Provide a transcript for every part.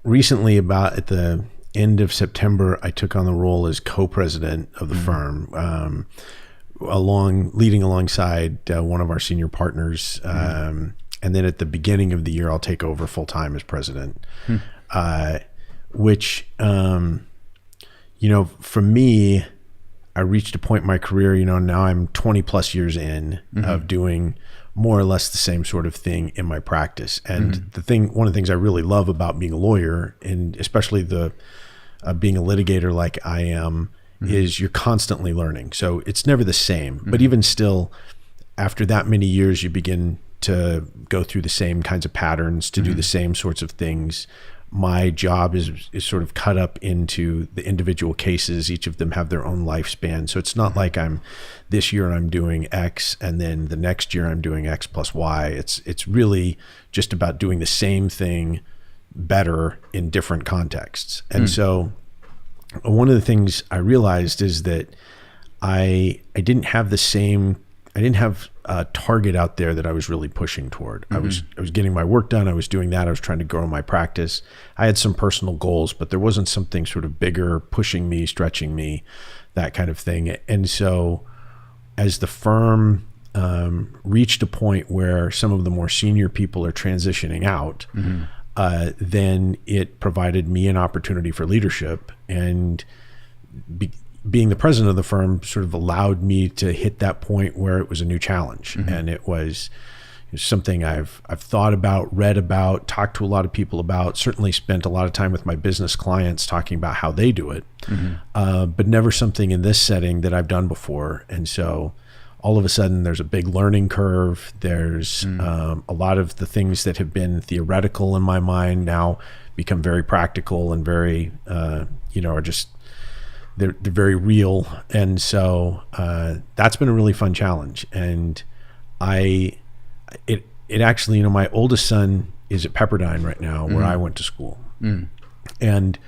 recently, about at the end of September, I took on the role as co-president of the firm, leading alongside one of our senior partners. And then at the beginning of the year, I'll take over full time as president, which, for me, I reached a point in my career, now I'm 20 plus years in of doing more or less the same sort of thing in my practice. And one of the things I really love about being a lawyer, and especially being a litigator like I am, is you're constantly learning. So it's never the same, but even still, after that many years, you begin to go through the same kinds of patterns, to do the same sorts of things. My job is sort of cut up into the individual cases. Each of them have their own lifespan. So it's not like this year I'm doing X and then the next year I'm doing X plus Y. It's really just about doing the same thing better in different contexts. And so one of the things I realized is that I didn't have a target out there that I was really pushing toward. I was getting my work done. I was doing that. I was trying to grow my practice. I had some personal goals, but there wasn't something sort of bigger, pushing me, stretching me, that kind of thing. And so as the firm reached a point where some of the more senior people are transitioning out, then it provided me an opportunity for leadership, and being the president of the firm sort of allowed me to hit that point where it was a new challenge. And it was something I've thought about, read about, talked to a lot of people about, certainly spent a lot of time with my business clients talking about how they do it, but never something in this setting that I've done before. And so all of a sudden there's a big learning curve. There's a lot of the things that have been theoretical in my mind now become very practical and very, are just, they're very real. And so that's been a really fun challenge. And it actually, my oldest son is at Pepperdine right now, where I went to school. And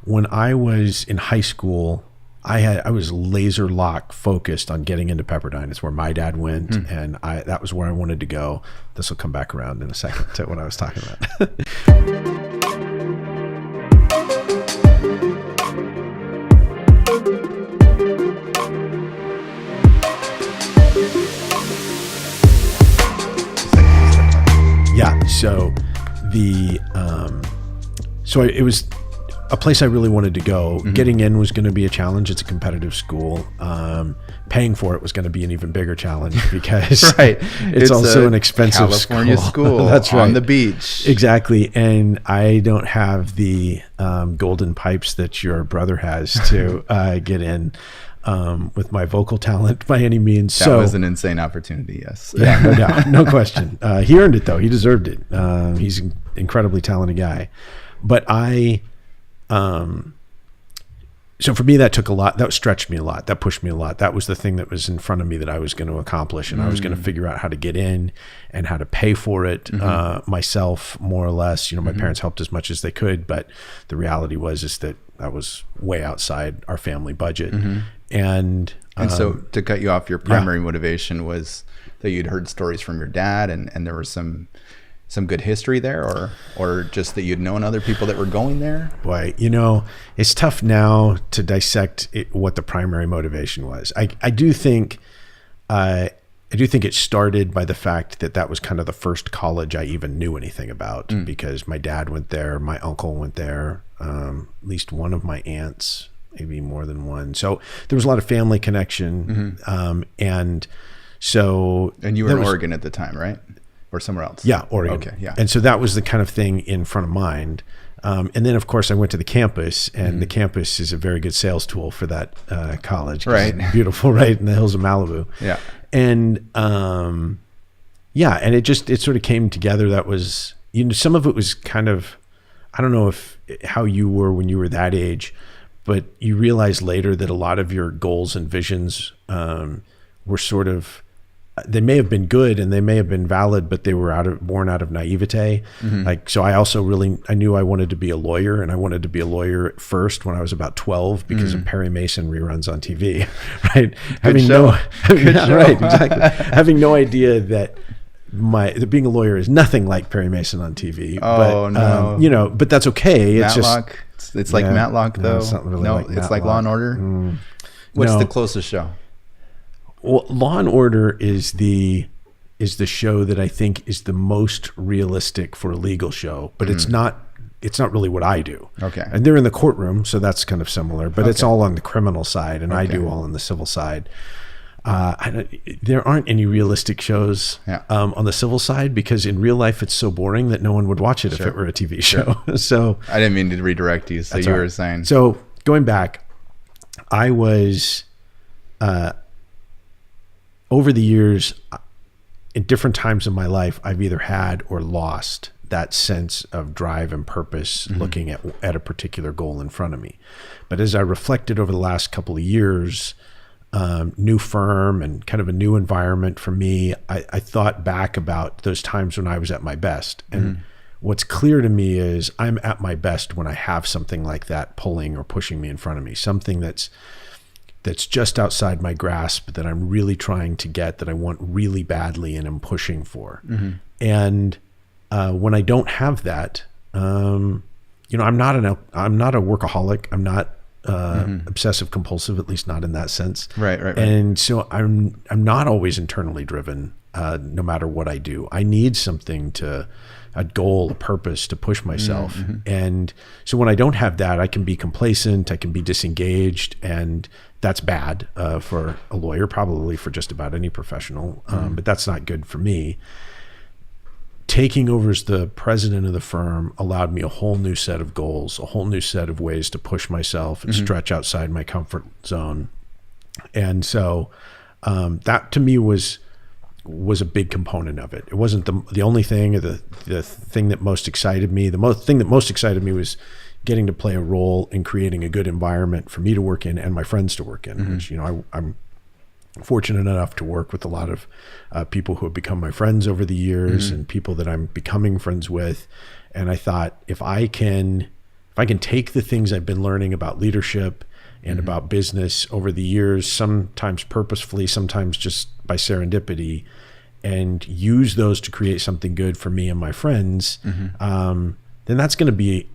when I was in high school, I was laser lock focused on getting into Pepperdine. It's where my dad went, and that was where I wanted to go. This will come back around in a second to what I was talking about. Yeah, so it was a place I really wanted to go. Getting in was going to be a challenge. It's a competitive school. Paying for it was going to be an even bigger challenge because it's also an expensive California school. That's right. On the beach. Exactly. And I don't have the golden pipes that your brother has to get in with my vocal talent by any means. That was an insane opportunity, yes. Yeah, no doubt. No question. He earned it, though. He deserved it. He's an incredibly talented guy. But so for me, that took a lot. That stretched me a lot. That pushed me a lot. That was the thing that was in front of me that I was going to accomplish. And I was going to figure out how to get in and how to pay for it myself, more or less. My parents helped as much as they could. But the reality was that was way outside our family budget. And so to cut you off, your primary motivation was that you'd heard stories from your dad and there was some good history there, or just that you'd known other people that were going there? Boy, it's tough now to dissect what the primary motivation was. I do think it started by the fact that was kind of the first college I even knew anything about, because my dad went there, my uncle went there, at least one of my aunts, maybe more than one. So there was a lot of family connection. And you were in Oregon at the time, right? Or somewhere else? Yeah, Oregon. Okay, yeah. And so that was the kind of thing in front of mind. And then, of course, I went to the campus, and the campus is a very good sales tool for that college. Right. It's beautiful, right in the hills of Malibu. Yeah. And and it sort of came together. That was, some of it was kind of, I don't know how you were when you were that age, but you realize later that a lot of your goals and visions were sort of, they may have been good and they may have been valid, but they were born out of naivete. So I knew I wanted to be a lawyer, and I wanted to be a lawyer at first when I was about 12 because of Perry Mason reruns on TV, right? Good show. Right, exactly. Having no idea that being a lawyer is nothing like Perry Mason on TV. Oh, but, no. you know, but that's okay. It's Matlock. It's like Matlock, though. No, it's not really like it's like Law and Order. What's the closest show? Well, Law and Order is the show that I think is the most realistic for a legal show, but it's not really what I do. Okay. And they're in the courtroom, so that's kind of similar, but it's all on the criminal side, and I do all on the civil side. There aren't any realistic shows on the civil side, because in real life it's so boring that no one would watch it if it were a TV show. So I didn't mean to redirect you. So you were saying. So going back, I was over the years, in different times in my life, I've either had or lost that sense of drive and purpose looking at a particular goal in front of me. But as I reflected over the last couple of years, new firm and kind of a new environment for me, I thought back about those times when I was at my best. And what's clear to me is I'm at my best when I have something like that pulling or pushing me in front of me, something that's just outside my grasp that I'm really trying to get, that I want really badly and I'm pushing for. And when I don't have that, I'm not a workaholic. I'm not obsessive compulsive, at least not in that sense. Right. And so I'm not always internally driven, no matter what I do. I need something a goal, a purpose to push myself. And so when I don't have that, I can be complacent, I can be disengaged, and that's bad for a lawyer, probably for just about any professional, but that's not good for me. Taking over as the president of the firm allowed me a whole new set of goals, a whole new set of ways to push myself and stretch outside my comfort zone. And so that to me was a big component of it. It wasn't the only thing, or the thing that most excited me. The thing that most excited me was getting to play a role in creating a good environment for me to work in and my friends to work in, which, I'm fortunate enough to work with a lot of people who have become my friends over the years and people that I'm becoming friends with. And I thought, if I can take the things I've been learning about leadership and about business over the years, sometimes purposefully, sometimes just by serendipity, and use those to create something good for me and my friends, then that's going to be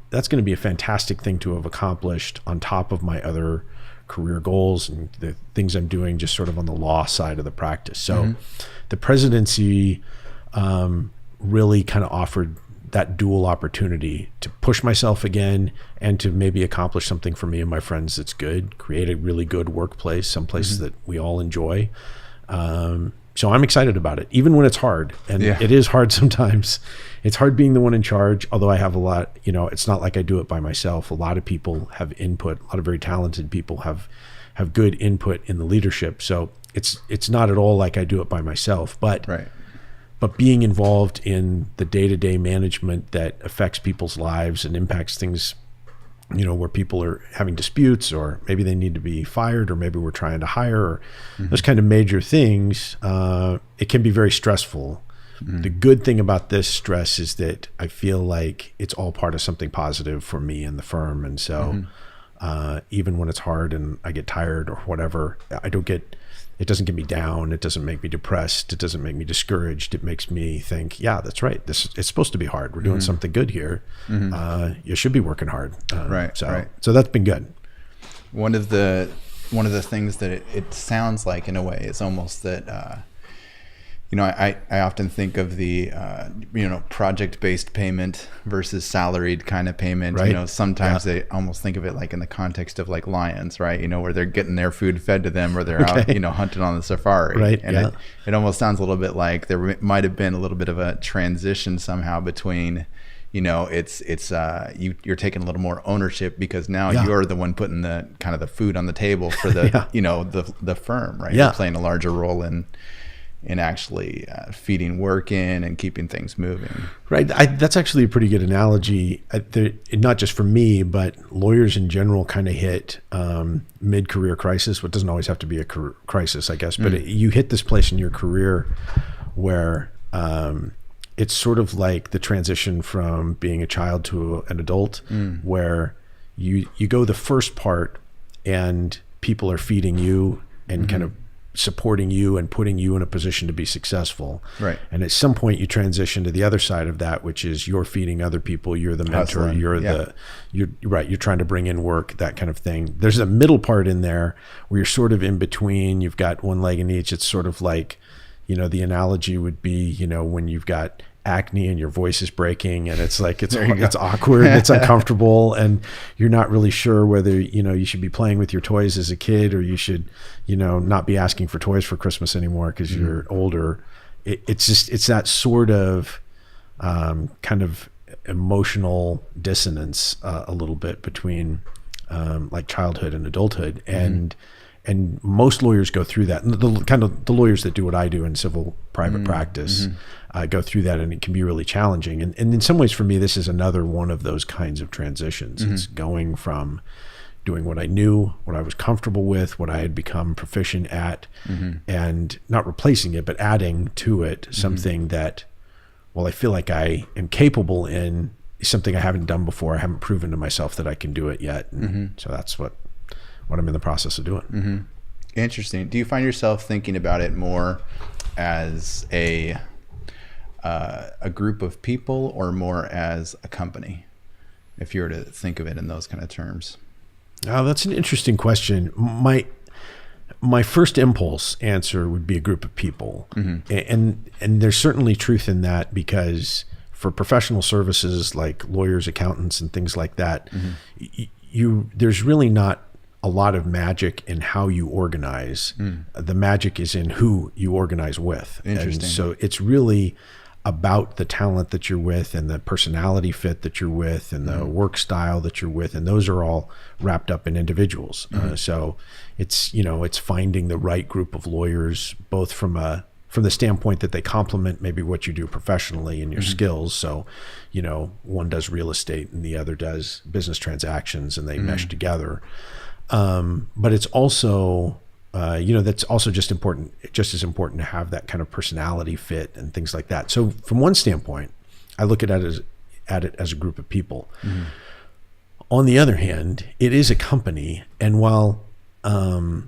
a fantastic thing to have accomplished on top of my other career goals and the things I'm doing just sort of on the law side of the practice. So the presidency really kind of offered that dual opportunity to push myself again and to maybe accomplish something for me and my friends that's good, create a really good workplace, some places that we all enjoy. So I'm excited about it, even when it's hard. And it is hard sometimes. It's hard being the one in charge, although I have a lot, it's not like I do it by myself. A lot of people have input. A lot of very talented people have good input in the leadership. So it's not at all like I do it by myself. But being involved in the day-to-day management that affects people's lives and impacts things, where people are having disputes, or maybe they need to be fired, or maybe we're trying to hire, or those kind of major things, it can be very stressful. The good thing about this stress is that I feel like it's all part of something positive for me and the firm. And so even when it's hard and I get tired or whatever, it doesn't get me down. It doesn't make me depressed. It doesn't make me discouraged. It makes me think, yeah, that's right. It's supposed to be hard. We're doing something good here. You should be working hard. So that's been good. One of the things that it sounds like, in a way, is almost that, I often think of the, project-based payment versus salaried kind of payment. Right. Sometimes they almost think of it like in the context of like lions, right? Where they're getting their food fed to them, or they're out, hunting on the safari. Right. And it almost sounds a little bit like there might have been a little bit of a transition somehow between, you're taking a little more ownership, because now you're the one putting the kind of the food on the table for the, the firm, right? You're playing a larger role in actually feeding work in and keeping things moving. Right. That's actually a pretty good analogy. Not just for me, but lawyers in general kind of hit mid-career crisis. What doesn't always have to be a career crisis, I guess, but you hit this place in your career where it's sort of like the transition from being a child to an adult, where you go the first part and people are feeding you and kind of supporting you and putting you in a position to be successful. Right. And at some point you transition to the other side of that, which is you're feeding other people, you're the mentor, Hustling. you're right, you're trying to bring in work, that kind of thing. There's a middle part in there where you're sort of in between. You've got one leg in each. It's sort of like, the analogy would be, when you've got acne and your voice is breaking and it's like it's awkward and it's uncomfortable and you're not really sure whether you should be playing with your toys as a kid or you should not be asking for toys for Christmas anymore because you're older. It's that sort of kind of emotional dissonance a little bit between like childhood and adulthood, and most lawyers go through that. The lawyers that do what I do in civil private practice go through that, and it can be really challenging. And in some ways, for me, this is another one of those kinds of transitions. It's going from doing what I knew, what I was comfortable with, what I had become proficient at, and not replacing it, but adding to it something that, well, I feel like I am capable in, something I haven't done before. I haven't proven to myself that I can do it yet. And so that's what I'm in the process of doing. Interesting. Do you find yourself thinking about it more as a group of people or more as a company, if you were to think of it in those kind of terms? Oh, that's an interesting question. My first impulse answer would be a group of people. And there's certainly truth in that, because for professional services like lawyers, accountants, and things like that, there's really not a lot of magic in how you organize. The magic is in who you organize with. Interesting. And so it's really about the talent that you're with and the personality fit that you're with and the work style that you're with. And those are all wrapped up in individuals. So it's finding the right group of lawyers, both from the standpoint that they complement maybe what you do professionally and your skills. So, one does real estate and the other does business transactions, and they mesh together. But it's also, that's also just as important to have that kind of personality fit and things like that. So from one standpoint, I look at it as a group of people. On the other hand, it is a company. And while the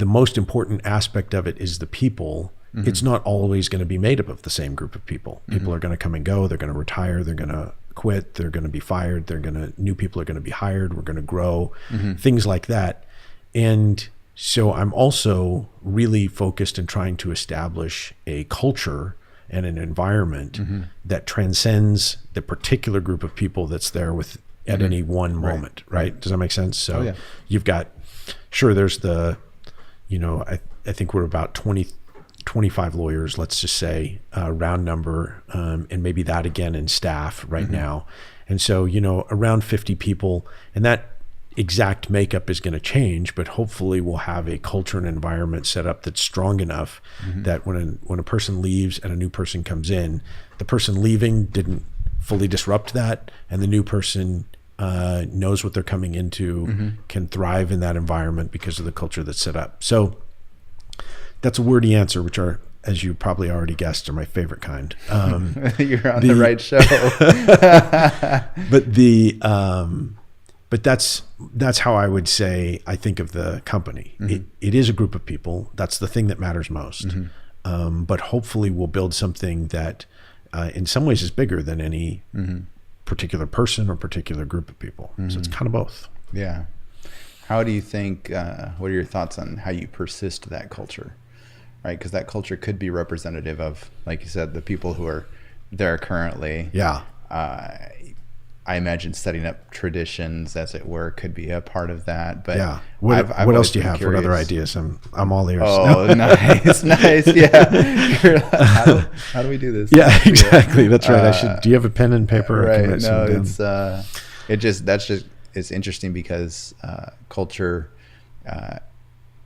most important aspect of it is the people, it's not always going to be made up of the same group of people. People are going to come and go. They're going to retire. They're going to quit. They're going to be fired. New people are going to be hired. We're going to grow, things like that. And so I'm also really focused in trying to establish a culture and an environment that transcends the particular group of people that's there with at any one moment, right? Does that make sense? So you've got, there's the, I think we're about 25 lawyers, let's just say, round number, and maybe that again in staff right now. And so, around 50 people, and that exact makeup is going to change, but hopefully we'll have a culture and environment set up that's strong enough that when a person leaves and a new person comes in, the person leaving didn't fully disrupt that, and the new person knows what they're coming into, can thrive in that environment because of the culture that's set up. So that's a wordy answer, which are, as you probably already guessed, are my favorite kind. You're on the right show. But that's how I would say I think of the company. It is a group of people. That's the thing that matters most. But hopefully we'll build something that in some ways is bigger than any particular person or particular group of people. So it's kind of both. Yeah. How do you think, what are your thoughts on how you persist that culture? Right? Because that culture could be representative of, like you said, the people who are there currently. Yeah. I imagine setting up traditions, as it were, could be a part of that. But yeah, what else do you have? Curious. What other ideas? I'm all ears. Oh, nice. Yeah. How do we do this? Yeah, exactly. That's right. Do you have a pen and paper? Right. No, it's interesting because culture,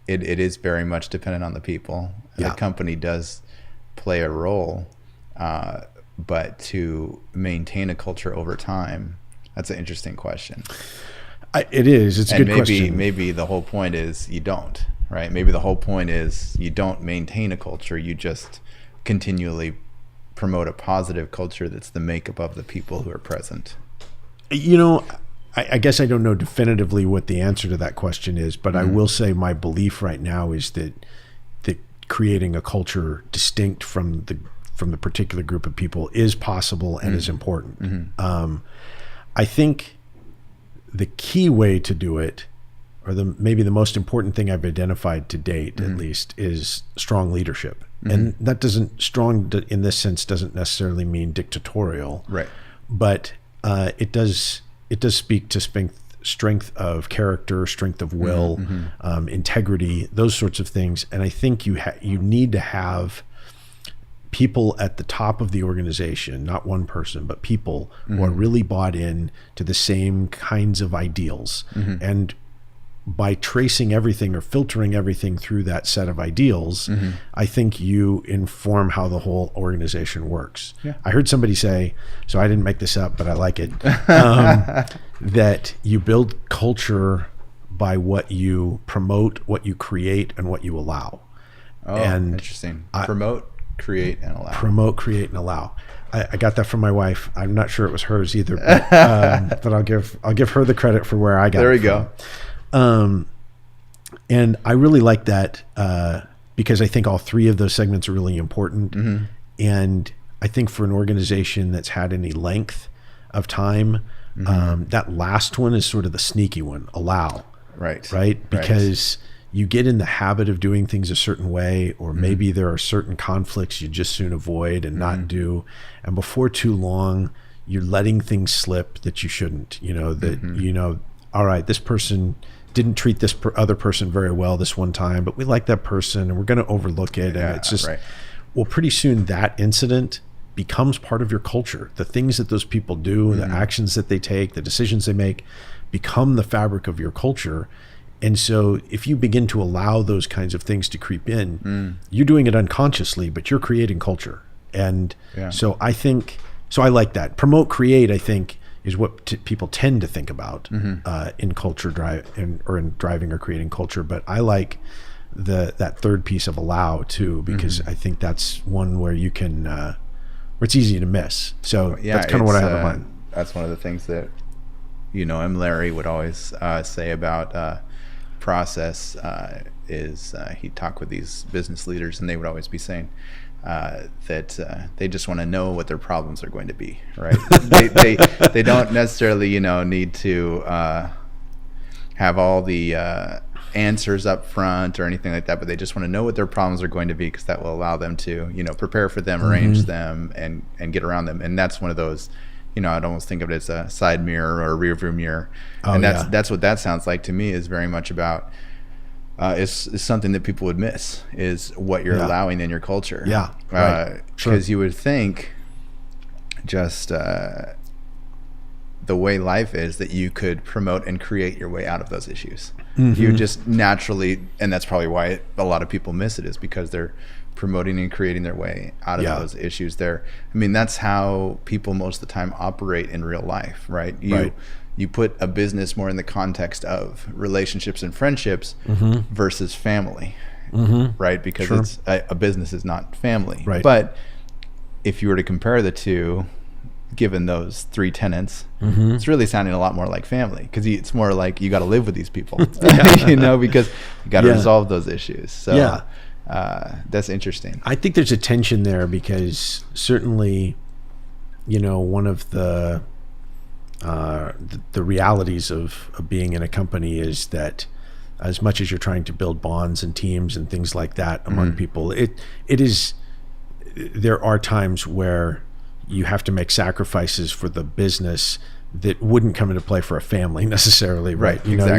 it is very much dependent on the people. Yeah. The company does play a role. But to maintain a culture over time, that's an interesting question. It is. It's a good question. Maybe the whole point is you don't, right? Maybe the whole point is you don't maintain a culture. You just continually promote a positive culture that's the makeup of the people who are present. I I guess I don't know definitively what the answer to that question is, but I will say my belief right now is that creating a culture distinct from the particular group of people is possible and is important. I think the key way to do it, or maybe the most important thing I've identified to date, at least, is strong leadership. And that strong in this sense doesn't necessarily mean dictatorial, right? But it does speak to strength of character, strength of will, integrity, those sorts of things. And I think you need to have people at the top of the organization, not one person, but people who are really bought in to the same kinds of ideals. And by tracing everything or filtering everything through that set of ideals, I think you inform how the whole organization works. Yeah. I heard somebody say, so I didn't make this up, but I like it, that you build culture by what you promote, what you create, and what you allow. Oh, and interesting. Promote, create, and allow. Promote, create, and allow. I got that from my wife. I'm not sure it was hers either, but I'll give her the credit for where I got it. There we go. And I really like that because I think all three of those segments are really important. And I think for an organization that's had any length of time, that last one is sort of the sneaky one, allow. Right? Because you get in the habit of doing things a certain way, or maybe there are certain conflicts you just soon avoid and not do. And before too long, you're letting things slip that you shouldn't, all right, this person didn't treat this other person very well this one time, but we like that person and we're going to overlook it. And it's just, well, pretty soon that incident becomes part of your culture. The things that those people do, the actions that they take, the decisions they make become the fabric of your culture. And so if you begin to allow those kinds of things to creep in, you're doing it unconsciously, but you're creating culture. And so I like that. Promote, create, I think, is what people tend to think about in culture or in driving or creating culture. But I like that third piece of allow too, because I think that's one where you can, where it's easy to miss. So that's kind of what I have in mind. That's one of the things that, Larry would always say about process is he'd talk with these business leaders and they would always be saying, that they just want to know what their problems are going to be, right? they don't necessarily, need to have all the answers up front or anything like that, but they just want to know what their problems are going to be, because that will allow them to, prepare for them, arrange them, and get around them. And that's one of those, I'd almost think of it as a side mirror or a rear view mirror. And that's what that sounds like to me, is very much about is something that people would miss, is what you're allowing in your culture. Because you would think just the way life is, that you could promote and create your way out of those issues. You just naturally, and that's probably why a lot of people miss it, is because they're promoting and creating their way out of those issues there. I mean, that's how people most of the time operate in real life, right? You put a business more in the context of relationships and friendships versus family, right? Because it's a business is not family. Right. But if you were to compare the two, given those three tenets, it's really sounding a lot more like family, because it's more like you got to live with these people, because you got to resolve those issues. So that's interesting. I think there's a tension there, because certainly, one of the realities of being in a company is that as much as you're trying to build bonds and teams and things like that among people, there are times where you have to make sacrifices for the business that wouldn't come into play for a family necessarily, right? Exactly.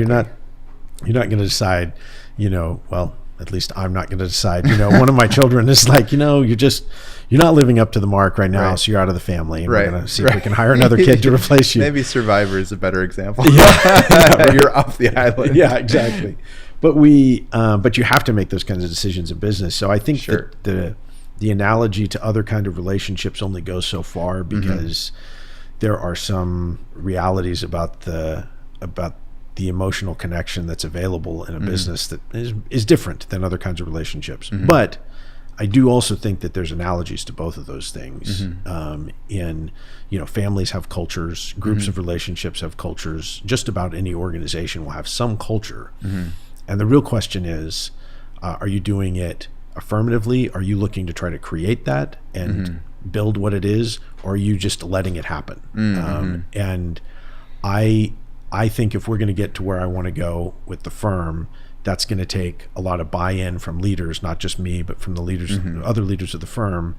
You're not going to decide, well, at least I'm not going to decide, one of my children is like, you're not living up to the mark right now, so you're out of the family, and we're going to see if we can hire another kid to replace you. Maybe Survivor is a better example. Or you're off the island. Yeah, exactly. But you have to make those kinds of decisions in business. So I think that the analogy to other kind of relationships only goes so far, because there are some realities about the emotional connection that's available in a business that is different than other kinds of relationships. But I do also think that there's analogies to both of those things. Families have cultures, groups of relationships have cultures. Just about any organization will have some culture. And the real question is, are you doing it affirmatively? Are you looking to try to create that and build what it is, or are you just letting it happen? And I think if we're going to get to where I want to go with the firm, that's going to take a lot of buy-in from leaders, not just me, but from the leaders, other leaders of the firm,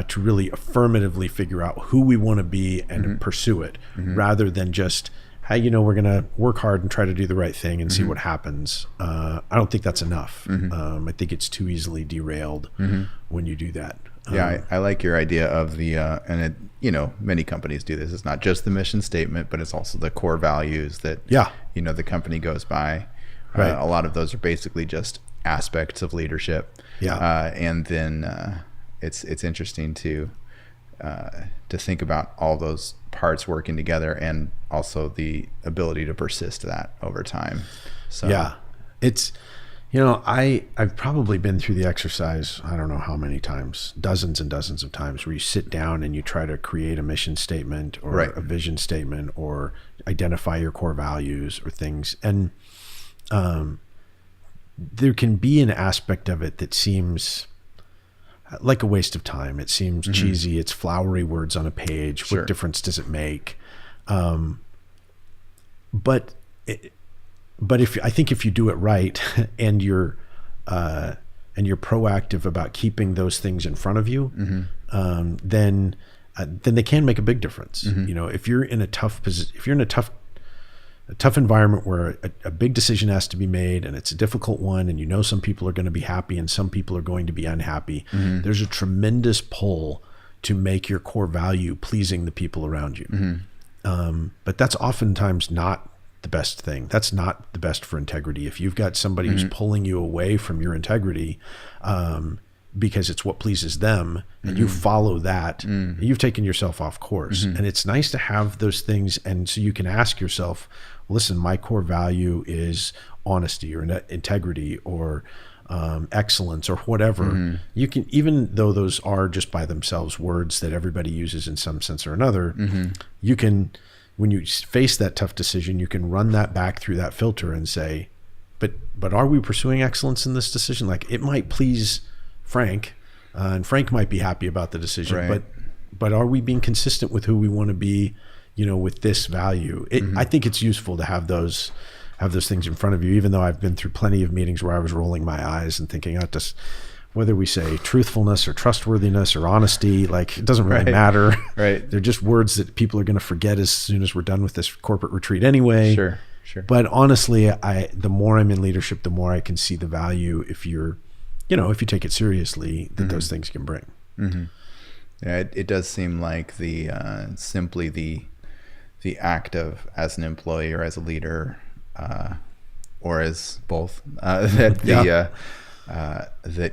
to really affirmatively figure out who we want to be and pursue it, rather than just, hey, we're going to work hard and try to do the right thing and see what happens. I don't think that's enough. I think it's too easily derailed when you do that. I like your idea of the, many companies do this. It's not just the mission statement, but it's also the core values that, the company goes by. Right. A lot of those are basically just aspects of leadership. And then it's interesting to think about all those parts working together, and also the ability to persist that over time. So it's, I've probably been through the exercise, I don't know how many times, dozens and dozens of times, where you sit down and you try to create a mission statement or a vision statement, or identify your core values or things. And there can be an aspect of it that seems like a waste of time. It seems cheesy. It's flowery words on a page. What difference does it make? But I think if you do it right, and you're proactive about keeping those things in front of you, then they can make a big difference. If you're in a tough environment where a big decision has to be made, and it's a difficult one, and some people are going to be happy and some people are going to be unhappy, there's a tremendous pull to make your core value pleasing the people around you. But that's oftentimes not the best thing. That's not the best for integrity. If you've got somebody who's pulling you away from your integrity, because it's what pleases them, and you follow that, you've taken yourself off course. And it's nice to have those things, and so you can ask yourself, listen, my core value is honesty or integrity or excellence or whatever. You can, even though those are just by themselves words that everybody uses in some sense or another, you can, when you face that tough decision, you can run that back through that filter and say, but are we pursuing excellence in this decision? Like, it might please Frank, and Frank might be happy about the decision, but are we being consistent with who we want to be, with this value? I think it's useful to have those things in front of you, even though I've been through plenty of meetings where I was rolling my eyes and thinking, whether we say truthfulness or trustworthiness or honesty, like, it doesn't really matter. They're just words that people are going to forget as soon as we're done with this corporate retreat anyway. Sure. But honestly, the more I'm in leadership, the more I can see the value, if you take it seriously, that those things can bring. Yeah, it does seem like simply the act of, as an employee or as a leader, or as both, that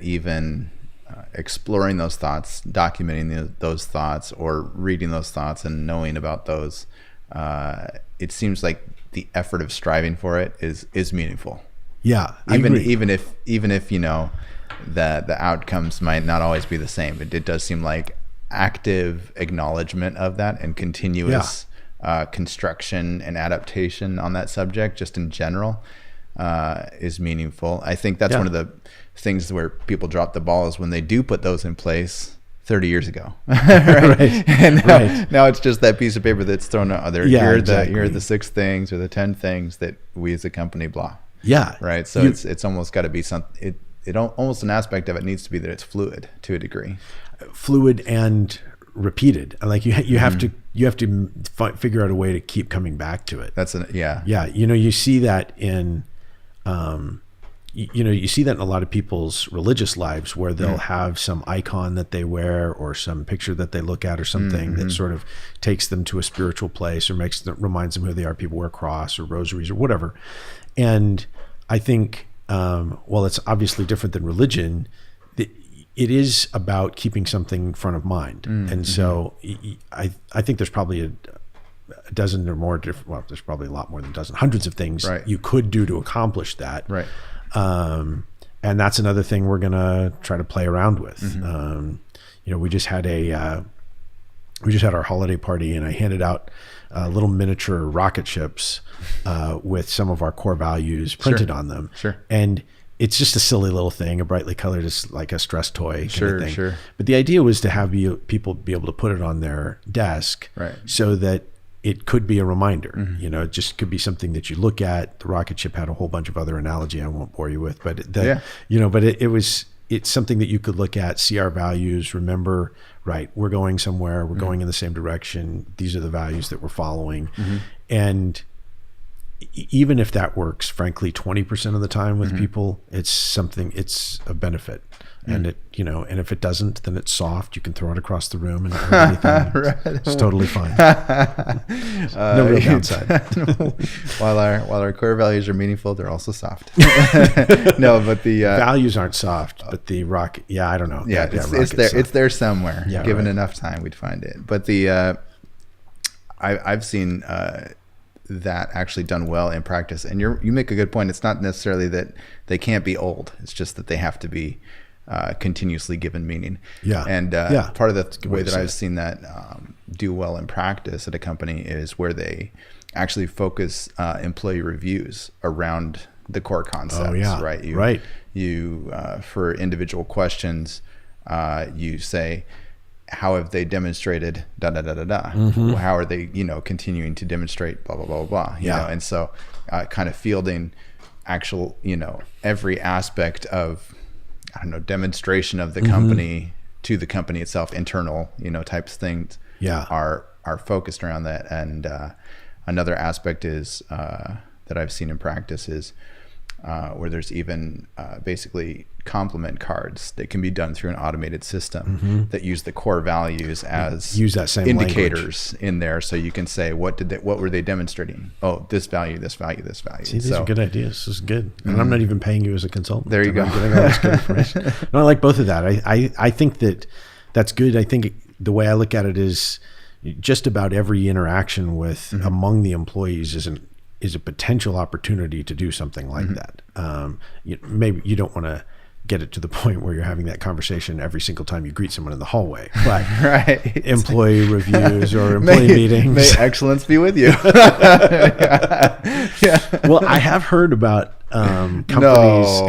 even exploring those thoughts, documenting those thoughts, or reading those thoughts and knowing about those, it seems like the effort of striving for it is meaningful. Yeah, even if the outcomes might not always be the same. It does seem like active acknowledgement of that and continuous construction and adaptation on that subject, just in general, is meaningful. I think that's one of the things where people drop the ball, is when they do put those in place 30 years ago. And now it's just that piece of paper that's thrown out there. Here are the 6 things or the 10 things that we as a company blah. Right. So it's almost got to be something. It almost, an aspect of it needs to be that it's fluid to a degree. Fluid and repeated. Like you have to figure out a way to keep coming back to it. You see that in you see that in a lot of people's religious lives, where they'll have some icon that they wear or some picture that they look at or something that sort of takes them to a spiritual place or reminds them who they are. People wear a cross or rosaries or whatever. And I think, well, it's obviously different than religion. It is about keeping something front of mind. And so I think there's probably a dozen or more different, well, there's probably a lot more than a dozen, hundreds of things you could do to accomplish that. And that's another thing we're going to try to play around with. We just had our holiday party, and I handed out little miniature rocket ships with some of our core values printed on them. Sure. And it's just a silly little thing, a brightly colored, it's like a stress toy kind of thing. Sure. But the idea was to have people be able to put it on their desk, right, so that it could be a reminder. It just could be something that you look at. The rocket ship had a whole bunch of other analogy I won't bore you with, but it's something that you could look at, see our values, remember, right, we're going somewhere, we're going in the same direction. These are the values that we're following. And even if that works, frankly, 20% of the time with people, it's a benefit. And and if it doesn't, then it's soft. You can throw it across the room and not hurt anything. Right. It's totally fine. No real downside. While our core values are meaningful, they're also soft. No, but the values aren't soft, but the rocket. Yeah, I don't know. Yeah, it's there. Soft. It's there somewhere. Yeah, given enough time, we'd find it. But I've seen that actually done well in practice. And you make a good point. It's not necessarily that they can't be old. It's just that they have to be continuously given meaning. Yeah. And part of the way that I've seen that do well in practice at a company is where they actually focus employee reviews around the core concepts. Oh, yeah. Right. You for individual questions, you say, how have they demonstrated da da da da da? How are they, continuing to demonstrate blah blah blah blah? You know? And so, kind of fielding actual, every aspect of, demonstration of the company to the company itself, internal, types of things. Are focused around that. And another aspect is that I've seen in practice is where there's even basically compliment cards that can be done through an automated system that use the core values as that same indicators language in there, so you can say what were they demonstrating? Oh, this value, this value, this value. See, these are good ideas. This is good, and I'm not even paying you as a consultant. There you go. I'm getting all this good information. No, I like both of that. I think that's good. I think the way I look at it is just about every interaction with among the employees is a potential opportunity to do something like that. Maybe you don't want to get it to the point where you're having that conversation every single time you greet someone in the hallway, but employee reviews or employee meetings. May excellence be with you. Well, I have heard about companies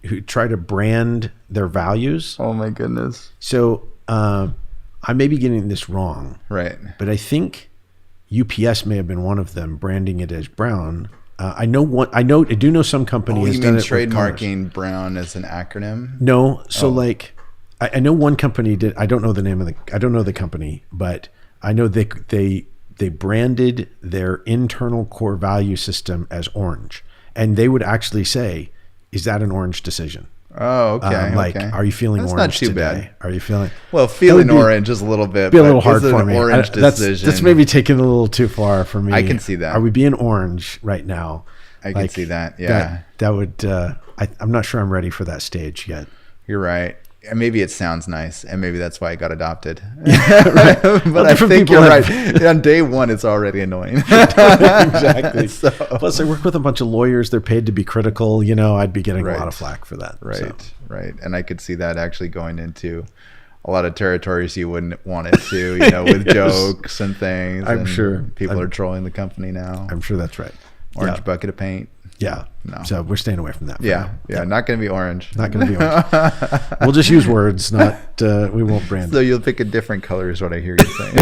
who try to brand their values. Oh my goodness. So I may be getting this wrong, right? But I think UPS may have been one of them, branding it as brown. I do know some company has done it. You mean trademarking brown as an acronym? No. So I know one company did. I don't know the name I don't know the company, but I know they branded their internal core value system as orange, and they would actually say, "Is that an orange decision?" Oh, okay. Are you feeling that's orange not too today? Bad. Are you feeling? Well, feeling orange is a little bit. Be a little hard for me. Orange decision. That's maybe taking it a little too far for me. I can see that. Are we being orange right now? I can see that. Yeah. That would. I'm not sure I'm ready for that stage yet. You're right. And maybe it sounds nice, and maybe that's why it got adopted. Right. But I think you're right. On day one, it's already annoying. Exactly. Plus, I work with a bunch of lawyers. They're paid to be critical. I'd be getting a lot of flack for that. Right. And I could see that actually going into a lot of territories you wouldn't want it to, with jokes and things. I'm sure. People are trolling the company now. I'm sure that's right. Orange bucket of paint. Yeah. No. So we're staying away from that. Yeah. Not going to be orange. Not going to be orange. We'll just use words, not, we won't brand. So you'll pick a different color is what I hear you saying.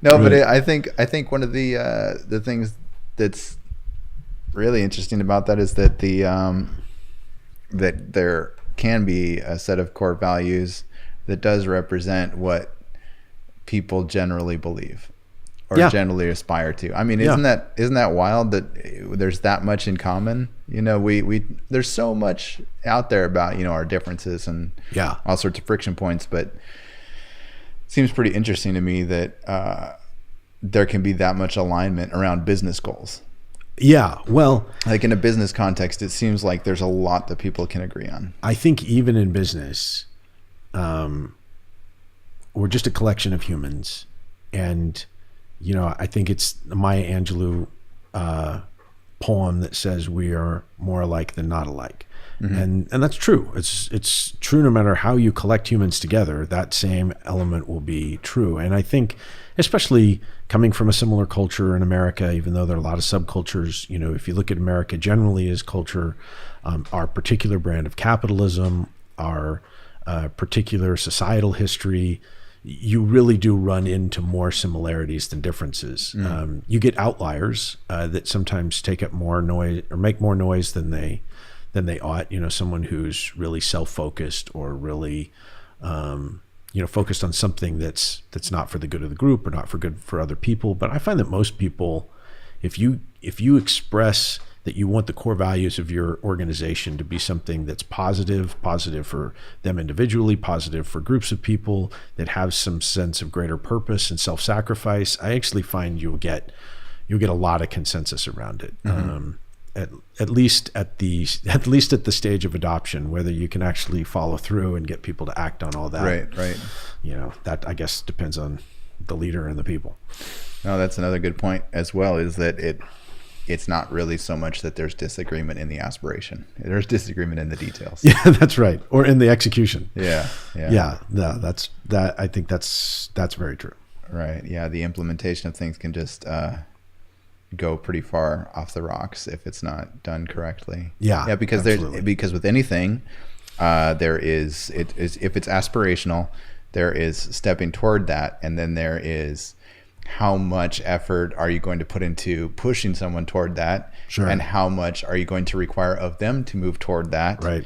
No, but I think one of the things that's really interesting about that is that that there can be a set of core values that does represent what people generally believe. Or generally aspire to. I mean, isn't that wild that there's that much in common? We there's so much out there about our differences and all sorts of friction points, but it seems pretty interesting to me that there can be that much alignment around business goals. Yeah, well, like in a business context, it seems like there's a lot that people can agree on. I think even in business, we're just a collection of humans, and I think it's Maya Angelou poem that says we are more alike than not alike. And that's true. It's true no matter how you collect humans together, that same element will be true. And I think, especially coming from a similar culture in America, even though there are a lot of subcultures, you know, if you look at America generally as culture, our particular brand of capitalism, our particular societal history, you really do run into more similarities than differences. You get outliers that sometimes take up more noise or make more noise than they ought. You know, someone who's really self-focused or really, you know, focused on something that's not for the good of the group or not for good for other people. But I find that most people, if you express that you want the core values of your organization to be something that's positive for them individually, positive for groups of people, that have some sense of greater purpose and self-sacrifice, I actually find you'll get a lot of consensus around it. At least at the stage of adoption, whether you can actually follow through and get people to act on all that. Right. You know, that I guess depends on the leader and the people. No, that's another good point as well, is that it's not really so much that there's disagreement in the aspiration. There's disagreement in the details. Yeah, that's right. Or in the execution. Yeah. No, I think that's very true. Right. Yeah. The implementation of things can just go pretty far off the rocks if it's not done correctly. Yeah. Because with anything, if it's aspirational, there is stepping toward that, and then there is how much effort are you going to put into pushing someone toward that, and how much are you going to require of them to move toward that. Right.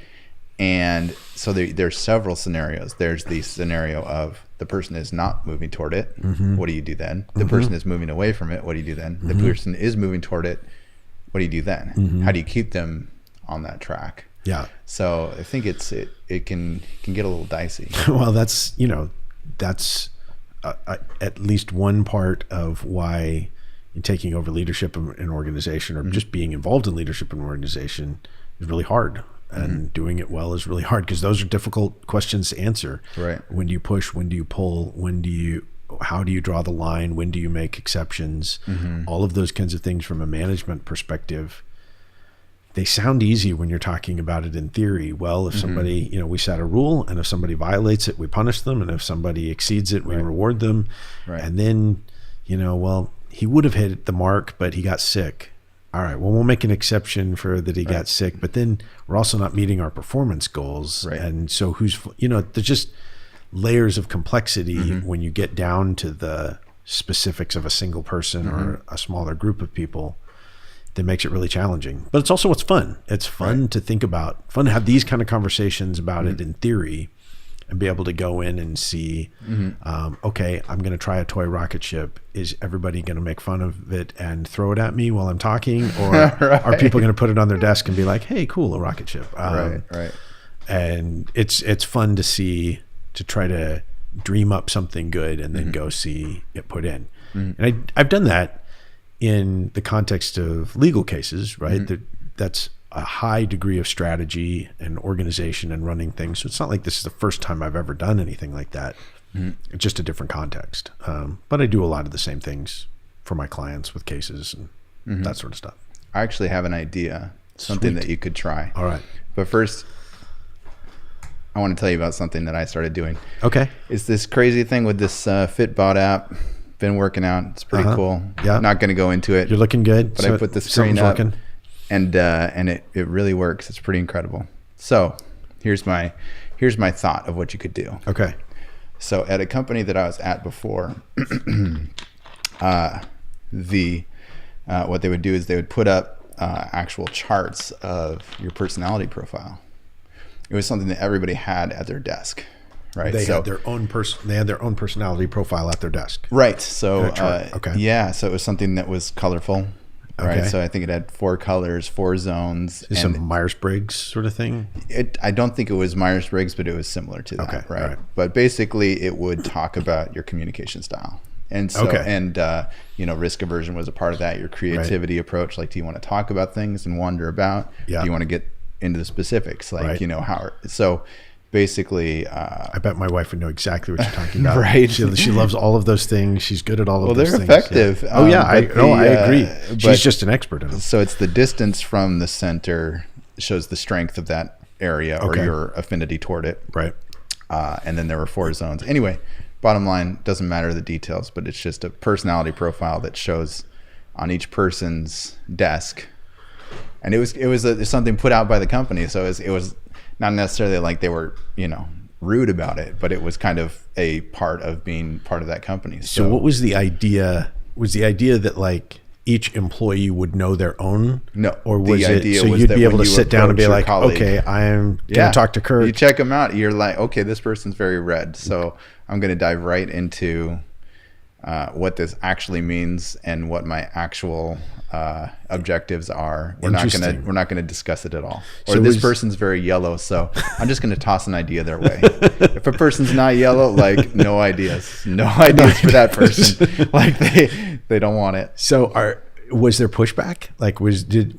And so there's several scenarios. There's the scenario of the person is not moving toward it. What do you do then? The person is moving away from it. What do you do then? The person is moving toward it. What do you do then? How do you keep them on that track? Yeah. So I think it can get a little dicey. Well, that's at least one part of why taking over leadership in an organization, or just being involved in leadership in an organization, is really hard. And doing it well is really hard, because those are difficult questions to answer. Right. When do you push? When do you pull? How do you draw the line? When do you make exceptions? All of those kinds of things from a management perspective, they sound easy when you're talking about it in theory. Well, if somebody, you know, we set a rule, and if somebody violates it, we punish them. And if somebody exceeds it, we reward them. Right. And then, you know, well, he would have hit the mark, but he got sick. All right, well, we'll make an exception for that he got sick, but then we're also not meeting our performance goals. Right. And so there's just layers of complexity when you get down to the specifics of a single person or a smaller group of people, that makes it really challenging. But it's also what's fun. It's fun to think about, fun to have these kind of conversations about it in theory, and be able to go in and see, okay, I'm going to try a toy rocket ship. Is everybody going to make fun of it and throw it at me while I'm talking? Or are people going to put it on their desk and be like, hey, cool, a rocket ship? Right. And it's fun to try to dream up something good and then go see it put in. And I've done that in the context of legal cases, right? That's a high degree of strategy and organization and running things. So it's not like this is the first time I've ever done anything like that. It's just a different context. But I do a lot of the same things for my clients with cases and that sort of stuff. I actually have an idea, something that you could try. All right. But first, I want to tell you about something that I started doing. Okay. It's this crazy thing with this Fitbot app. Been working out. It's pretty cool. Yeah. Not going to go into it. You're looking good. But I put the screen up. Working. And it really works. It's pretty incredible. So here's my thought of what you could do. Okay. So at a company that I was at before, what they would do is they would put up actual charts of your personality profile. It was something that everybody had at their desk. Right. They had their own personality profile at their desk. Right. So okay. Yeah. So it was something that was colorful. Right. Okay. So I think it had 4 colors, 4 zones. Is some Myers-Briggs sort of thing? I don't think it was Myers-Briggs, but it was similar to that. Okay. Right. But basically it would talk about your communication style. And so, risk aversion was a part of that. Your creativity approach, like, do you want to talk about things and wonder about? Yeah. Do you want to get into the specifics? Like, right. how, so basically, I bet my wife would know exactly what you're talking about. Right. She loves all of those things. She's good at all of those things. Well, they're effective. Yeah. Oh yeah, I agree. She's just an expert in them. So it's the distance from the center shows the strength of that area or your affinity toward it. Right. And then there were 4 zones. Anyway, bottom line, doesn't matter the details, but it's just a personality profile that shows on each person's desk. And it was something put out by the company. So it was not necessarily like they were, rude about it, but it was kind of a part of being part of that company. So what was the idea? Was the idea that like each employee would know their own? No. Or was it so you'd be able to sit down and be like, colleague, okay, I'm going to talk to Kirk. You check them out. You're like, okay, this person's very red. So I'm going to dive right into what this actually means and what my actual objectives are. We're not going to discuss it at all. Or so this person's very yellow, so I'm just going to toss an idea their way. If a person's not yellow, like no ideas for that person. Like they don't want it. So was there pushback? Like were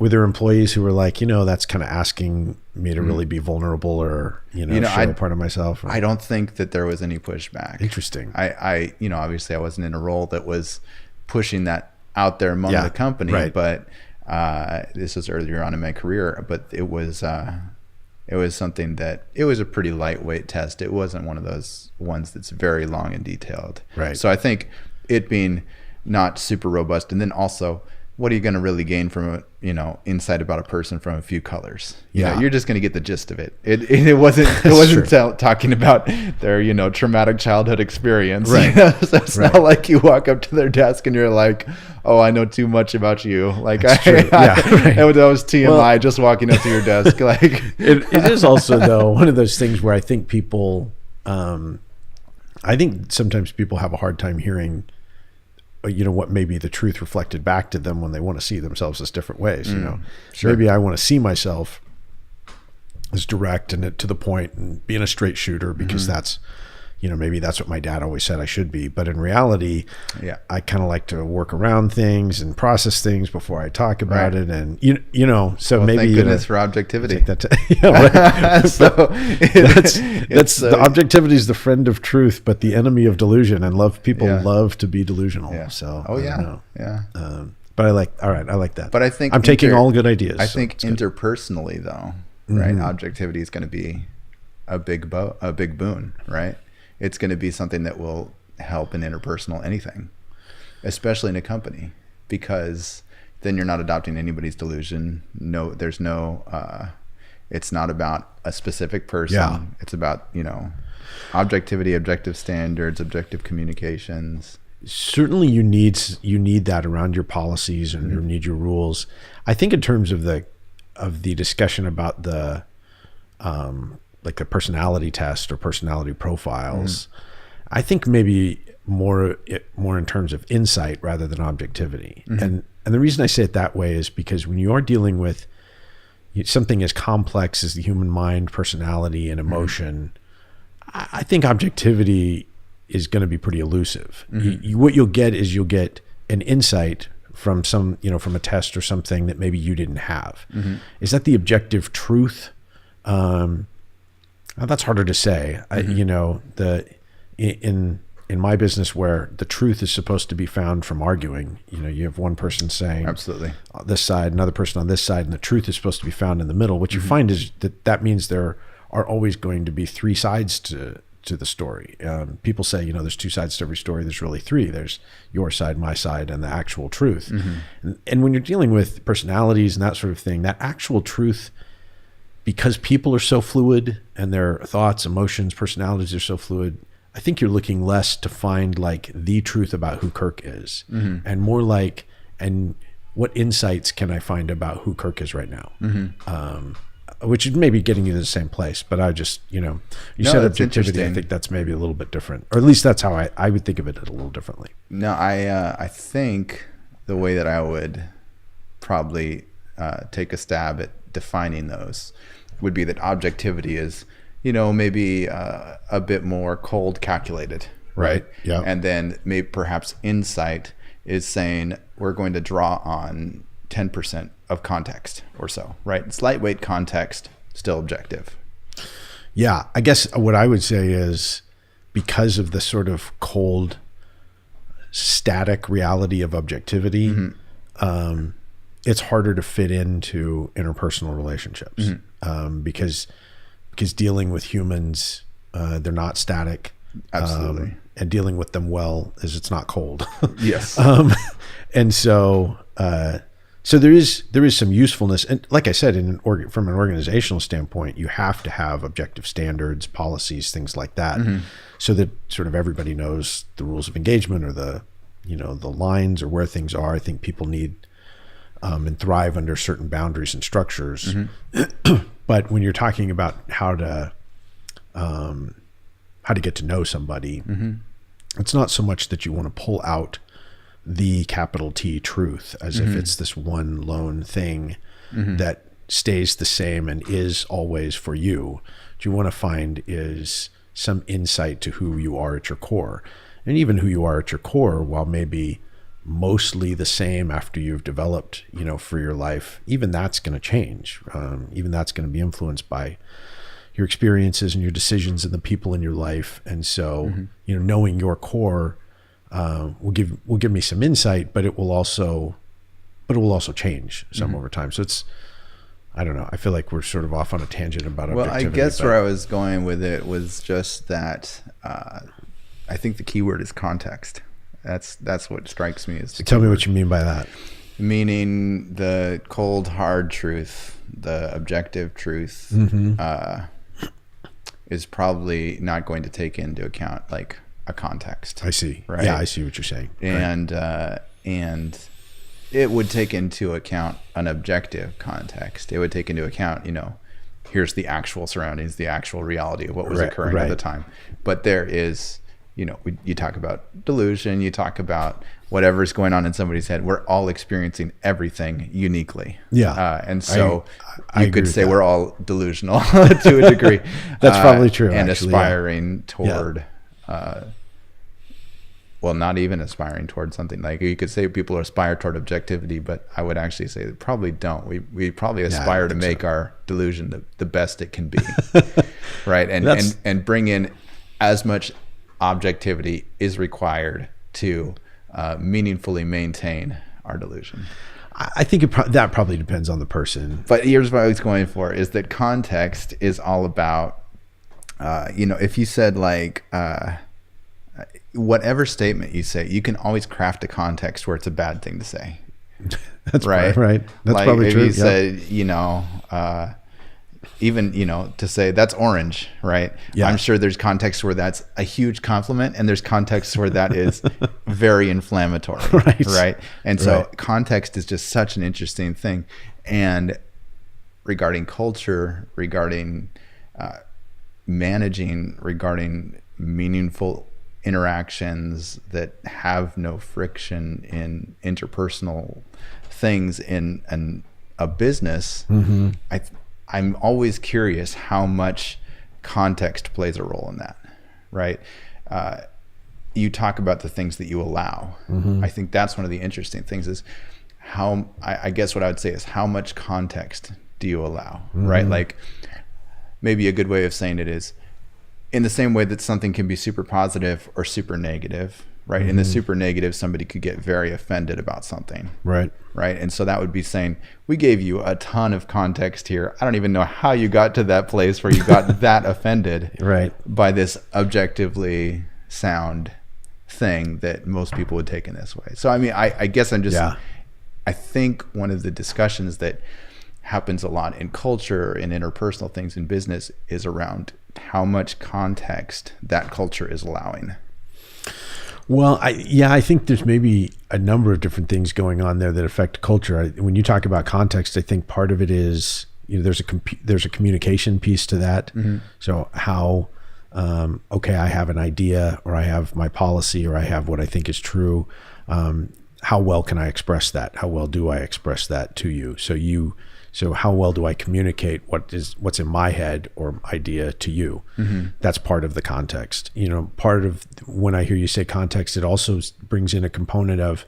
there employees who were like, that's kind of asking me to really be vulnerable or, show a part of myself? Or? I don't think that there was any pushback. Interesting. I obviously I wasn't in a role that was pushing that out there among the company, right. But this was earlier on in my career, but it was something that it was a pretty lightweight test. It wasn't one of those ones that's very long and detailed. Right. So I think it being not super robust, and then also, what are you going to really gain from insight about a person from a few colors? You're just going to get the gist of it. It wasn't talking about their traumatic childhood experience. Right. So it's not like you walk up to their desk and you're like, oh, I know too much about you. Like that was TMI. Well, just walking up to your desk. Like it is also though one of those things where I think people, I think sometimes people have a hard time hearing what may be the truth reflected back to them when they want to see themselves as different ways. Sure. Maybe I want to see myself as direct and to the point and being a straight shooter because that's, maybe that's what my dad always said I should be. But in reality, I kind of like to work around things and process things before I talk about it. And, so maybe. Thank goodness for objectivity. That's the objectivity is the friend of truth, but the enemy of delusion, and people love to be delusional. Yeah. So, But I like that. But I think I'm taking all good ideas. I think interpersonally though, right? Objectivity is going to be a big boon, right? It's going to be something that will help in interpersonal anything, especially in a company, because then you're not adopting anybody's delusion. No, there's no, it's not about a specific person. Yeah. It's about, objectivity, objective standards, objective communications. Certainly you need that around your policies and you need your rules. I think in terms of the discussion about the, like the personality test or personality profiles, I think maybe more in terms of insight rather than objectivity. And the reason I say it that way is because when you are dealing with something as complex as the human mind, personality, and emotion, I think objectivity is going to be pretty elusive. What you'll get is an insight from from a test or something that maybe you didn't have. Is that the objective truth? That's harder to say. In my business where the truth is supposed to be found from arguing, you have one person saying absolutely this side, another person on this side, and the truth is supposed to be found in the middle. What you find is that means there are always going to be 3 sides to the story. People say, there's 2 sides to every story. There's really 3. There's your side, my side, and the actual truth. And when you're dealing with personalities and that sort of thing, that actual truth, because people are so fluid and their thoughts, emotions, personalities are so fluid, I think you're looking less to find like the truth about who Kirk is and more like, and what insights can I find about who Kirk is right now? Which is maybe getting you to the same place, but I just, you said objectivity. I think that's maybe a little bit different, or at least that's how I would think of it a little differently. No, I think the way that I would probably take a stab at defining those would be that objectivity is, maybe a bit more cold calculated, right? Yeah. And then maybe perhaps insight is saying we're going to draw on 10% of context or so, right? It's lightweight context, still objective. Yeah, I guess what I would say is because of the sort of cold, static reality of objectivity, it's harder to fit into interpersonal relationships because dealing with humans, they're not static. Absolutely. And dealing with them well is it's not cold. Yes. And so there is some usefulness, and like I said, from an organizational standpoint, you have to have objective standards, policies, things like that, so that sort of everybody knows the rules of engagement or the lines or where things are. I think people need and thrive under certain boundaries and structures. But when you're talking about how to get to know somebody, it's not so much that you want to pull out the capital T truth as if it's this one lone thing that stays the same and is always for you. What you want to find is some insight to who you are at your core. And even who you are at your core, while maybe mostly the same after you've developed, for your life, even that's going to change. Even that's going to be influenced by your experiences and your decisions and the people in your life. And so, knowing your core will give me some insight, but it will also change some over time. So I don't know. I feel like we're sort of off on a tangent about objectivity. Well, I guess where I was going with it was just that I think the key word is context. That's what strikes me as the Tell me word. what you mean by that. Meaning the cold, hard truth, the objective truth is probably not going to take into account like a context. I see. Right? Yeah, I see what you're saying. And it would take into account an objective context. It would take into account, here's the actual surroundings, the actual reality of what was occurring at the time. But there is, you talk about delusion, you talk about whatever's going on in somebody's head. We're all experiencing everything uniquely. Yeah. And so I you could say that. we're all delusional to a degree. That's probably true. And actually, aspiring toward, well, not even aspiring toward something. Like you could say people aspire toward objectivity, but I would actually say they probably don't. We probably aspire to make our delusion the best it can be. Right. And bring in as much objectivity is required to meaningfully maintain our delusion. I think that probably depends on the person. But here's what I was going for is that context is all about, if you said like, whatever statement you say, you can always craft a context where it's a bad thing to say. That's right. Right. That's like probably if true. You said, even, to say that's orange, right? Yeah. I'm sure there's context where that's a huge compliment and there's context where that is very inflammatory. Right. And so context is just such an interesting thing. And regarding culture, regarding managing, regarding meaningful interactions that have no friction in interpersonal things in a business, I'm always curious how much context plays a role in that, right? You talk about the things that you allow. I think that's one of the interesting things is how, I guess what I would say is how much context do you allow, right? Like maybe a good way of saying it is in the same way that something can be super positive or super negative, right? In the super negative, somebody could get very offended about something. Right. And so that would be saying, we gave you a ton of context here. I don't even know how you got to that place where you got that offended by this objectively sound thing that most people would take in this way. So, I mean, I guess I'm just, I think one of the discussions that happens a lot in culture and interpersonal things in business is around how much context that culture is allowing. Well, I think there's maybe a number of different things going on there that affect culture. When you talk about context, I think part of it is, there's a communication piece to that. So how, okay, I have an idea or I have my policy or I have what I think is true. How well can I express that? How well do I express that to you? So how well do I communicate what's in my head or idea to you? That's part of the context. Part of when I hear you say context, it also brings in a component of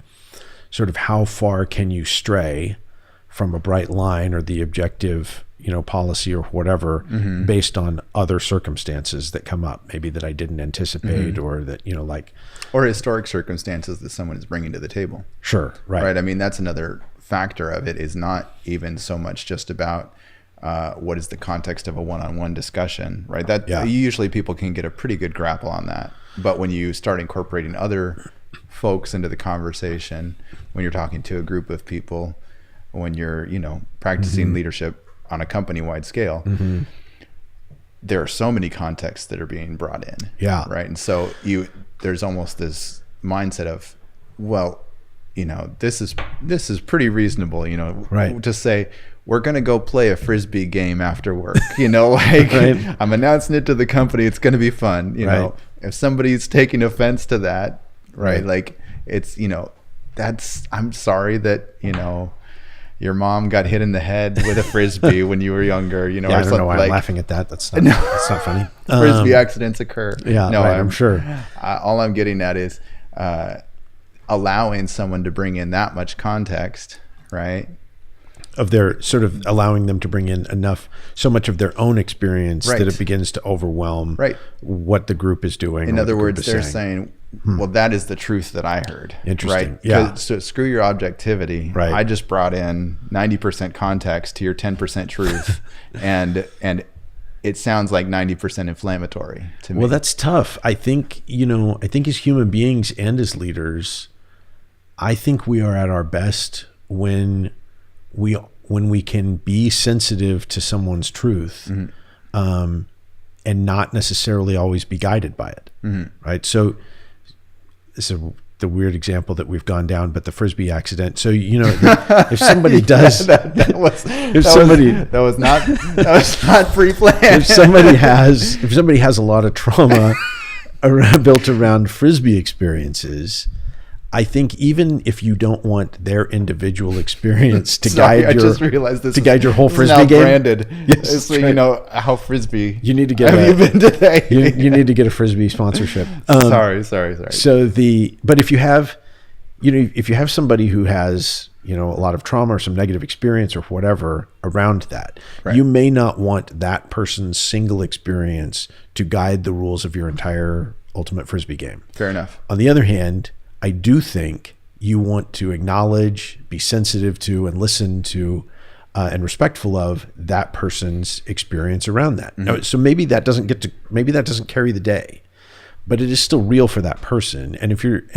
sort of how far can you stray from a bright line or the objective, policy or whatever based on other circumstances that come up, maybe that I didn't anticipate or that, or historic circumstances that someone is bringing to the table. Sure. Right. I mean, that's another factor of it, is not even so much just about what is the context of a one-on-one discussion, right? Usually people can get a pretty good grapple on that. But when you start incorporating other folks into the conversation, when you're talking to a group of people, when you're, practicing leadership on a company-wide scale, there are so many contexts that are being brought in. Yeah. Right. And so there's almost this mindset of, well, this is pretty reasonable, right, to say, we're going to go play a Frisbee game after work, right. I'm announcing it to the company. It's going to be fun. If somebody's taking offense to that, right. Like it's, I'm sorry that, your mom got hit in the head with a Frisbee when you were younger, I don't know why I'm laughing at that. That's not funny. Frisbee accidents occur. Yeah. No, right, I'm sure. All I'm getting at is, allowing someone to bring in that much context, right? Of their sort of allowing them to bring in so much of their own experience that it begins to overwhelm what the group is doing. In other words, they're saying, well, that is the truth that I heard. Interesting. Right? Yeah. So screw your objectivity. Right. I just brought in 90% context to your 10% truth. and it sounds like 90% inflammatory to me. Well, that's tough. I think as human beings and as leaders, I think we are at our best when we can be sensitive to someone's truth, and not necessarily always be guided by it. Right. So this is the weird example that we've gone down, but the Frisbee accident. So, if somebody does, that was not pre-planned. If somebody has a lot of trauma built around Frisbee experiences, I think even if you don't want their individual experience to guide your whole Frisbee game, branded. Yes, so how Frisbee. You need to get. Have you been today? You need to get a Frisbee sponsorship. Sorry. So but if you have somebody who has a lot of trauma or some negative experience or whatever around that, you may not want that person's single experience to guide the rules of your entire ultimate Frisbee game. Fair enough. On the other hand, I do think you want to acknowledge, be sensitive to, and listen to, and respectful of that person's experience around that. Now, so maybe that doesn't carry the day, but it is still real for that person. And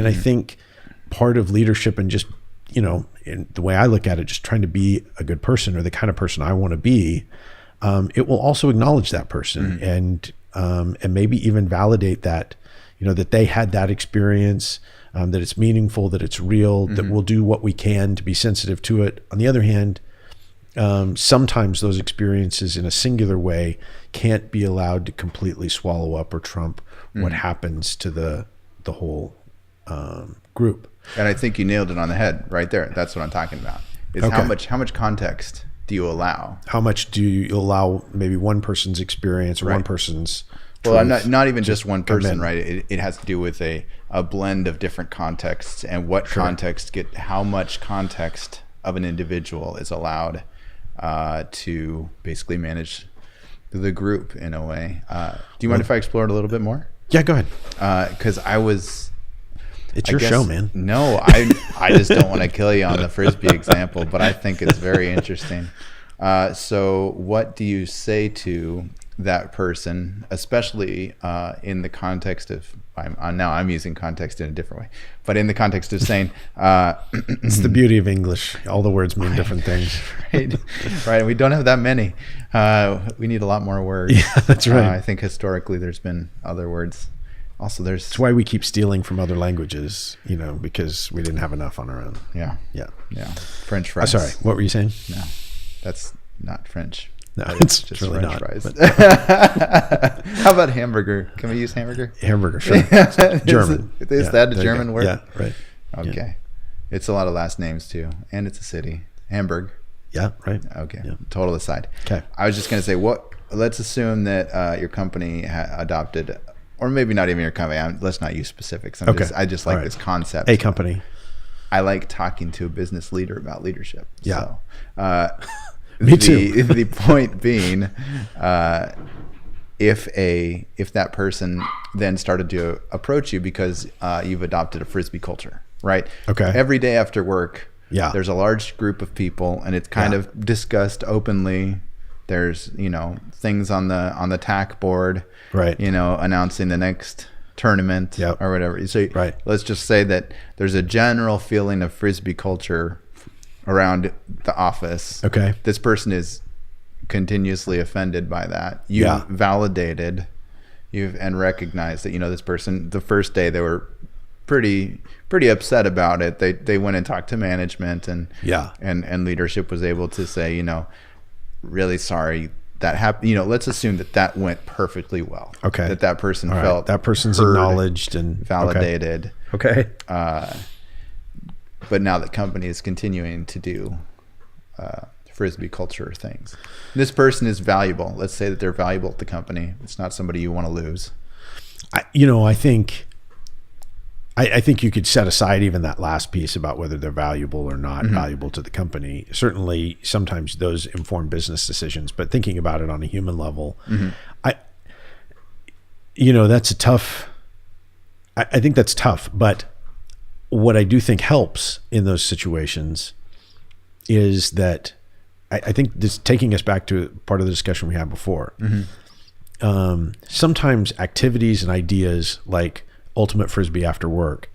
I think part of leadership and just, in the way I look at it, just trying to be a good person or the kind of person I want to be, it will also acknowledge that person and maybe even validate that, that they had that experience. That it's meaningful, that it's real, that we'll do what we can to be sensitive to it. On the other hand, sometimes those experiences in a singular way can't be allowed to completely swallow up or trump what happens to the whole group. And I think you nailed it on the head right there. That's what I'm talking about. Is how much context do you allow? How much do you allow maybe one person's experience or one person's Well, not even just one person, right? It has to do with a blend of different contexts and what context how much context of an individual is allowed to basically manage the group in a way. Do you mind if I explore it a little bit more? Yeah, go ahead. Because it's your show, man. No, I just don't want to kill you on the Frisbee example, but I think it's very interesting. So what do you say to that person, especially in the context of, I'm using context in a different way, but in the context of saying, it's the beauty of English. All the words mean different things. Right. We don't have that many. We need a lot more words. Yeah, that's right. I think historically there's been other words. Also, that's why we keep stealing from other languages, because we didn't have enough on our own. Yeah. French fries. Sorry, what were you saying? No, that's not French. No, it's just really French not. Fries. How about hamburger? Can we use hamburger? Hamburger, sure. German. Is that a German word? Yeah, right. Okay. Yeah. It's a lot of last names too, and it's a city. Hamburg. Yeah, right. Okay. Yeah. Total aside. Okay. I was just going to say, let's assume that your company adopted, or maybe not even your company. Let's not use specifics. I just like this concept. A company. I like talking to a business leader about leadership. Yeah. So, Me too. The point being, if that person then started to approach you because you've adopted a Frisbee culture, right? Okay. Every day after work, Yeah. there's a large group of people, and it's kind of discussed openly. There's, things on the TAC board, Right. Announcing the next tournament or whatever. So let's just say that there's a general feeling of Frisbee culture around the office. Okay. This person is continuously offended by that. You've validated, and recognized that, this person, the first day they were pretty upset about it. They went and talked to management, and leadership was able to say, really sorry that happened. Let's assume that went perfectly well. Okay. That person felt that person's heard, acknowledged and validated. Okay. But now the company is continuing to do Frisbee culture things. This person is valuable. Let's say that they're valuable at the company. It's not somebody you want to lose. I think you could set aside even that last piece about whether they're valuable or not valuable to the company. Certainly, sometimes those inform business decisions, but thinking about it on a human level, that's a tough. I think that's tough. But what I do think helps in those situations is that I think this, taking us back to part of the discussion we had before. Sometimes activities and ideas like Ultimate Frisbee after work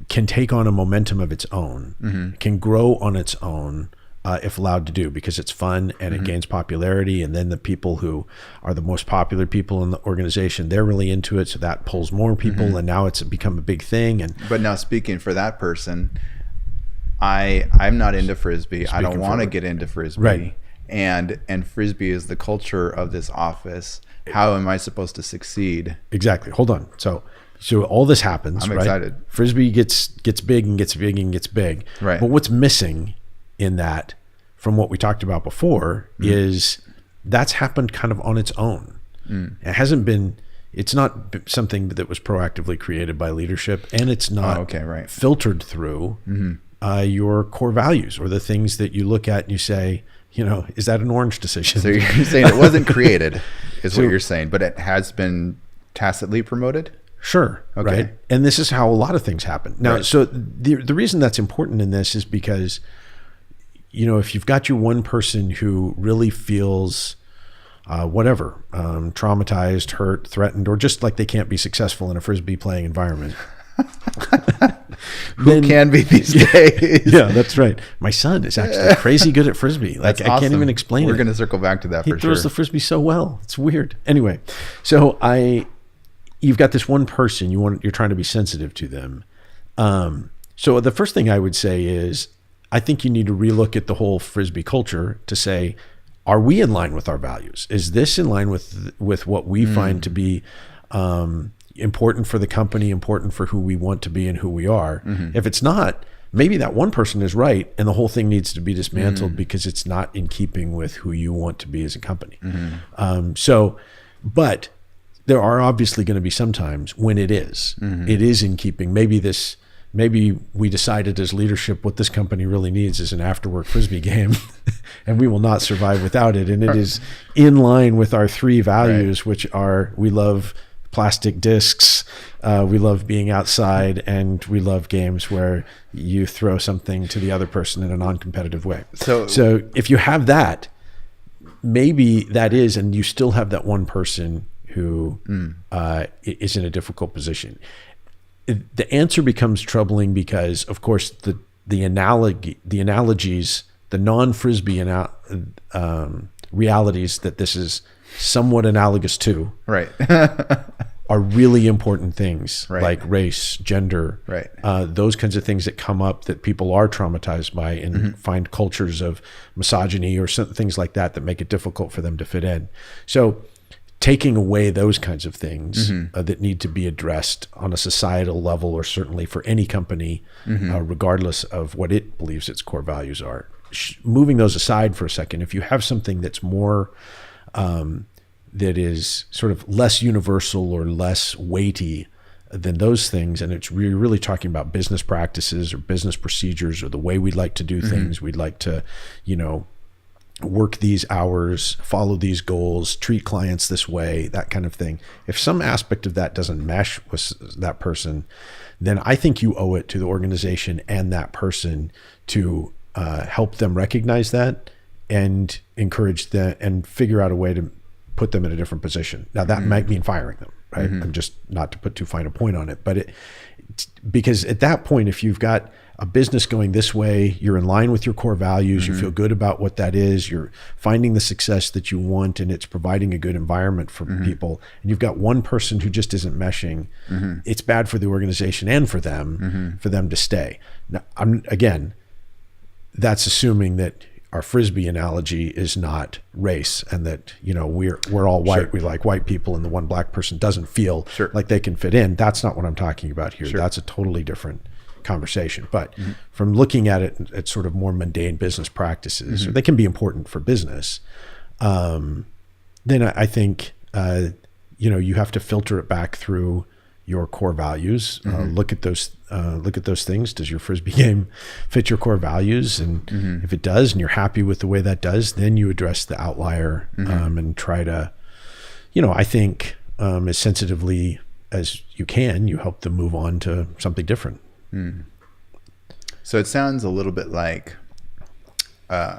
can take on a momentum of its own, can grow on its own if allowed to do, because it's fun and it gains popularity. And then the people who are the most popular people in the organization, they're really into it. So that pulls more people, and now it's become a big thing. But now, speaking for that person, I'm not into Frisbee. I don't want to get into Frisbee. Right. And Frisbee is the culture of this office. How am I supposed to succeed? Exactly. Hold on. So all this happens. I'm excited. Frisbee gets big and gets big and gets big. Right. But what's missing in that, from what we talked about before, is that's happened kind of on its own. It hasn't been. It's not something that was proactively created by leadership, and it's not filtered through your core values or the things that you look at and you say, is that an orange decision? So you're saying it wasn't created, is what you're saying, but it has been tacitly promoted? Sure. Okay. Right. And this is how a lot of things happen. Now, so the reason that's important in this is because, if you've got your one person who really feels traumatized, hurt, threatened, or just like they can't be successful in a Frisbee playing environment. Who can be these days? Yeah, that's right. My son is actually crazy good at Frisbee. Like, I can't even explain it. We're going to circle back to that for sure. He throws the Frisbee so well. It's weird. Anyway, so you've got this one person, you're trying to be sensitive to them. So the first thing I would say is, I think you need to relook at the whole Frisbee culture to say, are we in line with our values? Is this in line with what we find to be important for the company, important for who we want to be and who we are? If it's not, maybe that one person is right and the whole thing needs to be dismantled because it's not in keeping with who you want to be as a company. But there are obviously going to be some times when it is in keeping. Maybe we decided as leadership what this company really needs is an after-work Frisbee game, and we will not survive without it. And it is in line with our three values, which are: we love plastic discs, we love being outside, and we love games where you throw something to the other person in a non-competitive way. So if you have that, maybe that is, and you still have that one person who is in a difficult position. The answer becomes troubling because, of course, the analogies, the non-Frisbee realities that this is somewhat analogous to, are really important things, like race, gender, those kinds of things that come up that people are traumatized by and find cultures of misogyny or some things like that make it difficult for them to fit in. So taking away those kinds of things that need to be addressed on a societal level, or certainly for any company, regardless of what it believes its core values are. Moving those aside for a second, if you have something that's more, that is sort of less universal or less weighty than those things, and it's really talking about business practices or business procedures or the way we'd like to do things, we'd like to, work these hours, follow these goals, treat clients this way, that kind of thing. If some aspect of that doesn't mesh with that person, then I think you owe it to the organization and that person to help them recognize that and encourage them and figure out a way to put them in a different position. Now that might mean firing them, right? I'm just not to put too fine a point on it, but because at that point, if you've got a business going this way, you're in line with your core values, you feel good about what that is, you're finding the success that you want, and it's providing a good environment for people, and you've got one person who just isn't meshing, it's bad for the organization and for them, to stay. Now, again, that's assuming that our Frisbee analogy is not race, and that, you know, we're all white, we like white people, and the one black person doesn't feel like they can fit in. That's not what I'm talking about here. That's a totally different conversation. But from looking at it at sort of more mundane business practices, they can be important for business. Then I think, you know, you have to filter it back through your core values. Look at those things. Does your Frisbee game fit your core values? And if it does, and you're happy with the way that does, then you address the outlier, and try to, you know, I think, as sensitively as you can, you help them move on to something different. So it sounds a little bit like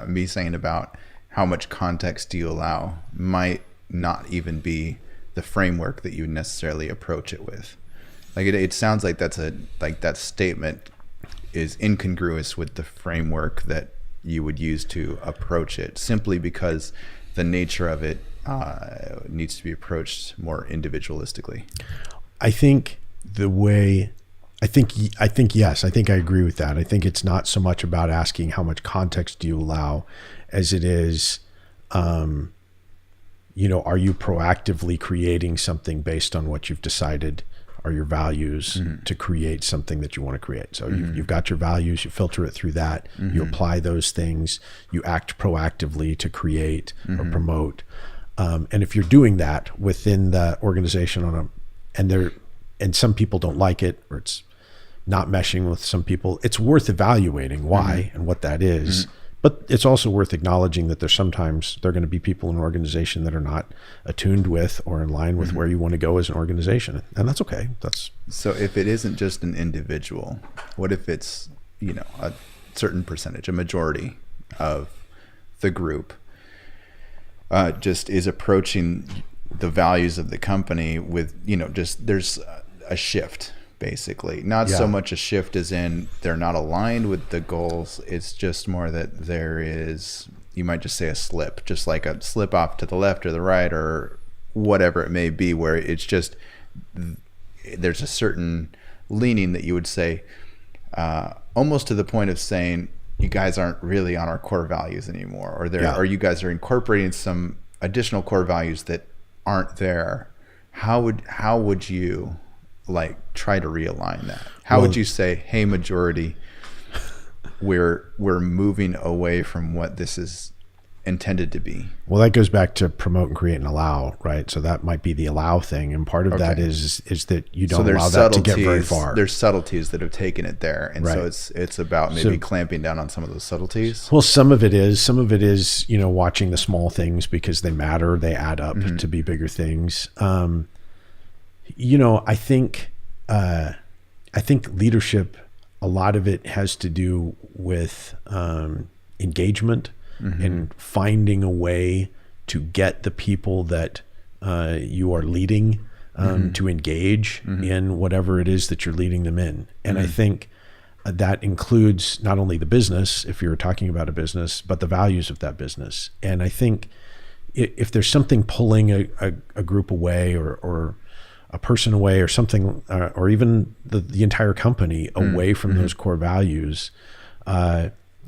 me saying about how much context do you allow might not even be the framework that you necessarily approach it with. Like it sounds like that statement is incongruous with the framework that you would use to approach it, simply because the nature of it needs to be approached more individualistically. I think yes, I think I agree with that. I think it's not so much about asking how much context do you allow as it is, you know, are you proactively creating something based on what you've decided are your values to create something that you want to create. So you've got your values, you filter it through that, you apply those things, you act proactively to create or promote. And if you're doing that within the organization and some people don't like it, or it's not meshing with some people, it's worth evaluating why and what that is. But it's also worth acknowledging that sometimes there are going to be people in an organization that are not attuned with or in line with where you want to go as an organization. And that's okay. So if it isn't just an individual, what if it's, you know, a certain percentage, a majority of the group just is approaching the values of the company with, you know, just there's a shift, basically. Not so much a shift as in they're not aligned with the goals. It's just more that there is, you might just say a slip, just like a slip off to the left or the right or whatever it may be, where it's just, there's a certain leaning that you would say, almost to the point of saying, you guys aren't really on our core values anymore, or you guys are incorporating some additional core values that aren't there. How would you like try to realign that? How would you say, hey, majority, we're moving away from what this is intended to be? Well, that goes back to promote and create and allow, right? So that might be the allow thing, and part of that is that you don't allow that to get very far. There's subtleties that have taken it there, and so it's about maybe clamping down on some of those subtleties. Well, some of it is, you know, watching the small things because they matter, they add up to be bigger things. You know, I think leadership, a lot of it has to do with engagement and finding a way to get the people that you are leading to engage in whatever it is that you're leading them in. And I think that includes not only the business, if you're talking about a business, but the values of that business. And I think if there's something pulling a group away or a person away or something, or even the entire company away from those core values,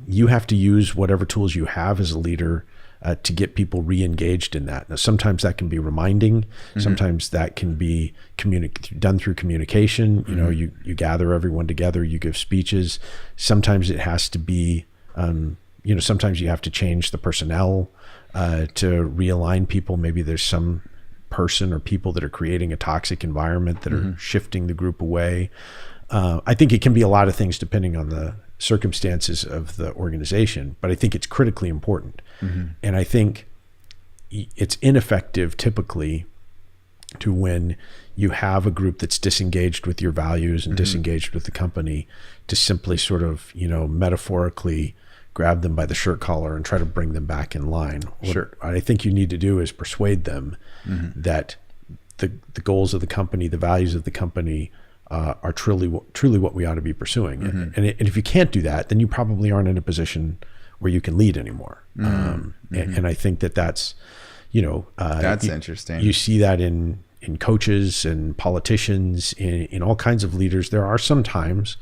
you have to use whatever tools you have as a leader to get people re-engaged in that. Now, sometimes that can be reminding. Sometimes that can be done through communication. You know, you gather everyone together, you give speeches. Sometimes it has to be, you know, sometimes you have to change the personnel to realign people. Maybe there's some person or people that are creating a toxic environment that are shifting the group away. I think it can be a lot of things depending on circumstances of the organization, but I think it's critically important. And I think it's ineffective typically to when you have a group that's disengaged with your values and disengaged with the company to simply sort of, metaphorically grab them by the shirt collar and try to bring them back in line. Sure. What I think you need to do is persuade them that the goals of the company, the values of the company are truly what we ought to be pursuing. And if you can't do that, then you probably aren't in a position where you can lead anymore. And I think that's, that's interesting. You see that in coaches and politicians, in all kinds of leaders. There are some times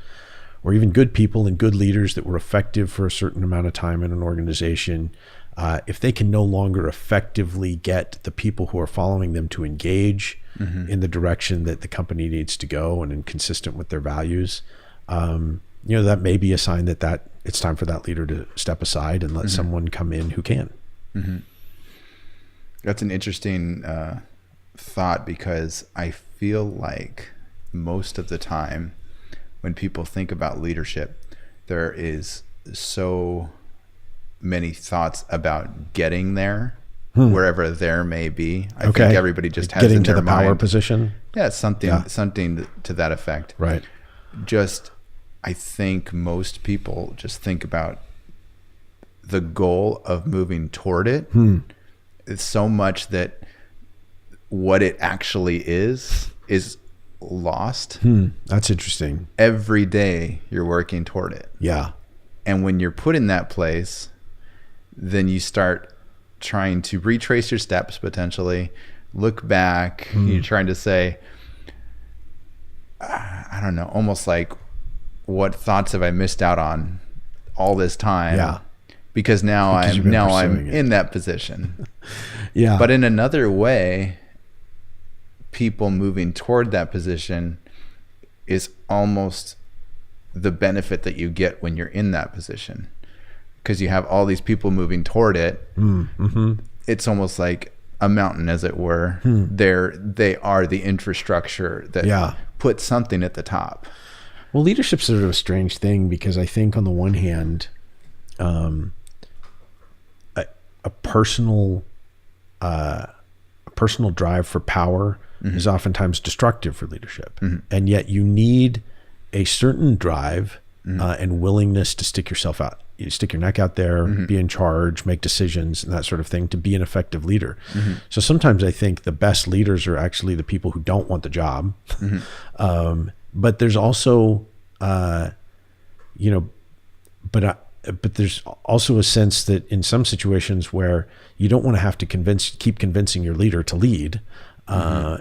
where even good people and good leaders that were effective for a certain amount of time in an organization, if they can no longer effectively get the people who are following them to engage in the direction that the company needs to go and consistent with their values, that may be a sign that it's time for that leader to step aside and let someone come in who can. That's an interesting thought, because I feel like most of the time when people think about leadership, there is so many thoughts about getting there, wherever there may be. I think everybody just has getting in to their the power mind, position. Yeah, something to that effect. Right. I think most people just think about the goal of moving toward it. It's so much that what it actually is lost. That's interesting. Every day you're working toward it. Yeah. And when you're put in that place, then you start trying to retrace your steps, potentially look back. You're trying to say, I don't know, almost like, what thoughts have I missed out on all this time? Yeah. Because I'm in that position. Yeah. But in another way, people moving toward that position is almost the benefit that you get when you're in that position, because you have all these people moving toward it. It's almost like a mountain, as it were. They are the infrastructure that puts something at the top. Well, leadership's sort of a strange thing, because I think on the one hand, a personal drive for power is oftentimes destructive for leadership. And yet you need a certain drive and willingness to stick yourself out. You stick your neck out there, be in charge, make decisions, and that sort of thing, to be an effective leader. So sometimes I think the best leaders are actually the people who don't want the job. But there's also, but there's also a sense that in some situations where you don't want to have to keep convincing your leader to lead.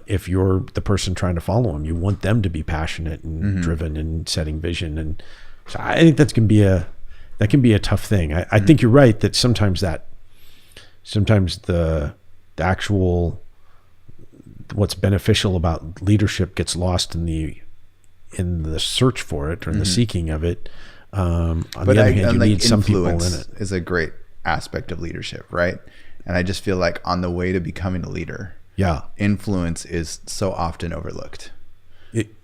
If you're the person trying to follow them, you want them to be passionate and driven and setting vision. And so I think that can be a tough thing. I think you're right that sometimes the actual, what's beneficial about leadership gets lost in the search for it or in the seeking of it. On the other hand, you need some people in it. Is a great aspect of leadership, right? And I just feel like on the way to becoming a leader, influence is so often overlooked.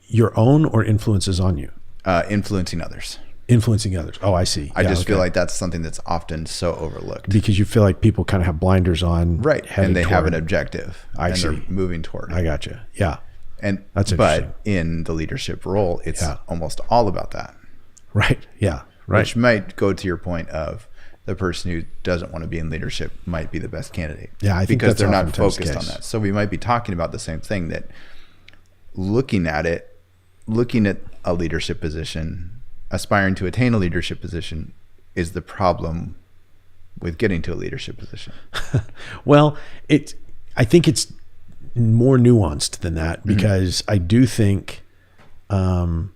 Your own, or influences on you? Influencing others. Influencing others. Oh, I see. I just feel like that's something that's often so overlooked. Because you feel like people kind of have blinders on. Right. And they have an objective. I see. They're moving toward it. I gotcha. Yeah. And that's interesting. But in the leadership role, it's almost all about that. Right. Yeah. Right. Which might go to your point of the person who doesn't want to be in leadership might be the best candidate. Yeah, I think because that's they're not focused on that. So we might be talking about the same thing, that looking at a leadership position, aspiring to attain a leadership position, is the problem with getting to a leadership position. Well, I think it's more nuanced than that, because I do think it's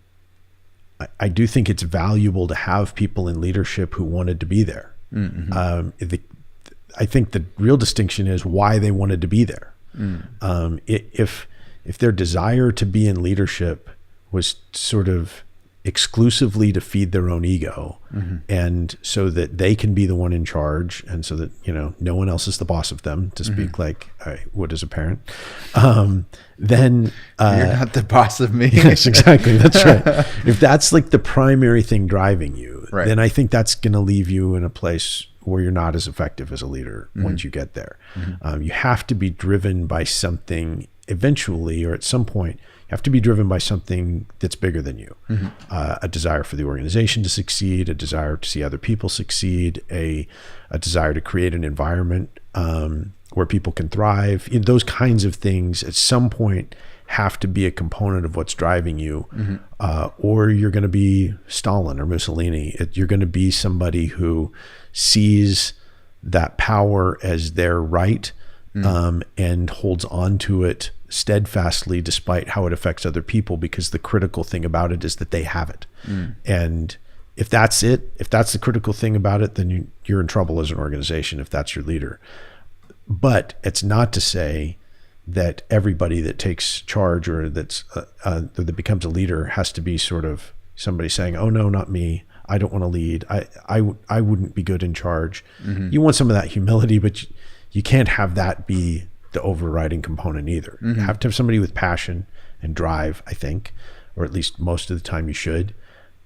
valuable to have people in leadership who wanted to be there. I think the real distinction is why they wanted to be there. If their desire to be in leadership was sort of exclusively to feed their own ego, and so that they can be the one in charge, and so that, no one else is the boss of them, to speak like I would as a parent, then you're not the boss of me. Yes, exactly. That's right. If that's like the primary thing driving you, then I think that's going to leave you in a place where you're not as effective as a leader once you get there. You have to be driven by something eventually, or at some point. You have to be driven by something that's bigger than you. A desire for the organization to succeed, a desire to see other people succeed, a desire to create an environment where people can thrive. Those kinds of things at some point have to be a component of what's driving you, or you're going to be Stalin or Mussolini. You're going to be somebody who sees that power as their right, and holds on to it steadfastly despite how it affects other people, because the critical thing about it is that they have it. And if that's the critical thing about it, then you're in trouble as an organization if that's your leader. But it's not to say that everybody that takes charge or that becomes a leader has to be sort of somebody saying, oh no, not me, I don't want to lead, I wouldn't be good in charge. You want some of that humility, but you can't have that be the overriding component either. You have to have somebody with passion and drive, I think, or at least most of the time you should.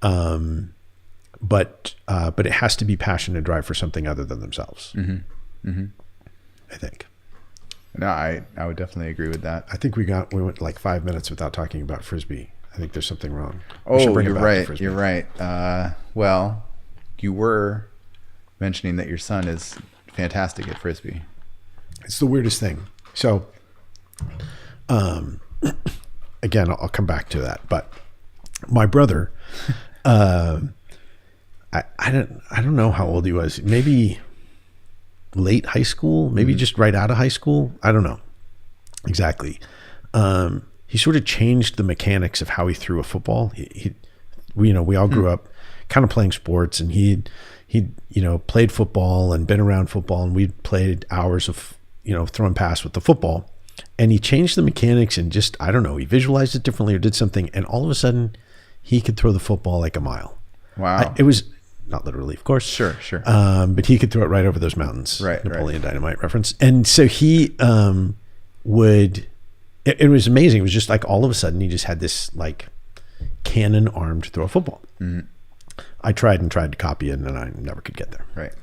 But it has to be passion and drive for something other than themselves. I think. No, I would definitely agree with that. I think we went like 5 minutes without talking about Frisbee. I think there's something wrong. Oh, you're right. You're right. Well, you were mentioning that your son is fantastic at Frisbee. It's the weirdest thing. So, again, I'll come back to that. But my brother, I don't know how old he was. Maybe late high school, maybe just right out of high school. I don't know exactly. He sort of changed the mechanics of how he threw a football. We all grew up kind of playing sports, and he'd played football and been around football, and we'd played hours of throwing pass with the football, and he changed the mechanics and just, I don't know, he visualized it differently or did something, and all of a sudden he could throw the football like a mile. Wow. It was not literally, of course. Sure. But he could throw it right over those mountains. Right. Napoleon Dynamite reference. And so he it was amazing. It was just like all of a sudden he just had this like cannon arm to throw a football. I tried to copy it, and I never could get there. Right.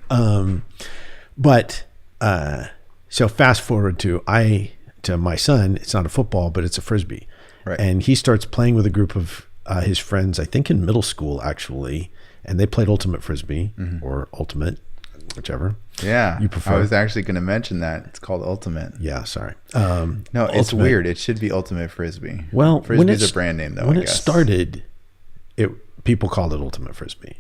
So fast forward to my son, it's not a football, but it's a Frisbee. Right. And he starts playing with a group of his friends, I think in middle school actually, and they played ultimate Frisbee or ultimate, whichever. Yeah. You prefer. I was actually going to mention that. It's called ultimate. Yeah, sorry. No, it's ultimate. Weird. It should be ultimate Frisbee. Well, Frisbee's a brand name though, When I it guess. started, people called it ultimate Frisbee.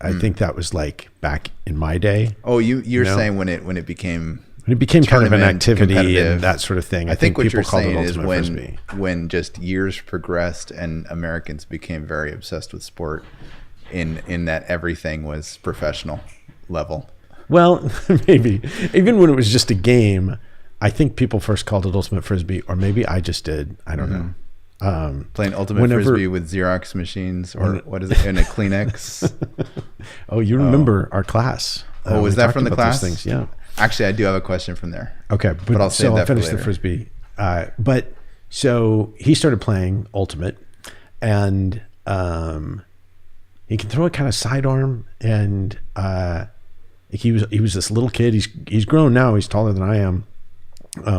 I think that was like back in my day. Oh, you're saying when it became kind of an activity and that sort of thing. I think what you're saying is Frisbee. when just years progressed and Americans became very obsessed with sport, in that everything was professional level. Well, maybe even when it was just a game, I think people first called it ultimate Frisbee, or maybe I just did. I don't know. Playing ultimate Frisbee with Xerox machines, or what is it, in a Kleenex? Oh, you remember our class? Was that from the class? Things. Yeah. Actually, I do have a question from there. Okay, but I'll save that for later. I'll finish the Frisbee. But so he started playing ultimate, and he can throw it kind of sidearm, and he was this little kid. He's grown now. He's taller than I am.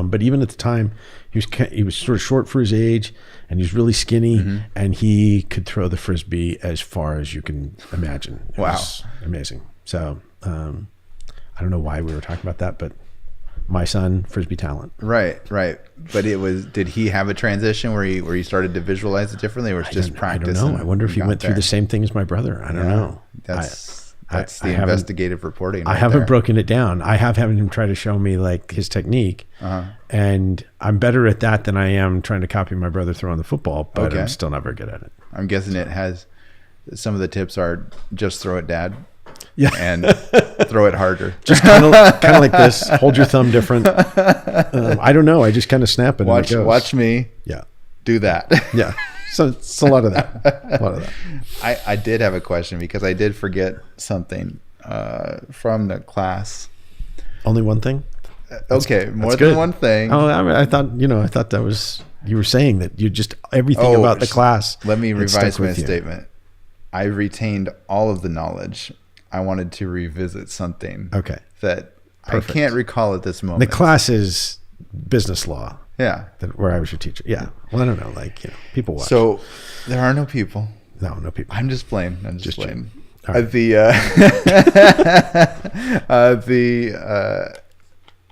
But even at the time, he was sort of short for his age, and he's really skinny, and he could throw the Frisbee as far as you can imagine. It was amazing. So I don't know why we were talking about that, but my son, Frisbee talent. Right. But did he have a transition where he started to visualize it differently, or it's just practice? I don't know. I wonder if he went through the same thing as my brother. I don't know. That's the investigative reporting. I haven't broken it down. I have having him try to show me like his technique, and I'm better at that than I am trying to copy my brother throwing the football, but I'm still not very good at it. I'm guessing it has some of the tips are just throw it, Dad. Yeah, and throw it harder. Just kind of like this. Hold your thumb different. I don't know. I just kind of snap it. Watch me. Yeah. Do that. Yeah. So it's a lot of that. I did have a question because I did forget something from the class. Only one thing? Okay, more than one thing. Oh, I thought that was, you were saying that you just, everything about the class. Let me revise my statement. I retained all of the knowledge. I wanted to revisit something. Okay. That Perfect. I can't recall at this moment. The class is business law. Yeah. Where I was your teacher. Yeah. Well, I don't know. People watch. So there are no people. No people. I'm just playing. I'm just playing. Right.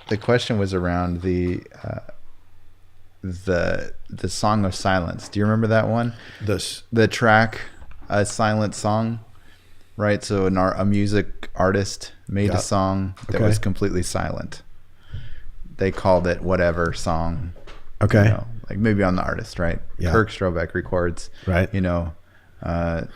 The question was around the Song of Silence. Do you remember that one? The track, a silent song, right? So a music artist made a song that was completely silent. They called it whatever song. Okay. Like maybe on the artist, right? Yeah. Kirk Strobeck records. Right. I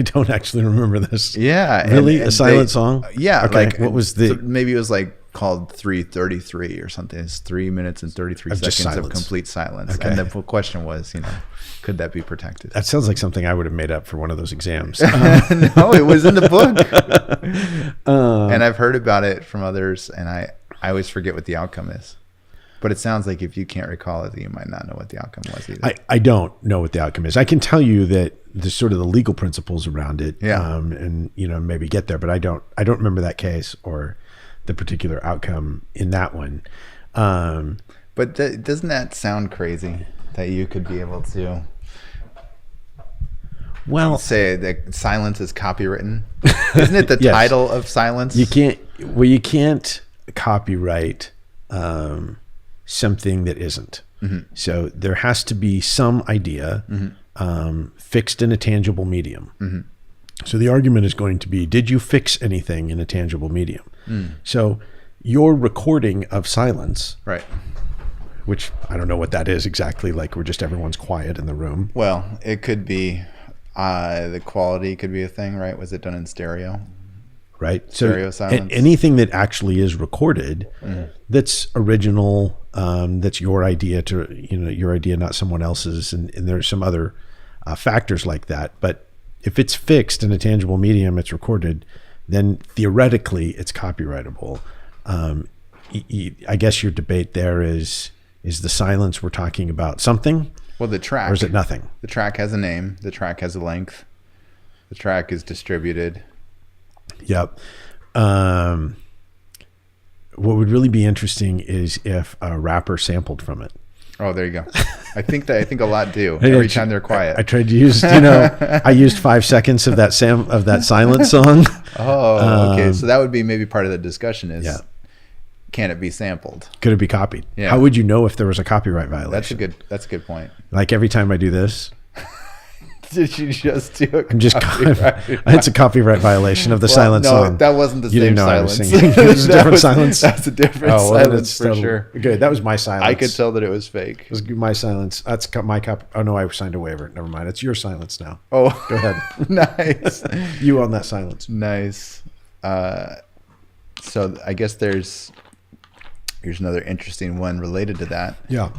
don't actually remember this. Yeah. Really? A silent song? Yeah. Okay. Like what was the? So maybe it was like called 3:33 or something. It's 3 minutes and 33 seconds of complete silence. Okay. And the question was, could that be protected? That sounds like something I would have made up for one of those exams. No, it was in the book. And I've heard about it from others, and I always forget what the outcome is. But it sounds like if you can't recall it, you might not know what the outcome was either. I don't know what the outcome is. I can tell you that the sort of the legal principles around it, and maybe get there, but I don't remember that case or the particular outcome in that one. But doesn't that sound crazy that you could be able to say that silence is copywritten? Isn't it the yes. title of silence? You can't copyright something that isn't. Mm-hmm. So there has to be some idea fixed in a tangible medium. Mm-hmm. So the argument is going to be, did you fix anything in a tangible medium? Mm. So your recording of silence, right? Which I don't know what that is exactly, like everyone's quiet in the room. Well, it could be the quality could be a thing, right? Was it done in stereo? Right. Stereo silence. Anything that actually is recorded that's original, that's your idea your idea, not someone else's. And there's some other factors like that. But if it's fixed in a tangible medium, it's recorded, then theoretically it's copyrightable. I guess your debate there is the silence we're talking about something? Well, the track. Or is it nothing? The track has a name. The track has a length. The track is distributed. Yep. What would really be interesting is if a rapper sampled from it. Oh, there you go. I think a lot do every time they're quiet. I tried to use, I used 5 seconds of that silent song. Oh, okay. So that would be maybe part of the discussion is, can it be sampled? Could it be copied? Yeah. How would you know if there was a copyright violation? That's a good point. Like every time I do this. Did you just do a it's a copyright violation of the silent song. No, that wasn't the same silence. It was a different silence. That's a different silence for sure. Good. That was my silence. I could tell that it was fake. It was my silence. That's my cop. Oh no, I signed a waiver. Never mind. It's your silence now. Oh, go ahead. Nice. You own that silence. Nice. So I guess here's another interesting one related to that. Yeah.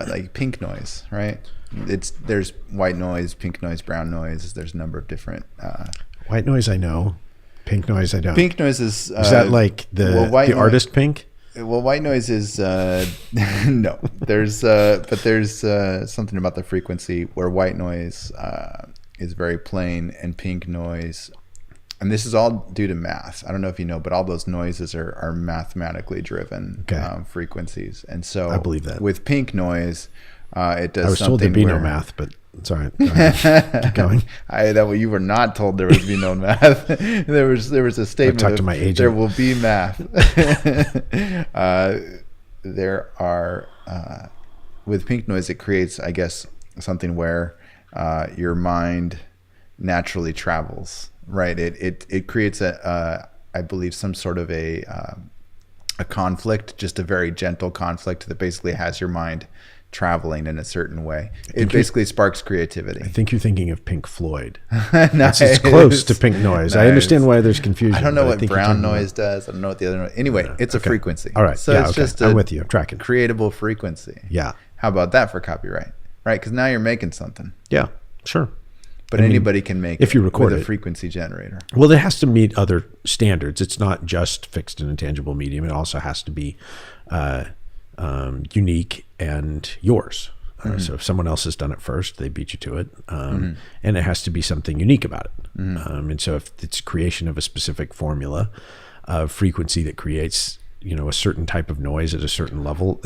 Like pink noise, right? There's white noise, pink noise, brown noise. There's a number of different. White noise, I know. Pink noise, I don't. Pink noise is. Is that like the artist Pink? Well, white noise is no. There's something about the frequency where white noise is very plain and pink noise. And this is all due to math. I don't know if you know, but all those noises are mathematically driven frequencies. And so I believe that. With pink noise, it does. I was told there'd be no math, but it's all right. Keep going. You were not told there would be no math. There was a statement. I talked to my agent. There will be math. There are with pink noise, it creates, I guess, something where your mind naturally travels. Right. It creates I believe some sort of a conflict, just a very gentle conflict that basically has your mind traveling in a certain way. It basically sparks creativity. I think you're thinking of Pink Floyd. Nice. It's close to pink noise. Nice. I understand why there's confusion. I don't know what brown noise does. I don't know what the other noise. Anyway, it's a frequency. All right. So it's just I'm with you. I'm tracking. Creatable frequency. Yeah. How about that for copyright? Right, because now you're making something. Yeah, sure. But anybody can make if you record with it. a frequency generator. Well, it has to meet other standards. It's not just fixed and intangible medium. It also has to be unique and yours. So if someone else has done it first, they beat you to it. And it has to be something unique about it. And so if it's creation of a specific formula of frequency that creates, a certain type of noise at a certain level,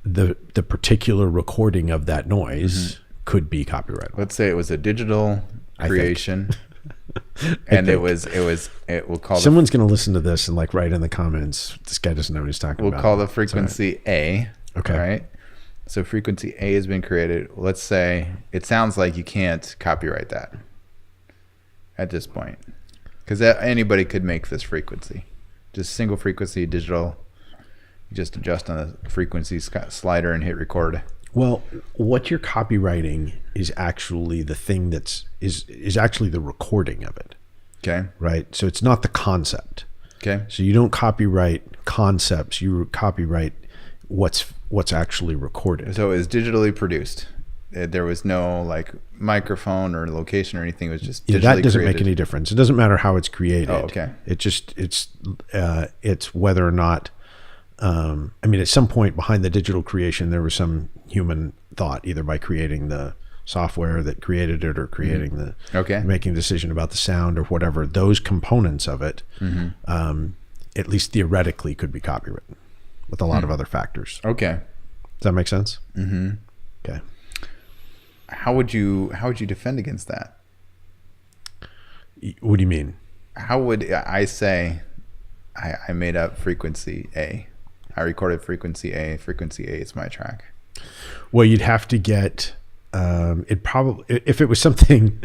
the particular recording of that noise could be copyrightable. Let's say it was a digital creation. And we'll call someone's going to listen to this and write in the comments, this guy doesn't know what he's talking about. We'll call the frequency A. Okay. Right. So frequency A has been created. Let's say it sounds like you can't copyright that at this point, because anybody could make this frequency, just single frequency digital. You just adjust on the frequency slider and hit record. Well, what you're copywriting is actually the thing is actually the recording of it. Okay. Right. So it's not the concept. Okay. So you don't copyright concepts. You copyright what's actually recorded. So it was digitally produced. There was no microphone or location or anything. It was just digitally that doesn't created. make any difference. It doesn't matter how it's created. Oh, okay. It's whether or not. At some point behind the digital creation, there was some human thought, either by creating the software that created it or creating making a decision about the sound or whatever. Those components of it, at least theoretically, could be copywritten with a lot of other factors. Okay. Does that make sense? Mm-hmm. Okay. How would you defend against that? What do you mean? How would I say I made up frequency A? I recorded frequency A. Frequency A is my track. Well, you'd have to get it probably, if it was something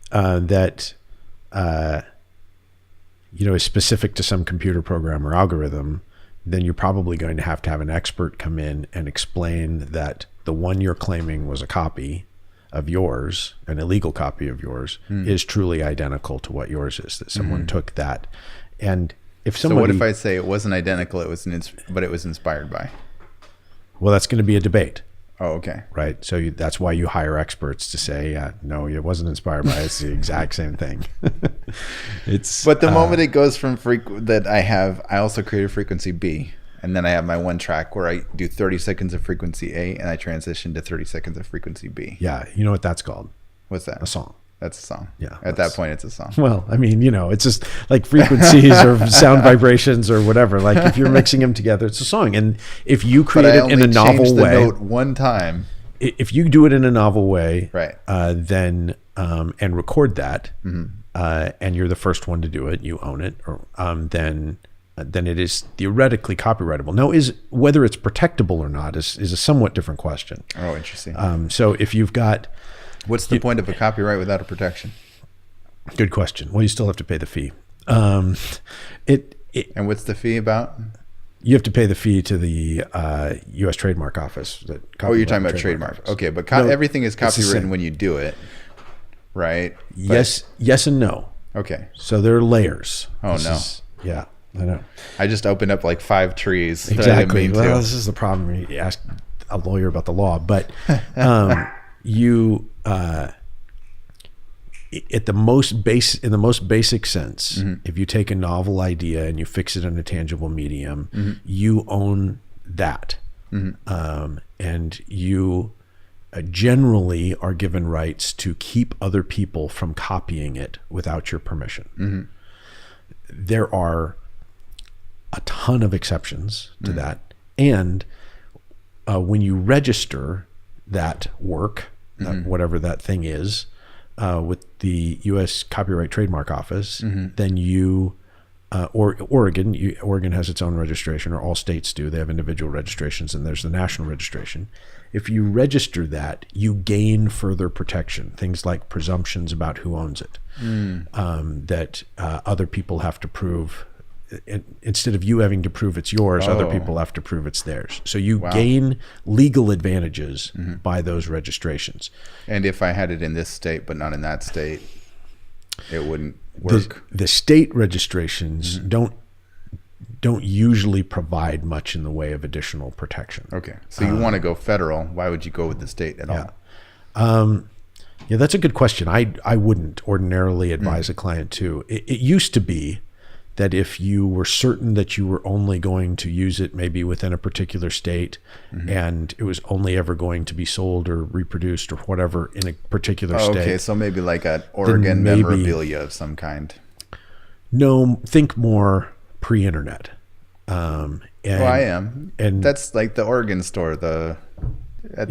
that is specific to some computer program or algorithm, then you're probably going to have an expert come in and explain that the one you're claiming was a copy of yours, an illegal copy of yours, is truly identical to what yours is, that someone took that. And if somebody, so what if I say it wasn't identical, but it was inspired by? Well, that's going to be a debate. Oh, okay. Right. So that's why you hire experts to say, no, it wasn't inspired by. It's the exact same thing. But the moment it goes from I also created frequency B, and then I have my one track where I do 30 seconds of frequency A, and I transition to 30 seconds of frequency B. Yeah. You know what that's called? What's that? A song. That's a song. Yeah. At that point, it's a song. Well, it's just like frequencies or sound vibrations or whatever. Like if you're mixing them together, it's a song. And if you create it in a novel way, note one time. If you do it in a novel way, right, then and record that, and you're the first one to do it, you own it, or then it is theoretically copyrightable. Now, whether it's protectable or not is a somewhat different question. Oh, interesting. So if you've got, what's the point of a copyright without a protection? Good question. Well, you still have to pay the fee. And what's the fee about? You have to pay the fee to the U.S. Trademark Office. You're talking about trademark. Okay, but everything is copywritten when you do it, right? Yes and no. Okay. So there are layers. Oh, no. Yeah, I know. I just opened up 5 trees. Exactly. Well, this is the problem. You ask a lawyer about the law, but you in the most basic sense, if you take a novel idea and you fix it in a tangible medium, you own that, and you generally are given rights to keep other people from copying it without your permission. There are a ton of exceptions to that, and when you register that work, whatever that thing is, with the U.S. Copyright Trademark Office, then you, or Oregon has its own registration, or all states do. They have individual registrations, and there's the national registration. If you register that, you gain further protection, things like presumptions about who owns it, that other people have to prove. Instead of you having to prove it's yours, other people have to prove it's theirs. So you gain legal advantages by those registrations. And if I had it in this state but not in that state, it wouldn't work. The state registrations don't don't usually provide much in the way of additional protection. Okay. So you want to go federal. Why would you go with the state at all? Yeah, that's a good question. I wouldn't ordinarily advise a client to. It used to be that if you were certain that you were only going to use it maybe within a particular state and it was only ever going to be sold or reproduced or whatever in a particular state. Okay, so maybe like an Oregon memorabilia of some kind. No, think more pre-internet. I am. And that's like the Oregon store at the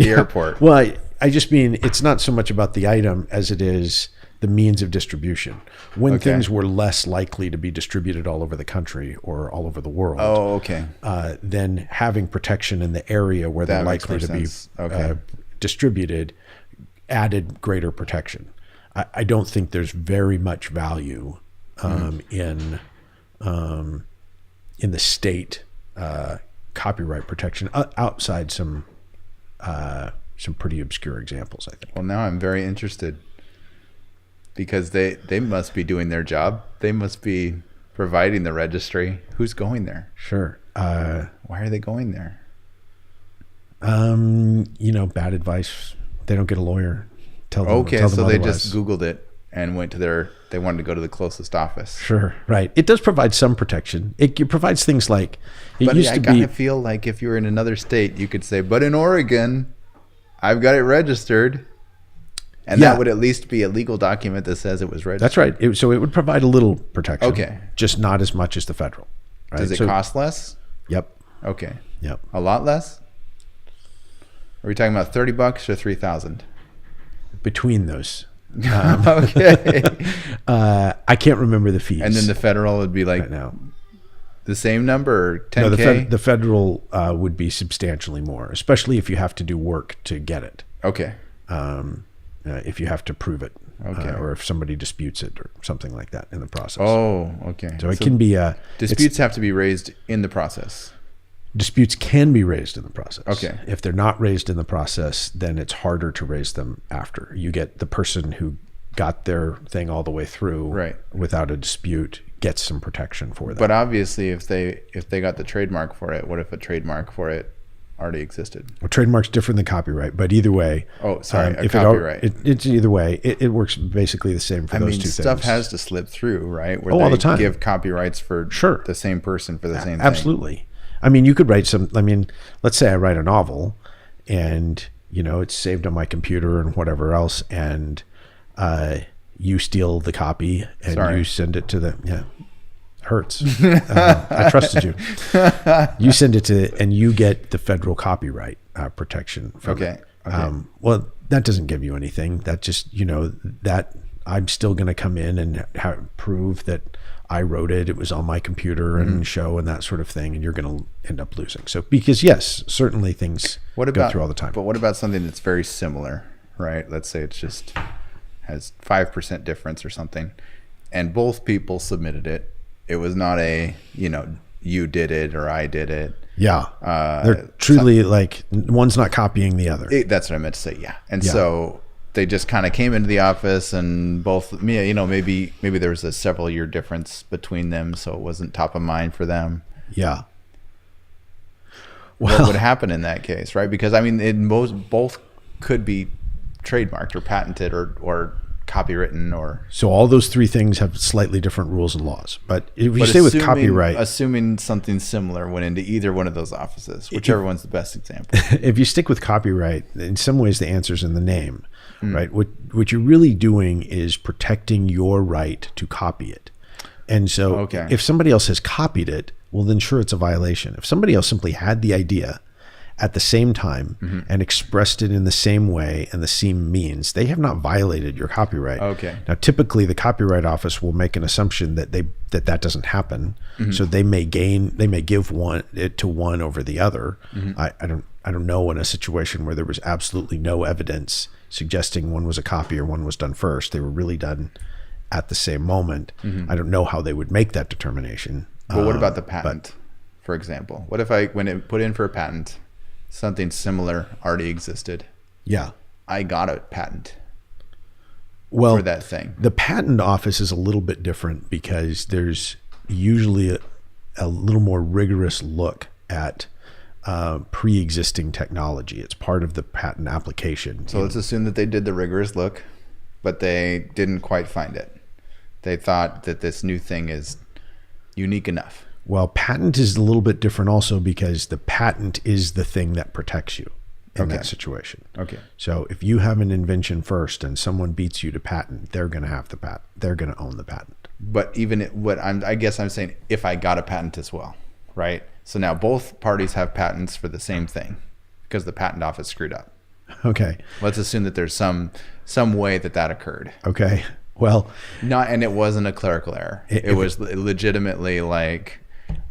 airport. Well, I just mean it's not so much about the item as it is the means of distribution. When things were less likely to be distributed all over the country or all over the world. Oh, okay. Then having protection in the area where they're likely to be distributed added greater protection. I don't think there's very much value in the state copyright protection outside some pretty obscure examples, I think. Well, now I'm very interested because they must be doing their job. They must be providing the registry. Who's going there? Sure. Why are they going there? Bad advice. They don't get a lawyer. Tell them so otherwise. they just Googled it and went to they wanted to go to the closest office. Sure. Right. It does provide some protection. It provides things like I kind of feel like if you were in another state, you could say, but in Oregon, I've got it registered. And that would at least be a legal document that says it was registered. That's right. So it would provide a little protection. Okay. Just not as much as the federal. Right? Does it cost less? Yep. Okay. Yep. A lot less? Are we talking about $30 or $3,000? Between those. Okay. I can't remember the fees. And then the federal would be like right now. The same number, or 10K? No, the federal would be substantially more, especially if you have to do work to get it. Okay. If you have to prove it, or if somebody disputes it or something like that in the process. Oh, okay. So it can be disputes have to be raised in the process. Disputes can be raised in the process. Okay. If they're not raised in the process, then it's harder to raise them after. You get the person who got their thing all the way through without a dispute gets some protection for them. But obviously, if they got the trademark for it, what if a trademark for it already existed? Well, trademark's different than copyright, but either way. Oh, sorry, copyright. It's either way. It works basically the same for those two things. Stuff has to slip through, right? Where all the time. Give copyrights for the same person for the same thing. Absolutely. I mean, you could write let's say I write a novel and, it's saved on my computer and whatever else. And you steal the copy and you send it to hurts. I trusted you. You send it and you get the federal copyright protection from it. Well, that doesn't give you anything. That just, that I'm still going to come in and prove that I wrote it. It was on my computer and show and that sort of thing. And you're going to end up losing. So, because yes, certainly things go through all the time. But what about something that's very similar, right? Let's say it's just has 5% difference or something. And both people submitted it. It was not you did it or I did it. Yeah. They're truly one's not copying the other. That's what I meant to say. Yeah. And so they just kind of came into the office and both, maybe there was a several year difference between them. So it wasn't top of mind for them. Yeah. Well, what would happen in that case, right? Because both could be trademarked or patented or copywritten or. So all those three things have slightly different rules and laws. But if you stay with copyright. Assuming something similar went into either one of those offices, whichever one's the best example. If you stick with copyright, in some ways the answer's in the name, right? What you're really doing is protecting your right to copy it. And so if somebody else has copied it, well, then sure, it's a violation. If somebody else simply had the idea at the same time and expressed it in the same way and the same means, they have not violated your copyright. Okay. Now, typically the Copyright Office will make an assumption that that doesn't happen. So they may give it to one over the other. I don't know in a situation where there was absolutely no evidence suggesting one was a copy or one was done first. They were really done at the same moment. I don't know how they would make that determination. But what about the patent, for example? What if when it put in for a patent, something similar already existed? Yeah. I got a patent for that thing. The patent office is a little bit different because there's usually a little more rigorous look at pre-existing technology. It's part of the patent application. So let's assume that they did the rigorous look, but they didn't quite find it. They thought that this new thing is unique enough. Well, patent is a little bit different also because the patent is the thing that protects you in that situation. Okay. So if you have an invention first and someone beats you to patent, they're going to have the patent. They're going to own the patent. But I guess I'm saying if I got a patent as well, right? So now both parties have patents for the same thing because the patent office screwed up. Okay. Let's assume that there's some way that occurred. Okay. Well, and it wasn't a clerical error. It was legitimately like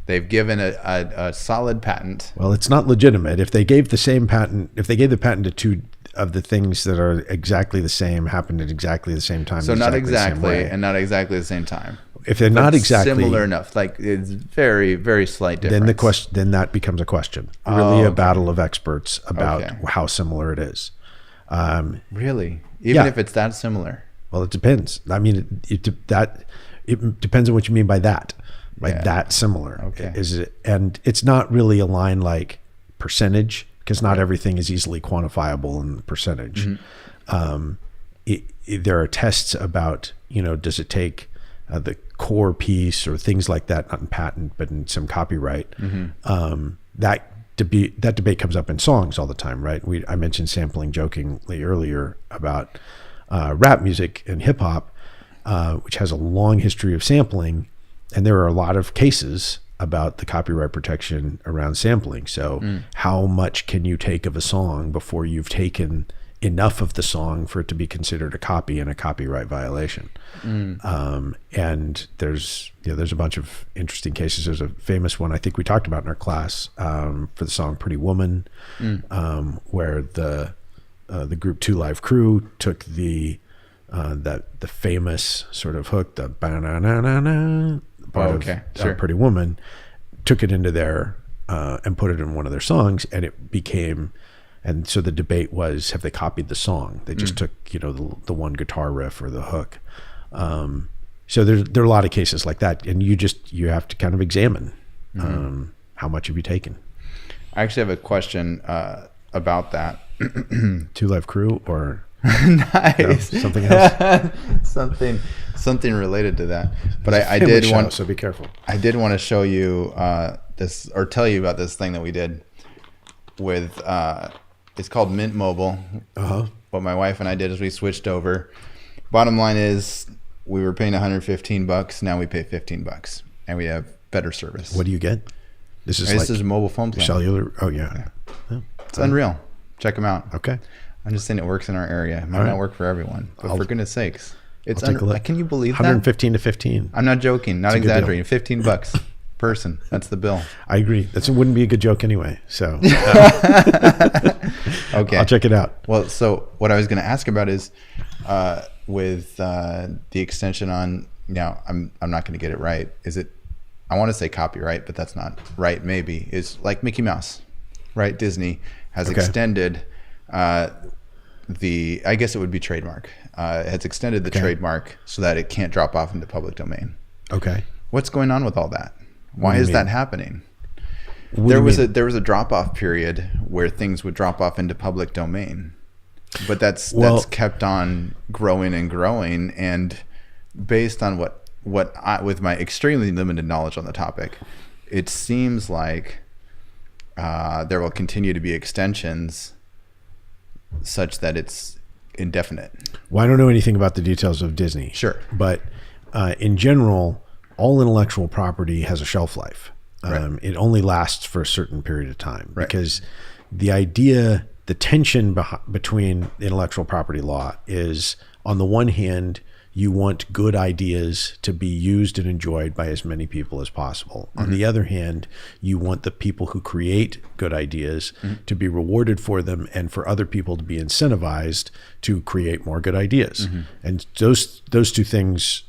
they've given a solid patent. Well, it's not legitimate. If they gave the same patent, if they gave the patent to two of the things that are exactly the same, happened at exactly the same time. So not exactly, and not exactly the same time. If they're not exactly similar enough, like it's very, very slight difference. Then that becomes a question. Really, a battle of experts about how similar it is. Really, even if it's that similar. Well, it depends. I mean, it depends on what you mean by that. That similar. Okay. Is it? And it's not really a line like percentage because not everything is easily quantifiable in percentage. There are tests about, does it take the core piece or things like that, not in patent, but in some copyright. That debate comes up in songs all the time, right? I mentioned sampling jokingly earlier about rap music and hip hop, which has a long history of sampling. And there are a lot of cases about the copyright protection around sampling. So how much can you take of a song before you've taken enough of the song for it to be considered a copy and a copyright violation? And there's a bunch of interesting cases. There's a famous one I think we talked about in our class for the song Pretty Woman, where the group Two Live Crew took the famous sort of hook, the ba-na-na-na-na part of Pretty Woman, took it into their and put it in one of their songs, and it became. And so the debate was, have they copied the song? They just took, the one guitar riff or the hook. So there are a lot of cases like that, and you have to kind of examine how much have you taken. I actually have a question about that. Two Live Crew or nice. No, something else? something related to that. But I did want, so be careful. I did want to show you this, or tell you about this thing that we did with. It's called Mint Mobile. What my wife and I did is we switched over. Bottom line is we were paying $115. Now we pay $15, and we have better service. What do you get? This is a mobile phone plan. Cellular. Oh yeah. It's unreal. Check them out. Okay. I'm just saying it works in our area. It might not work for everyone, but for goodness sakes, it's take a look. Can you believe 115 to 15. I'm not joking. Not exaggerating. $15 person. That's the bill. I agree. That wouldn't be a good joke anyway. So okay, I'll check it out. Well, so what I was going to ask about is with the extension on. Now, I'm not going to get it right. Is it? I want to say copyright, but that's not right. Maybe is like Mickey Mouse, right? Disney has extended I guess it would be trademark. It has extended the trademark so that it can't drop off into public domain. Okay. What's going on with all that? Why is that happening? There was a drop off period where things would drop off into public domain, but that's kept on growing and growing. And based on what I, with my extremely limited knowledge on the topic, it seems like there will continue to be extensions such that it's indefinite. Well, I don't know anything about the details of Disney. Sure. But in general, all intellectual property has a shelf life. It only lasts for a certain period of time because the tension between intellectual property law is, on the one hand, you want good ideas to be used and enjoyed by as many people as possible. On the other hand, you want the people who create good ideas to be rewarded for them and for other people to be incentivized to create more good ideas. And those two things,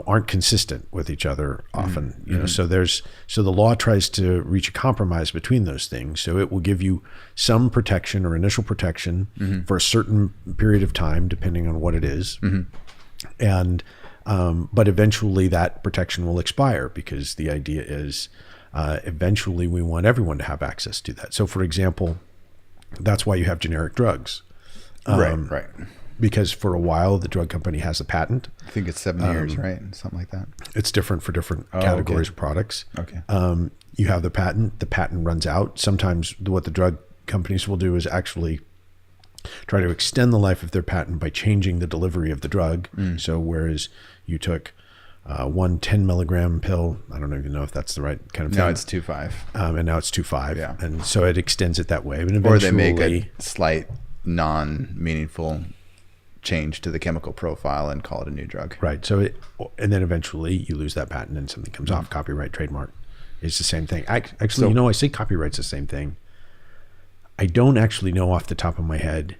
aren't consistent with each other often. So the law tries to reach a compromise between those things. So it will give you some protection or initial protection for a certain period of time, depending on what it is. And But eventually that protection will expire, because the idea is eventually we want everyone to have access to that. So for example, that's why you have generic drugs. Right. Because for a while the drug company has a patent. I think it's 7 years, right? Something like that. It's different for different categories of products. Okay. You have the patent runs out. Sometimes what the drug companies will do is actually try to extend the life of their patent by changing the delivery of the drug. So whereas you took one 10 milligram pill, I don't even know if that's the right kind of thing. No, it's 2.5. And now it's 2.5. Yeah. And so it extends it that way. And eventually, or they make a slight non-meaningful change to the chemical profile and call it a new drug. Right. So and then eventually you lose that patent and something comes off. Copyright, trademark. It's the same thing. Actually, I say copyright's the same thing. I don't actually know off the top of my head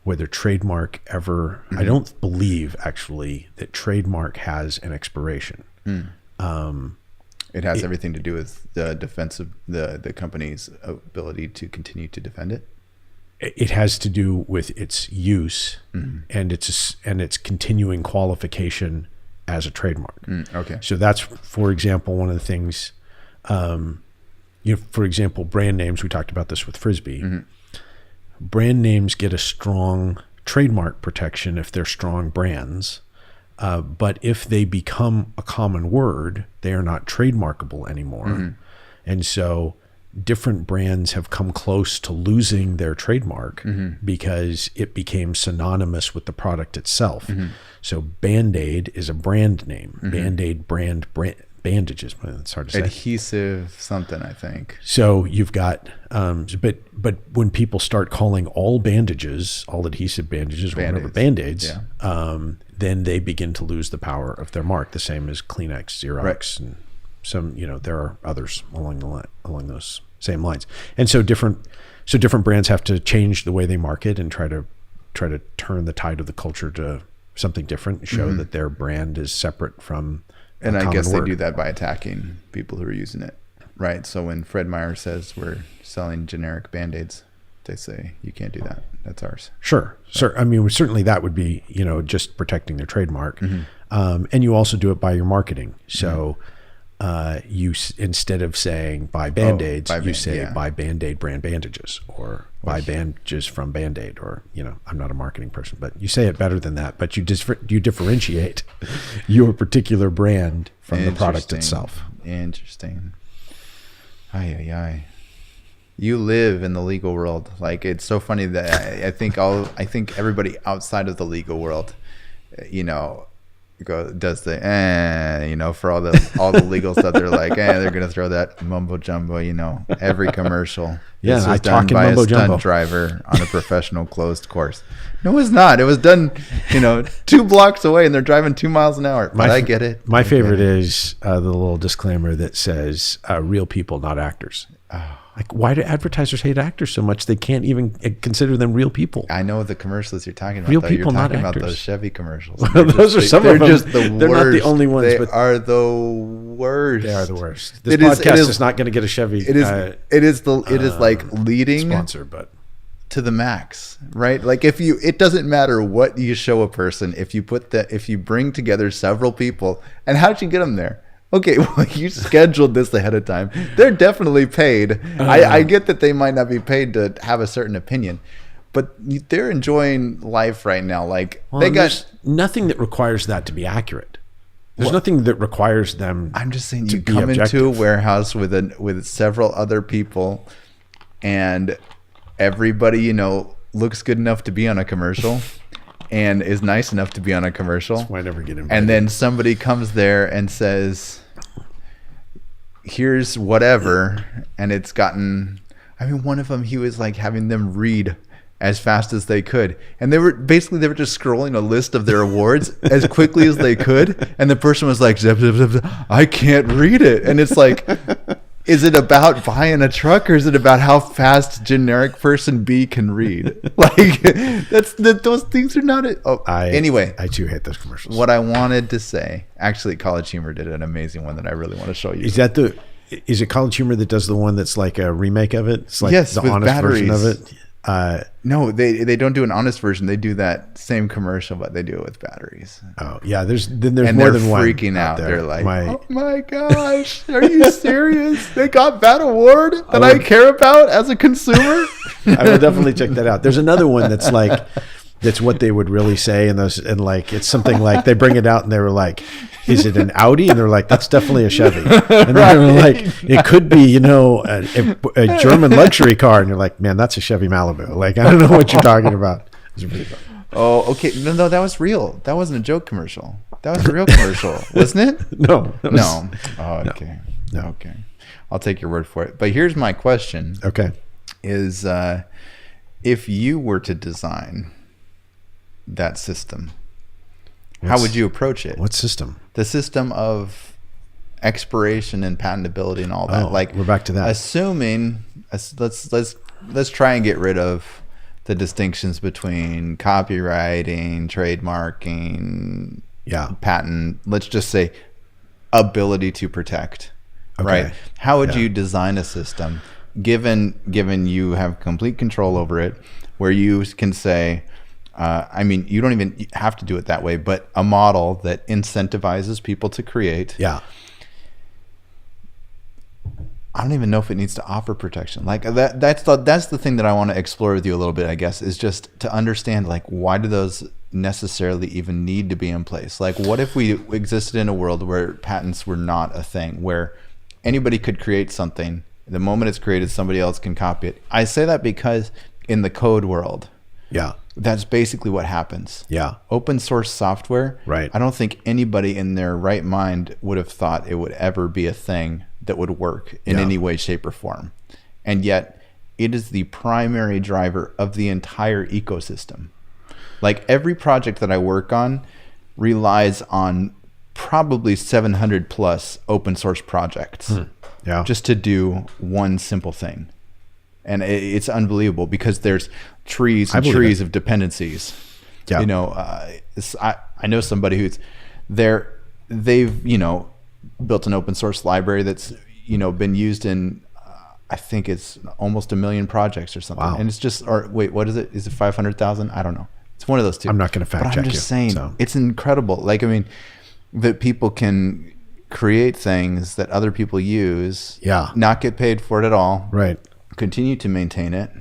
whether trademark ever, I don't believe actually that trademark has an expiration. It has everything to do with the defense of the company's ability to continue to defend it. It has to do with its use and its continuing qualification as a trademark. Okay. So that's, for example, one of the things, for example, brand names, we talked about this with Frisbee. Brand names get a strong trademark protection if they're strong brands. But if they become a common word, they are not trademarkable anymore. And so different brands have come close to losing their trademark because it became synonymous with the product itself. So Band-Aid is a brand name. Band-Aid brand bandages. It's hard to say. Adhesive something, I think. So you've got, but when people start calling all bandages, all adhesive bandages, or whatever, Band-Aids, then they begin to lose the power of their mark. The same as Kleenex, Xerox, and some, there are others along those same lines. And so different brands have to change the way they market and try to turn the tide of the culture to something different, show that their brand is separate from and I guess they do that by attacking people who are using it, right? So when Fred Meyer says we're selling generic Band-Aids, they say you can't do that. That's ours. Sure. I mean, certainly that would be, just protecting their trademark. And you also do it by your marketing. So you, instead of saying buy Band-Aids, you say buy Band-Aid brand bandages, or buy bandages from Band-Aid, or, I'm not a marketing person, but you say it better than that, but you differentiate your particular brand from the product itself. Interesting. Aye. You live in the legal world. Like, it's so funny that I think everybody outside of the legal world, does the for all the legal stuff. They're like, they're gonna throw that mumbo jumbo, every commercial. This was done by a stunt driver on a professional closed course. No, it's not. It was done 2 blocks away, and they're driving 2 miles an hour. But I get it. My favorite is the little disclaimer that says real people, not actors. Like, why do advertisers hate actors so much? They can't even consider them real people. I know the commercials you're talking about. Real people, you're talking not about actors. those Chevy commercials. Those are some of them. They're just the worst. They're not the only ones. They but are the worst. They are the worst. This podcast is not going to get a Chevy. It is like leading sponsor, but to the max, right? Like, it doesn't matter what you show a person if you bring together several people. And how did you get them there? Okay, well, you scheduled this ahead of time. They're definitely paid. I get that they might not be paid to have a certain opinion, but they're enjoying life right now. Like, there's nothing that requires that to be accurate. There's nothing that requires them. I'm just saying, you come into a warehouse with several other people, and everybody looks good enough to be on a commercial. And is nice enough to be on a commercial. That's why I never get invited. And then somebody comes there and says, here's whatever. And it's gotten, one of them, he was like having them read as fast as they could. And they were just scrolling a list of their awards as quickly as they could. And the person was like, zip, zip, zip, I can't read it. And it's like, is it about buying a truck, or is it about how fast generic person B can read? Like, those things are not it. Anyway, I too hate those commercials. What I wanted to say, actually, College Humor did an amazing one that I really want to show you. Is it College Humor that does the one that's like a remake of it? It's like yes, the with honest batteries. version of it. No, they don't do an honest version. They do that same commercial, but they do it with batteries. Oh yeah, there's more than one. They're freaking out. They're like, oh my gosh, are you serious? They got that award that I care about as a consumer? I will definitely check that out. There's another one that's like, that's what they would really say in those, and like it's something like they bring it out and they were like, is it an Audi? And they're like, that's definitely a Chevy. And they were like, it could be, you know, a German luxury car. And you're like, man, that's a Chevy Malibu. Like, I don't know what you're talking about. Oh, okay. No, that was real. That wasn't a joke commercial. That was a real commercial, wasn't it? No. No. Oh, okay. No. Okay. I'll take your word for it. But here's my question. Okay. Is if you were to design that system, how would you approach it? What system? The system of expiration and patentability and all that. Oh, like we're back to that. Assuming let's try and get rid of the distinctions between copywriting, trademarking, patent. Let's just say ability to protect. Okay. Right? How would you design a system given you have complete control over it, where you can say, I mean, you don't even have to do it that way, but a model that incentivizes people to create. Yeah. I don't even know if it needs to offer protection. Like that's the thing that I want to explore with you a little bit, I guess, is just to understand, like, why do those necessarily even need to be in place? Like, what if we existed in a world where patents were not a thing, where anybody could create something, the moment it's created, somebody else can copy it? I say that because in the code world, that's basically what happens. Open source software, right? I don't think anybody in their right mind would have thought it would ever be a thing that would work in any way, shape, or form. And yet it is the primary driver of the entire ecosystem. Like, every project that I work on relies on probably 700 plus open source projects just to do one simple thing. And it's unbelievable because there's trees and trees of dependencies. You know, I know somebody who's they've, you know, built an open source library that's, you know, been used in, I think it's almost 1 million projects or something. Wow. And it's just, or wait, what is it? Is it 500,000? I don't know. It's one of those two. I'm not going to fact check you. But I'm just saying, it's incredible. Like, I mean, that people can create things that other people use, not get paid for it at all, right? Continue to maintain it.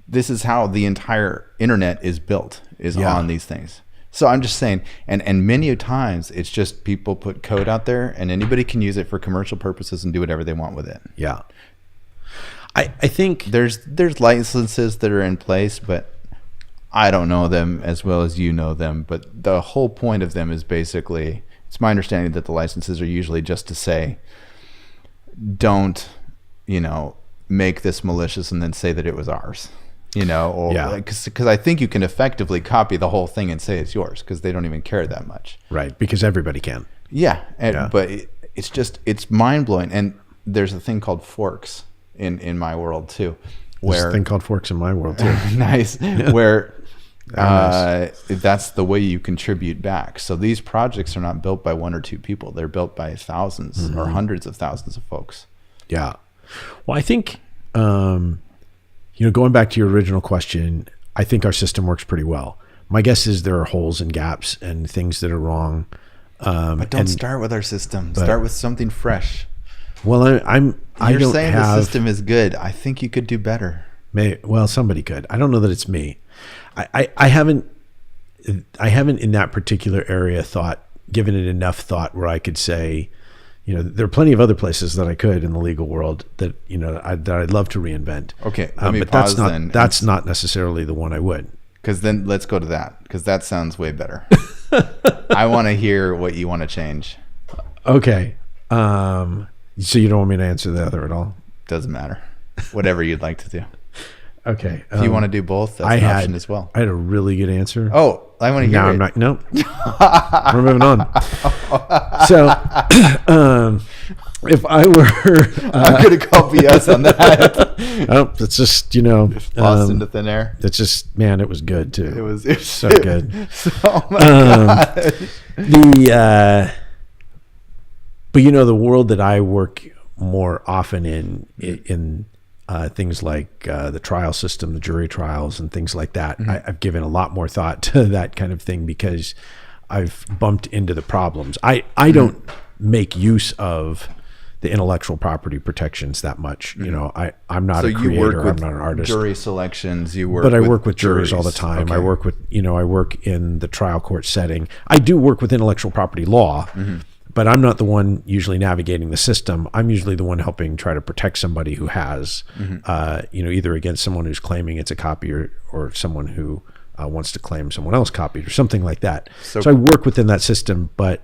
This is how the entire internet is built, is on these things. So I'm just saying, and many times it's just people put code out there and anybody can use it for commercial purposes and do whatever they want with it. I think there's licenses that are in place, but I don't know them as well as you know them. But the whole point of them is basically, it's my understanding that the licenses are usually just to say, don't, you know, make this malicious and then say that it was ours. You know, or because I think you can effectively copy the whole thing and say it's yours because they don't even care that much. Right, because everybody can. But it's just, it's mind-blowing. And there's a thing called forks in my world too. There's a thing called forks in my world too. Nice. Where that's the way you contribute back. So these projects are not built by 1 or 2 people. They're built by thousands or hundreds of thousands of folks. Well, I think... you know, going back to your original question, I think our system works pretty well. My guess is there are holes and gaps and things that are wrong. But don't start with our system. Start with something fresh. Well, You're saying the system is good. I think you could do better. Well, somebody could. I don't know that it's me. I haven't in that particular area given it enough thought where I could say, you know, there are plenty of other places that I could in the legal world that, you know, that I'd love to reinvent. Okay, let me pause then. That's not necessarily the one I would. Because then let's go to that, because that sounds way better. I want to hear what you want to change. Okay. So you don't want me to answer the other at all? Doesn't matter. Whatever you'd like to do. Okay. If you want to do both, that's an option as well. I had a really good anser. Oh, I want to hear it. No. We're moving on. So, if I were... I'm going to call BS on that. It's just, you know... Lost into thin air. It's just, man, it was good, too. It was so good. Oh, my God. But, you know, the world that I work more often in things like the trial system, the jury trials, and things like that. I've given a lot more thought to that kind of thing because I've bumped into the problems. I don't make use of the intellectual property protections that much. You know, I'm not a creator. I'm not an artist. Jury selections. I work with juries all the time. Okay. I work in the trial court setting. I do work with intellectual property law, but I'm not the one usually navigating the system. I'm usually the one helping try to protect somebody who has, either against someone who's claiming it's a copy or someone who wants to claim someone else copied or something like that. So I work within that system, but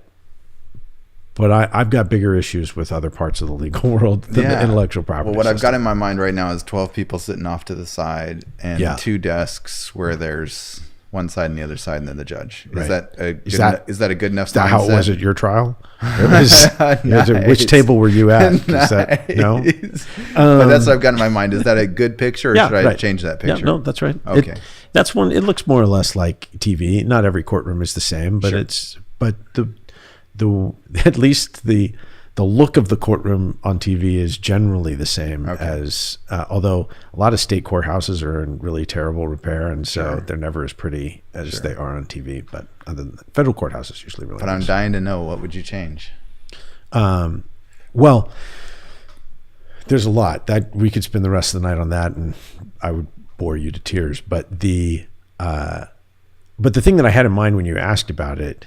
I've got bigger issues with other parts of the legal world than the intellectual property. Well, what system. I've got in my mind right now is 12 people sitting off to the side and 2 desks where there's one side and the other side and then the judge. Is that a good enough? Is that how it was at your trial? Which table were you at? Nice. No? But that's what I've got in my mind. Is that a good picture or should I change that picture? Yeah, no, that's right. Okay. It looks more or less like TV. Not every courtroom is the same, but at least the look of the courtroom on TV is generally the same as, although a lot of state courthouses are in really terrible repair, and so they're never as pretty as they are on TV. But other than that, federal courthouses usually really. But I'm dying to know, what would you change? Well, there's a lot that we could spend the rest of the night on that, and I would bore you to tears. But the thing that I had in mind when you asked about it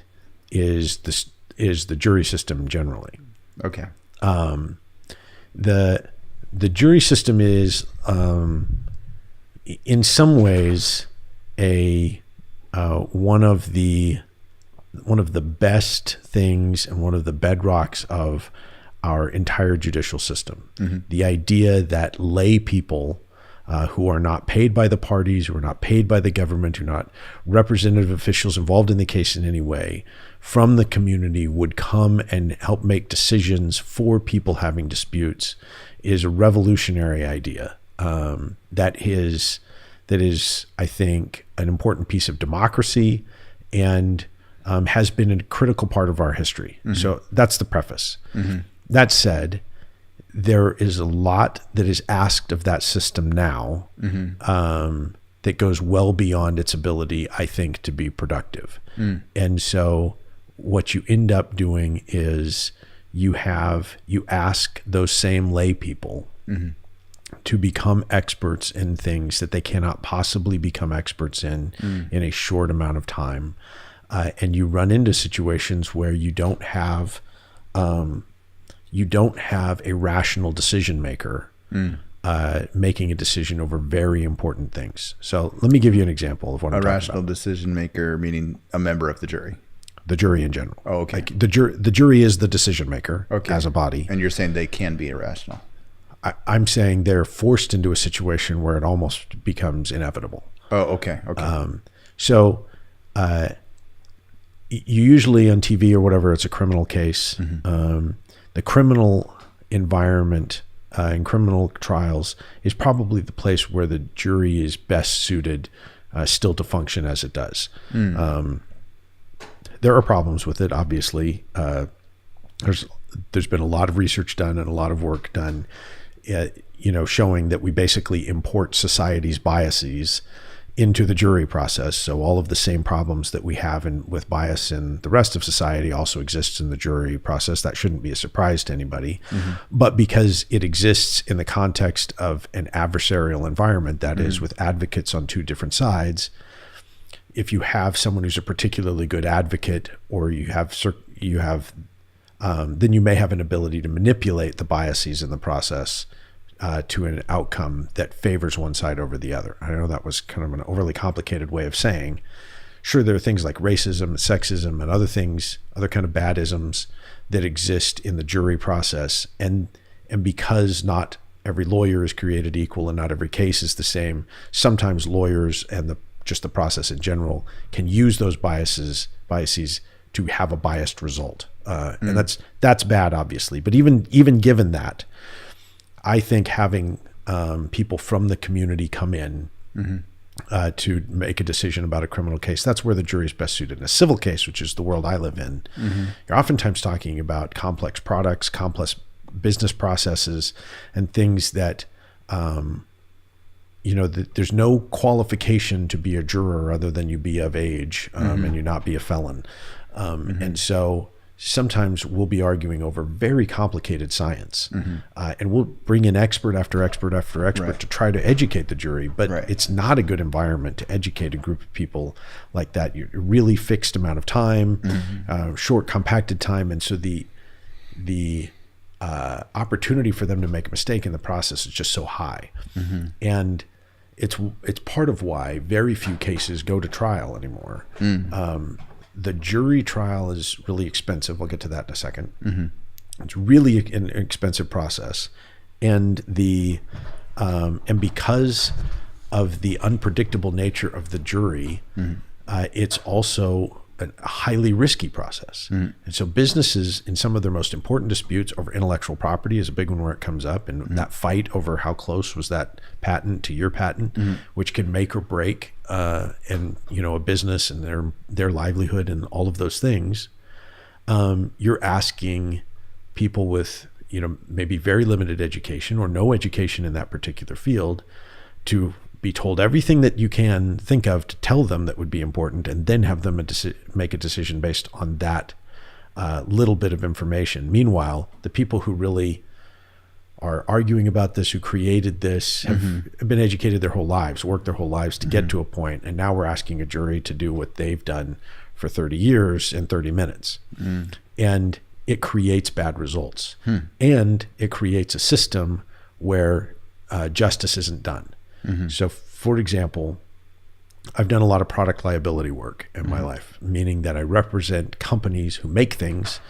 is the jury system generally. Okay. The jury system is in some ways one of the best things and one of the bedrocks of our entire judicial system. The idea that lay people who are not paid by the parties, who are not paid by the government, who are not representative officials involved in the case in any way, from the community would come and help make decisions for people having disputes is a revolutionary idea. That is, I think, an important piece of democracy and has been a critical part of our history. So that's the preface. That said, there is a lot that is asked of that system now that goes well beyond its ability, I think, to be productive. And so what you end up doing is you ask those same lay people to become experts in things that they cannot possibly become experts in a short amount of time. And you run into situations where you don't have a rational decision maker making a decision over very important things. So let me give you an example of what I'm talking about. A rational decision maker, meaning a member of the jury. The jury in general. Oh, okay. Like the jury is the decision maker as a body. And you're saying they can be irrational. I'm saying they're forced into a situation where it almost becomes inevitable. Oh, okay. So you usually on TV or whatever, it's a criminal case. The criminal environment in criminal trials is probably the place where the jury is best suited still to function as it does. There are problems with it, obviously. There's been a lot of research done and a lot of work done, showing that we basically import society's biases into the jury process. So all of the same problems that we have with bias in the rest of society also exists in the jury process. That shouldn't be a surprise to anybody. But because it exists in the context of an adversarial environment, that is with advocates on two different sides, if you have someone who's a particularly good advocate, or then you may have an ability to manipulate the biases in the process to an outcome that favors one side over the other. I know that was kind of an overly complicated way of saying, sure, there are things like racism, sexism, and other things, other kind of bad isms that exist in the jury process. And because not every lawyer is created equal and not every case is the same, sometimes lawyers and just the process in general can use those biases to have a biased result. And that's bad, obviously. But even given that, I think having people from the community come in to make a decision about a criminal case, that's where the jury is best suited. In a civil case, which is the world I live in, you're oftentimes talking about complex products, complex business processes, and things that there's no qualification to be a juror other than you be of age and you not be a felon. And so sometimes we'll be arguing over very complicated science, and we'll bring in expert after expert after expert to try to educate the jury. But it's not a good environment to educate a group of people like that. You're really fixed amount of time, short compacted time. And so the opportunity for them to make a mistake in the process is just so high. And it's part of why very few cases go to trial anymore. The jury trial is really expensive. I'll get to that in a second. It's really an expensive process. And because of the unpredictable nature of the jury, it's also a highly risky process. And so businesses, in some of their most important disputes over intellectual property is a big one where it comes up, and that fight over how close was that patent to your patent, which can make or break a business and their livelihood and all of those things. You're asking people with maybe very limited education or no education in that particular field to be told everything that you can think of to tell them that would be important, and then have them make a decision based on that little bit of information. Meanwhile, the people who really are arguing about this, who created this, have been educated their whole lives, worked their whole lives to get to a point, and now we're asking a jury to do what they've done for 30 years in 30 minutes. And it creates bad results. And it creates a system where justice isn't done. So, for example, I've done a lot of product liability work in my life, meaning that I represent companies who make things,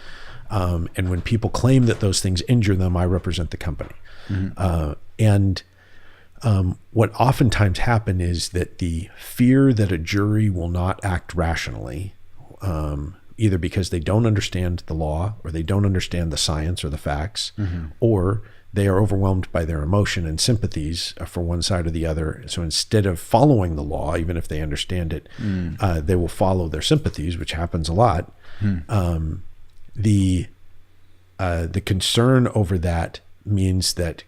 and when people claim that those things injure them, I represent the company. And what oftentimes happen is that the fear that a jury will not act rationally, either because they don't understand the law, or they don't understand the science or the facts, or they are overwhelmed by their emotion and sympathies for one side or the other. So instead of following the law, even if they understand it, they will follow their sympathies, which happens a lot. The concern over that means that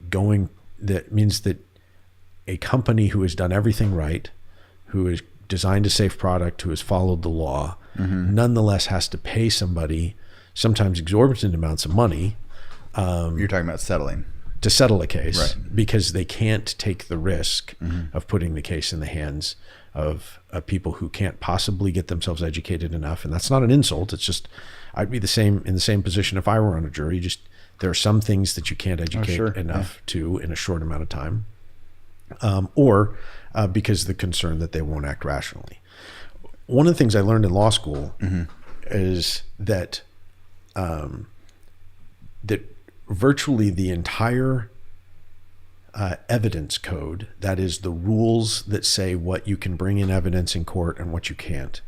a company who has done everything right, who has designed a safe product, who has followed the law, nonetheless has to pay somebody sometimes exorbitant amounts of money. You're talking about settling. To settle a case, because they can't take the risk of putting the case in the hands of people who can't possibly get themselves educated enough. And that's not an insult. It's just, I'd be in the same position if I were on a jury. Just, there are some things that you can't educate enough to in a short amount of time, or because of the concern that they won't act rationally. One of the things I learned in law school is that virtually the entire evidence code, that is the rules that say what you can bring in evidence in court and what you can't,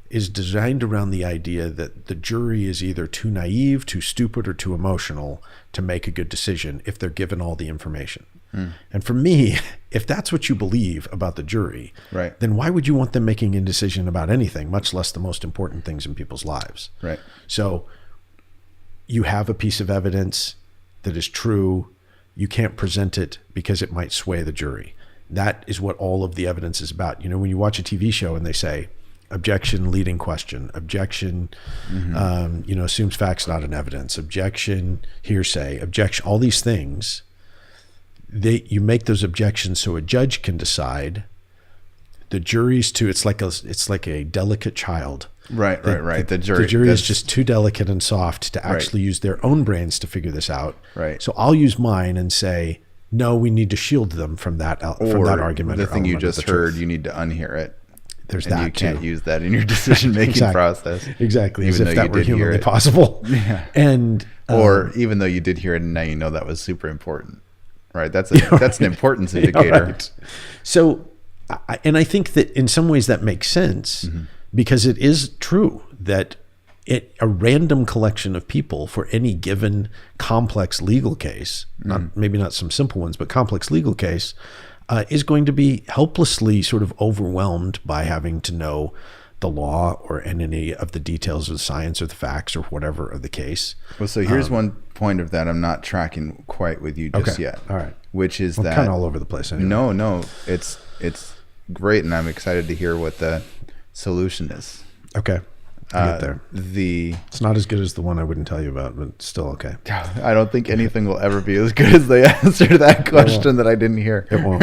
is designed around the idea that the jury is either too naive, too stupid, or too emotional to make a good decision if they're given all the information. And for me, if that's what you believe about the jury, then why would you want them making a decision about anything, much less the most important things in people's lives? So you have a piece of evidence that is true, you can't present it because it might sway the jury. That is what all of the evidence is about. When you watch a TV show and they say, objection, leading question, objection, assumes facts not in evidence, objection, hearsay, objection, all these things, you make those objections so a judge can decide. The jury's it's like a delicate child. Right. The jury is just too delicate and soft to actually use their own brains to figure this out. So I'll use mine and say, no, we need to shield them from that argument. The thing you just heard, you need to unhear it. There's and that you can't use that in your decision-making process. Exactly. Even as if that were humanly possible. And or even though you did hear it and now you know that was super important. Right. That's an importance indicator. So, and I think that in some ways that makes sense, because it is true that a random collection of people for any given complex legal case, maybe not some simple ones, but complex legal case, is going to be helplessly sort of overwhelmed by having to know the law or any of the details of the science or the facts or whatever of the case. Well, so here's one point of that I'm not tracking quite with you just yet. All right. which is kind of all over the place. Anyway. No, it's great, and I'm excited to hear what the solution is. Okay. I get there. It's not as good as the one I wouldn't tell you about, but still okay. I don't think anything will ever be as good as the answer to that question that I didn't hear. It won't.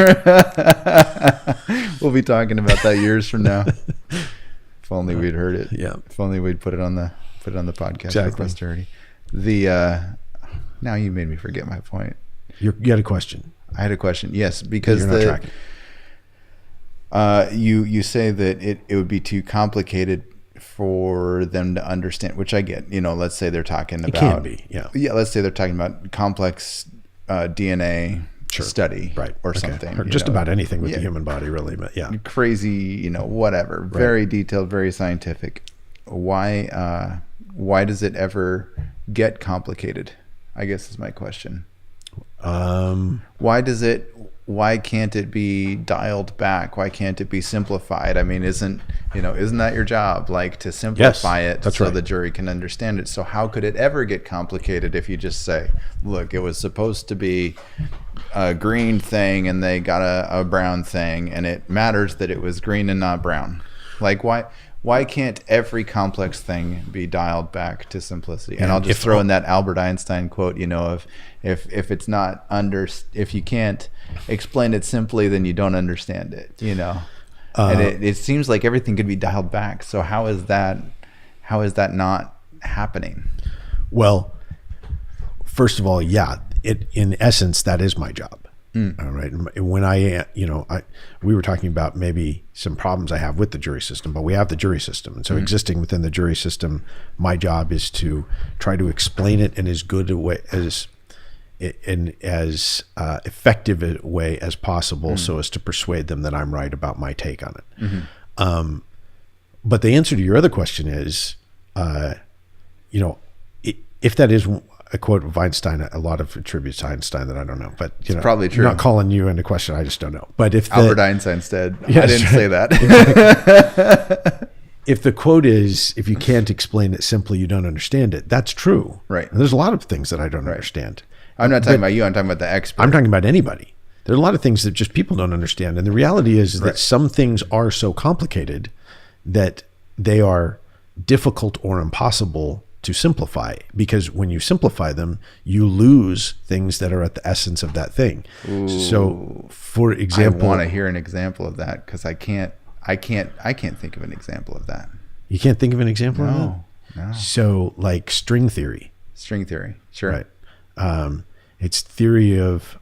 We'll be talking about that years from now. If only we'd heard it. Yeah. If only we'd put it on the podcast exactly. for posterity. Now you made me forget my point. You had a question. I had a question. Yes, because you're not tracking. You say that it would be too complicated for them to understand, which I get. Let's say they're talking about. It can be, yeah. Yeah, let's say they're talking about complex DNA study, right, or something. Or just about anything with the human body, really. But yeah, crazy, whatever. Right. Very detailed, very scientific. Why does it ever get complicated? I guess is my question. Why can't it be dialed back? Why can't it be simplified? I mean, isn't that your job? Like, to simplify it so the jury can understand it. So how could it ever get complicated if you just say, look, it was supposed to be a green thing and they got a brown thing, and it matters that it was green and not brown. Like, why can't every complex thing be dialed back to simplicity? And I'll just throw in that Albert Einstein quote, if it's not if you can't explain it simply, then you don't understand it, and it seems like everything could be dialed back. So how is that not happening? Well, first of all, in essence, that is my job. All right. When we were talking about maybe some problems I have with the jury system, but we have the jury system. And so existing within the jury system, my job is to try to explain it in as good a way in as effective a way as possible, so as to persuade them that I'm right about my take on it. But the answer to your other question is, if that is a quote of Einstein, a lot of attributes to Einstein that I don't know, but it's probably true. I'm not calling you into question. I just don't know. But if Albert Einstein said, I didn't say that. If the quote is, if you can't explain it simply, you don't understand it. That's true. Right. And there's a lot of things that I don't understand. I'm not talking about you. I'm talking about the expert. I'm talking about anybody. There are a lot of things that just people don't understand. And the reality is that some things are so complicated that they are difficult or impossible to simplify, because when you simplify them, you lose things that are at the essence of that thing. Ooh. So, for example, I want to hear an example of that, because I can't think of an example of that. You can't think of an example of that? No. So, like string theory. String theory, sure. Right. It's theory of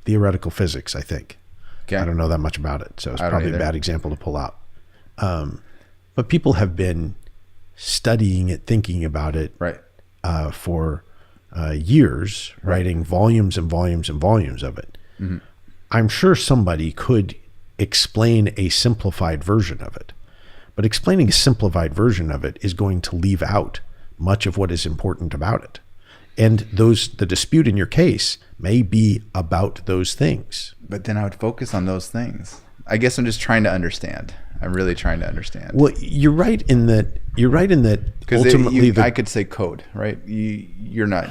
theoretical physics, I think. Okay. I don't know that much about it, so it's probably a bad example to pull out. But people have been studying it, thinking about it, for years, writing volumes and volumes and volumes of it. Mm-hmm. I'm sure somebody could explain a simplified version of it, but explaining a simplified version of it is going to leave out much of what is important about it. And the dispute in your case may be about those things. But then I would focus on those things. I guess I'm just trying to understand. I'm really trying to understand. Well, you're right in that. Because ultimately, I could say code, right? You're not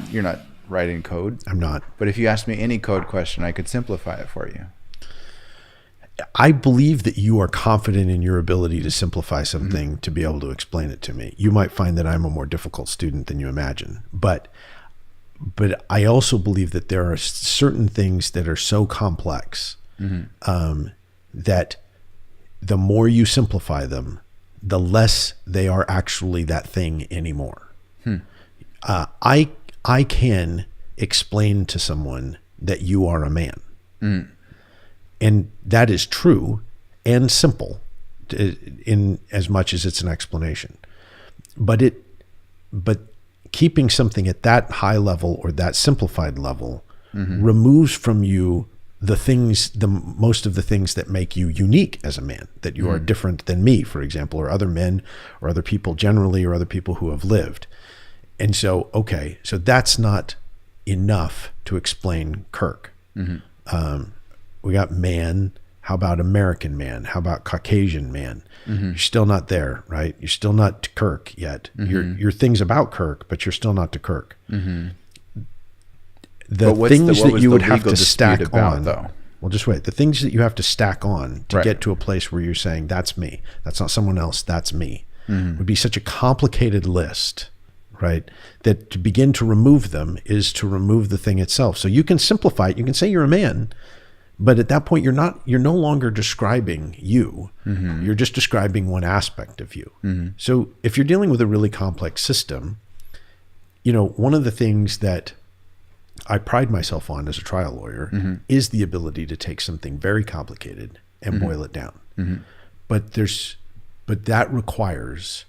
writing code. I'm not. But if you asked me any code question, I could simplify it for you. I believe that you are confident in your ability to simplify something to be able to explain it to me. You might find that I'm a more difficult student than you imagine, but I also believe that there are certain things that are so complex that the more you simplify them, the less they are actually that thing anymore. I can explain to someone that you are a man. And that is true and simple in as much as it's an explanation. But keeping something at that high level or that simplified level removes from you most of the things that make you unique as a man, that you are different than me, for example, or other men or other people generally, or other people who have lived. And so, so that's not enough to explain Kirk. We got man. How about American man? How about Caucasian man? You're still not there, right? You're still not to Kirk yet. You're things about Kirk, but you're still not to Kirk. the things that you would have to stack about, on, though? well, just wait. The things that you have to stack on to get to a place where you're saying, that's me. That's not someone else. That's me. Would be such a complicated list, right? That to begin to remove them is to remove the thing itself. So you can simplify it. You can say you're a man, but at that point, you're no longer describing you. You're just describing one aspect of you. So if you're dealing with a really complex system, one of the things that I pride myself on as a trial lawyer is the ability to take something very complicated and boil it down. But that requires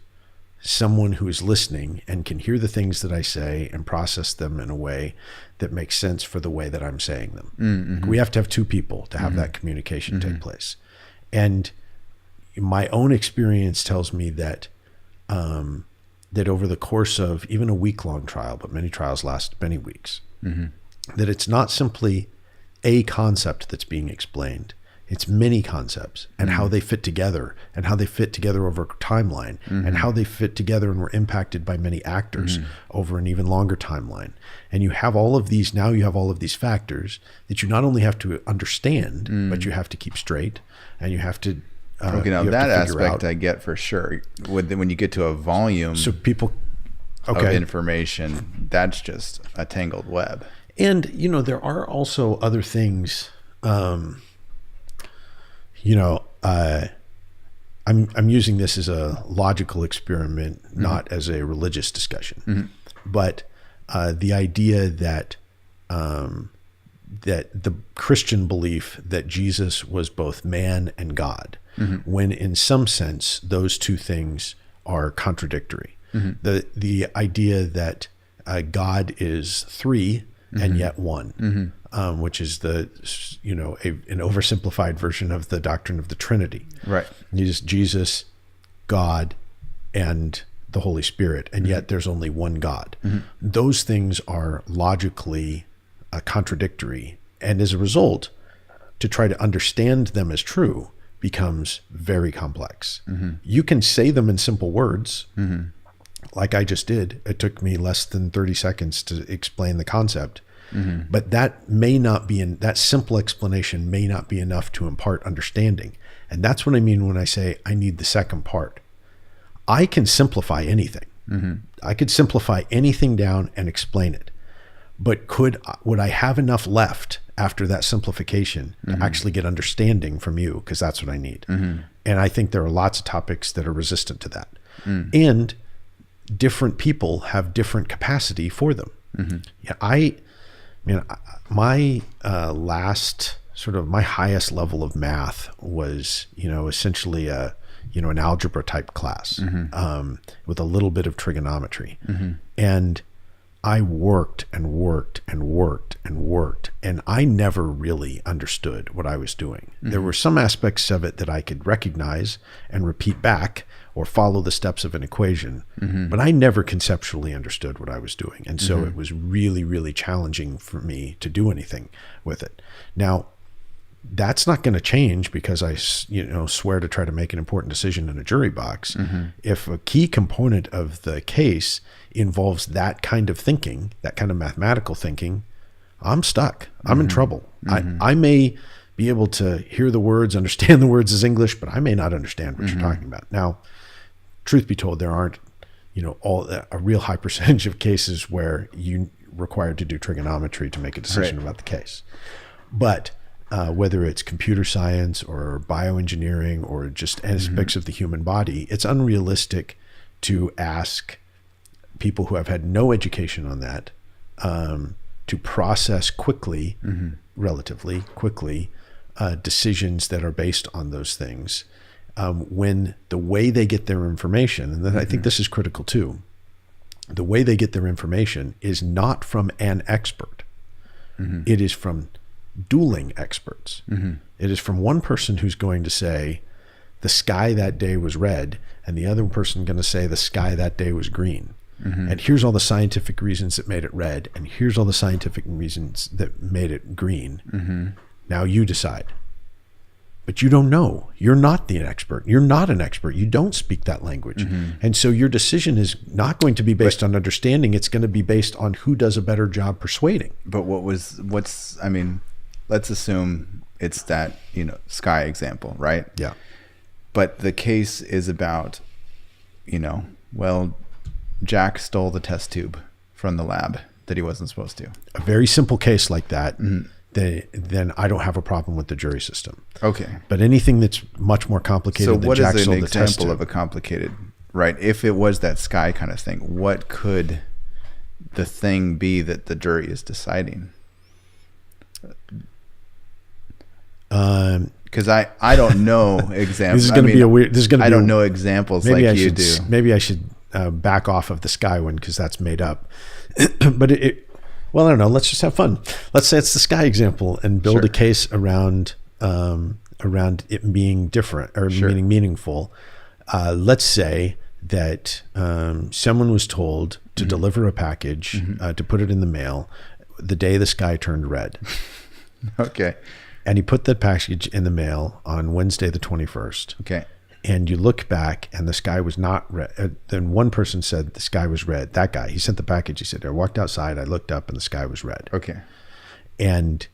someone who is listening and can hear the things that I say and process them in a way that makes sense for the way that I'm saying them. We have to have two people to have that communication take place. And my own experience tells me that that over the course of even a week-long trial, but many trials last many weeks, that it's not simply a concept that's being explained. It's many concepts and how they fit together and how they fit together over a timeline and how they fit together and were impacted by many actors over an even longer timeline. And you have all of these, now you have all of these factors that you not only have to understand, but you have to keep straight and you have to okay, now that aspect I get for sure. When you get to a volume of information, that's just a tangled web. And, there are also other things, I'm using this as a logical experiment, not as a religious discussion, but the idea that that the Christian belief that Jesus was both man and God, when in some sense those two things are contradictory. The idea that God is three and yet one. Which is an oversimplified version of the doctrine of the Trinity. Right. Jesus, God, and the Holy Spirit, and yet there's only one God. Those things are logically contradictory, and as a result, to try to understand them as true becomes very complex. You can say them in simple words, like I just did. It took me less than 30 seconds to explain the concept. But that may not be that simple explanation may not be enough to impart understanding. And that's what I mean when I say I need the second part. I can simplify anything. I could simplify anything down and explain it. But would I have enough left after that simplification to actually get understanding from you? Because that's what I need. And I think there are lots of topics that are resistant to that. And different people have different capacity for them. My last my highest level of math was, essentially an algebra type class, with a little bit of trigonometry. And I worked and worked and worked and worked, and I never really understood what I was doing. There were some aspects of it that I could recognize and repeat back or follow the steps of an equation, but I never conceptually understood what I was doing. And so it was really, really challenging for me to do anything with it. Now, that's not going to change because I, swear to try to make an important decision in a jury box. If a key component of the case involves that kind of thinking, that kind of mathematical thinking, I'm stuck. I'm in trouble. I may be able to hear the words, understand the words as English, but I may not understand what you're talking about. Now, truth be told, there aren't, a real high percentage of cases where you required to do trigonometry to make a decision about the case. But whether it's computer science or bioengineering or just aspects of the human body, it's unrealistic to ask people who have had no education on that to process quickly, relatively quickly, decisions that are based on those things. When the way they get their information, and then I think this is critical too, the way they get their information is not from an expert. It is from dueling experts. It is from one person who's going to say the sky that day was red and the other person going to say the sky that day was green. And here's all the scientific reasons that made it red, and here's all the scientific reasons that made it green. Now you decide. but you don't know. You're not the expert. You're not an expert. You don't speak that language. And so your decision is not going to be based on understanding. It's going to be based on who does a better job persuading. But let's assume it's that, sky example, right? Yeah. But the case is about, Jack stole the test tube from the lab that he wasn't supposed to. A very simple case like that, then I don't have a problem with the jury system. Okay. But anything that's much more complicated than Jack stole the test tube. So what is an example of a complicated, right? If it was that sky kind of thing, what could the thing be that the jury is deciding? Because I don't know examples. This is going to be a weird. This is going to. I don't know examples like you do. Maybe I should back off of the sky one because that's made up. But well, I don't know. Let's just have fun. Let's say it's the sky example and build a case around it being different or meaning meaningful. Let's say that someone was told to deliver a package to put it in the mail the day the sky turned red. Okay. And he put the package in the mail on Wednesday, the 21st. Okay. And you look back and the sky was not red. Then one person said the sky was red. That guy, he sent the package. He said, I walked outside, I looked up and the sky was red. Okay. And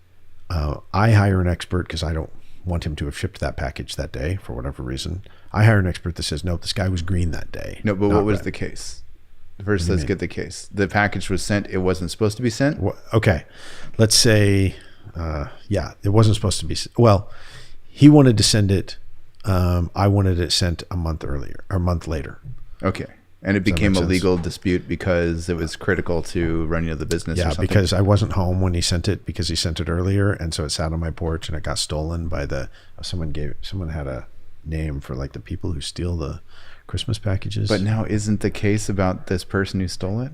I hire an expert because I don't want him to have shipped that package that day for whatever reason. I hire an expert that says, nope, the sky was green that day. No, but what was the case? First, let's get the case. The package was sent. It wasn't supposed to be sent? Okay. Let's say... it wasn't supposed to be. Well, he wanted to send it. I wanted it sent a month later. Okay. And it became a legal dispute because it was critical to running of the business. Yeah, or something? Because I wasn't home when he sent it because he sent it earlier. And so it sat on my porch and it got stolen by someone had a name for like the people who steal the Christmas packages. But now isn't the case about this person who stole it?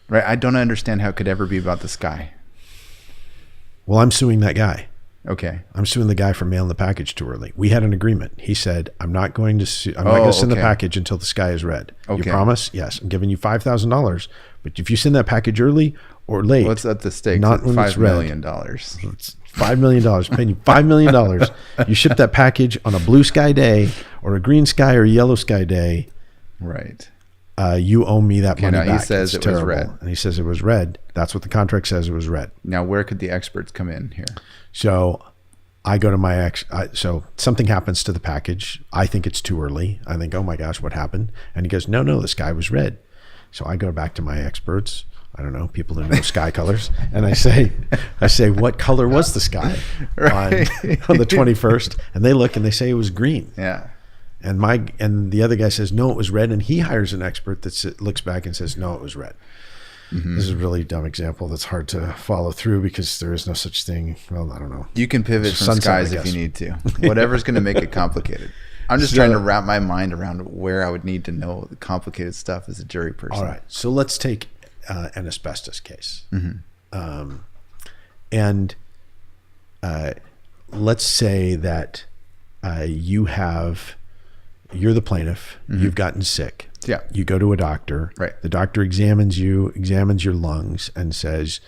Right. I don't understand how it could ever be about the sky. Well, I'm suing that guy. Okay. I'm suing the guy for mailing the package too early. We had an agreement. He said, I'm not going to send the package until the sky is red. Okay. You promise? Yes. I'm giving you $5,000. But if you send that package early or late. What's at the stake? Not when it's $5 million. It's $5 million. Paying you $5 million. You ship that package on a blue sky day or a green sky or a yellow sky day. Right. You owe me that money back. He says it was red. And he says it was red. That's what the contract says, it was red. Now, where could the experts come in here? So I go to so something happens to the package. I think it's too early. I think, oh my gosh, what happened? And he goes, no, the sky was red. So I go back to my experts. I don't know, people who know sky colors. And I say, what color was the sky on the 21st? And they look and they say it was green. Yeah. And the other guy says, no, it was red. And he hires an expert that looks back and says, no, it was red. Mm-hmm. This is a really dumb example that's hard to follow through because there is no such thing. Well, I don't know. You can pivot from skies if you need to. Whatever's going to make it complicated. I'm just trying to wrap my mind around where I would need to know the complicated stuff as a jury person. All right. So let's take an asbestos case. Mm-hmm. Let's say that you're the plaintiff. Mm-hmm. You've gotten sick. Yeah. You go to a doctor. Right. The doctor examines your lungs and says,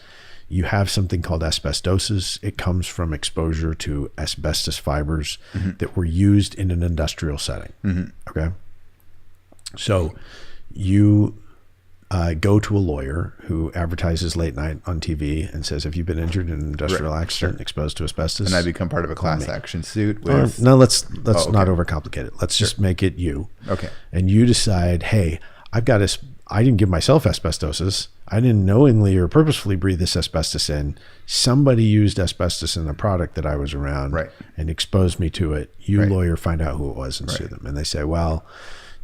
you have something called asbestosis. It comes from exposure to asbestos fibers that were used in an industrial setting. Mm-hmm. Okay. So you go to a lawyer who advertises late night on TV and says, have you been injured in an industrial accident exposed to asbestos? And I become part of a class action suit with... No, let's not overcomplicate it. Let's just make it you. Okay. And you decide, hey, I didn't give myself asbestosis. I didn't knowingly or purposefully breathe this asbestos in. Somebody used asbestos in a product that I was around and exposed me to it. You, lawyer, find out who it was and sue them. And they say, well,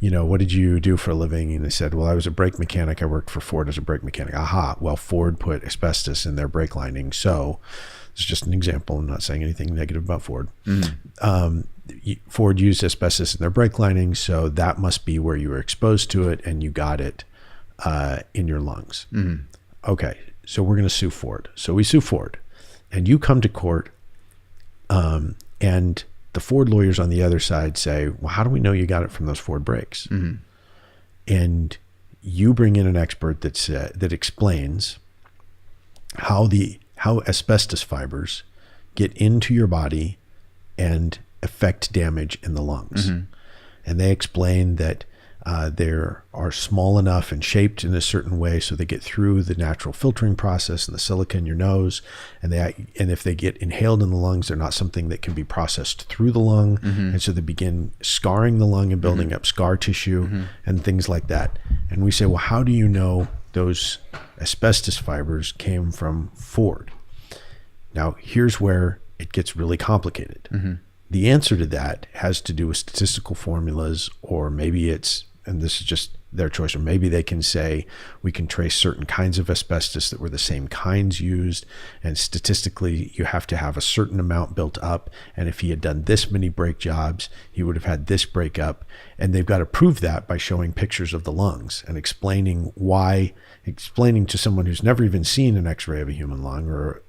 what did you do for a living? And they said, well, I was a brake mechanic. I worked for Ford as a brake mechanic. Aha. Well, Ford put asbestos in their brake lining. So it's just an example. I'm not saying anything negative about Ford. Mm-hmm. Ford used asbestos in their brake lining. So that must be where you were exposed to it and you got it in your lungs. Mm-hmm. Okay. So we're going to sue Ford. So we sue Ford and you come to court and the Ford lawyers on the other side say, well, how do we know you got it from those Ford brakes? Mm-hmm. And you bring in an expert that explains how asbestos fibers get into your body and effect damage in the lungs. And they explain that they are small enough and shaped in a certain way so they get through the natural filtering process and the silica in your nose, and if they get inhaled in the lungs, they're not something that can be processed through the lung, and so they begin scarring the lung and building up scar tissue and things like that. And we say, well, how do you know those asbestos fibers came from Ford? Now, here's where it gets really complicated. The answer to that has to do with statistical formulas, or maybe it's, and this is just their choice, or maybe they can say we can trace certain kinds of asbestos that were the same kinds used, and statistically you have to have a certain amount built up, and if he had done this many brake jobs, he would have had this breakup, and they've got to prove that by showing pictures of the lungs and explaining to someone who's never even seen an x-ray of a human lung, or